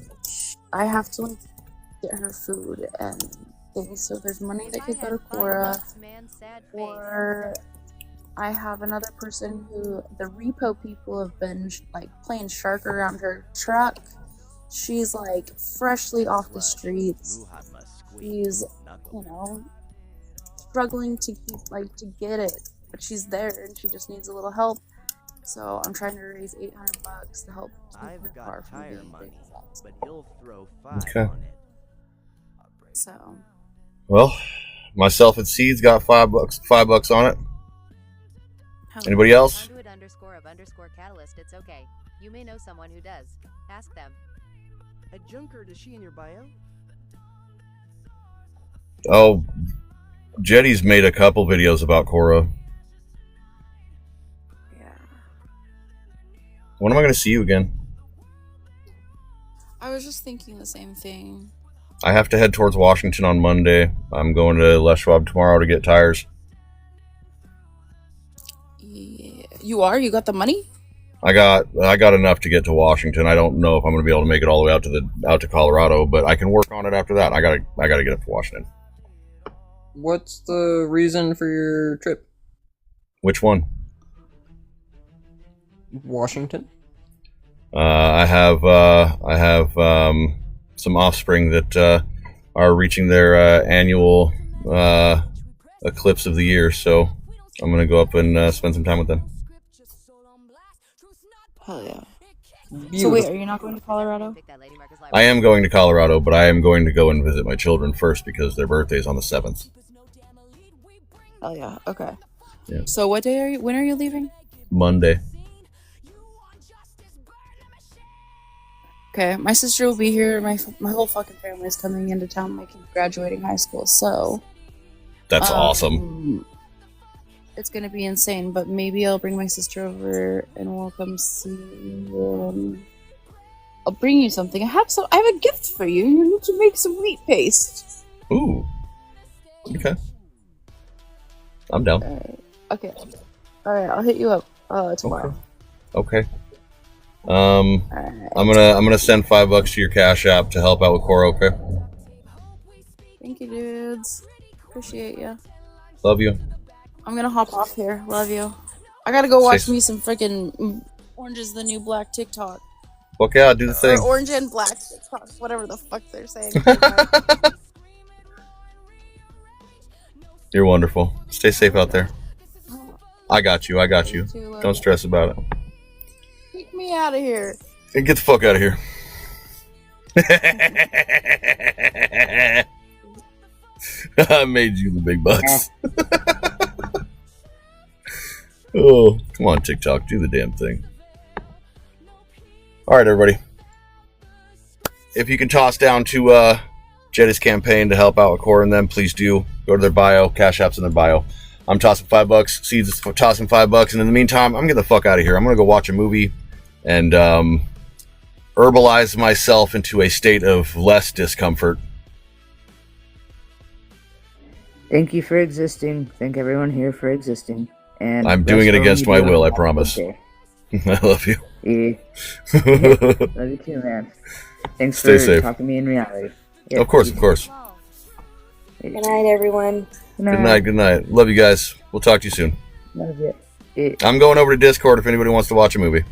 I have to like get her food and things. So there's money that could go to Cora, or I have another person who the repo people have been like playing shark around her truck. She's like freshly off the streets. She's, you know, struggling to get it, but she's there and she just needs a little help. So I'm trying to raise $800 to help keep her car from being money, but you'll throw 5 Okay. on it. So Well, myself and Seeds got $5. $5 on it. Anybody else? Conduit _of _catalyst. It's okay. You may know someone who does. Ask them. A Junker, is she in your bio? Oh, Jetty's made a couple videos about Cora. yeah, When am I going to see you again? I was just thinking the same thing. I have to head towards Washington on Monday. I'm going to Les Schwab tomorrow to get tires. Yeah, you are. You got the money? I got enough to get to Washington. I don't know if I'm going to be able to make it all the way out to Colorado, but I can work on it after that. I gotta get up to Washington. What's the reason for your trip? Which one? Washington. I have some offspring that are reaching their annual eclipse of the year, so I'm going to go up and spend some time with them. Hell yeah. So wait, are you not going to Colorado? I am going to Colorado, but I am going to go and visit my children first because their birthday's on the 7th. Hell yeah. Okay. Yeah. So what day are you? When are you leaving? Monday. Okay, my sister will be here. My whole fucking family is coming into town. My kid's graduating high school, so That's awesome. it's gonna be insane. But maybe I'll bring my sister over and we'll come see you. I'll bring you something. I have a gift for you. You need to make some wheat paste. Ooh. Okay. I'm down. Okay. All right. I'll hit you up tomorrow. Okay. I'm gonna send $5 to your Cash App to help out with Cora. Okay. Thank you, dudes. Appreciate you. Love you. I'm gonna hop off here. Love you. I gotta go watch me some freaking Orange is the New Black TikTok. Okay, I'll do the thing. Or Orange and Black TikTok. Whatever the fuck they're saying. You're wonderful. Stay safe out there. I got you. too, love Don't stress about it. Get me out of here. Hey, get the fuck out of here. I made you the big bucks. Oh, come on, TikTok. Do the damn thing. All right, everybody. If you can toss down to Jetty's campaign to help out with Cora and them, please do. Go to their bio. Cash App's in their bio. I'm tossing $5. Seeds is tossing $5. And in the meantime, I'm getting the fuck out of here. I'm going to go watch a movie and herbalize myself into a state of less discomfort. Thank you for existing. Thank everyone here for existing. And I'm doing it against my will, I promise. Okay. I love you. Yeah. Love you too, man. Thanks Stay for safe. talking me in reality. Of course. Good night, everyone. Good night. Love you guys. We'll talk to you soon. Love you. I'm going over to Discord if anybody wants to watch a movie.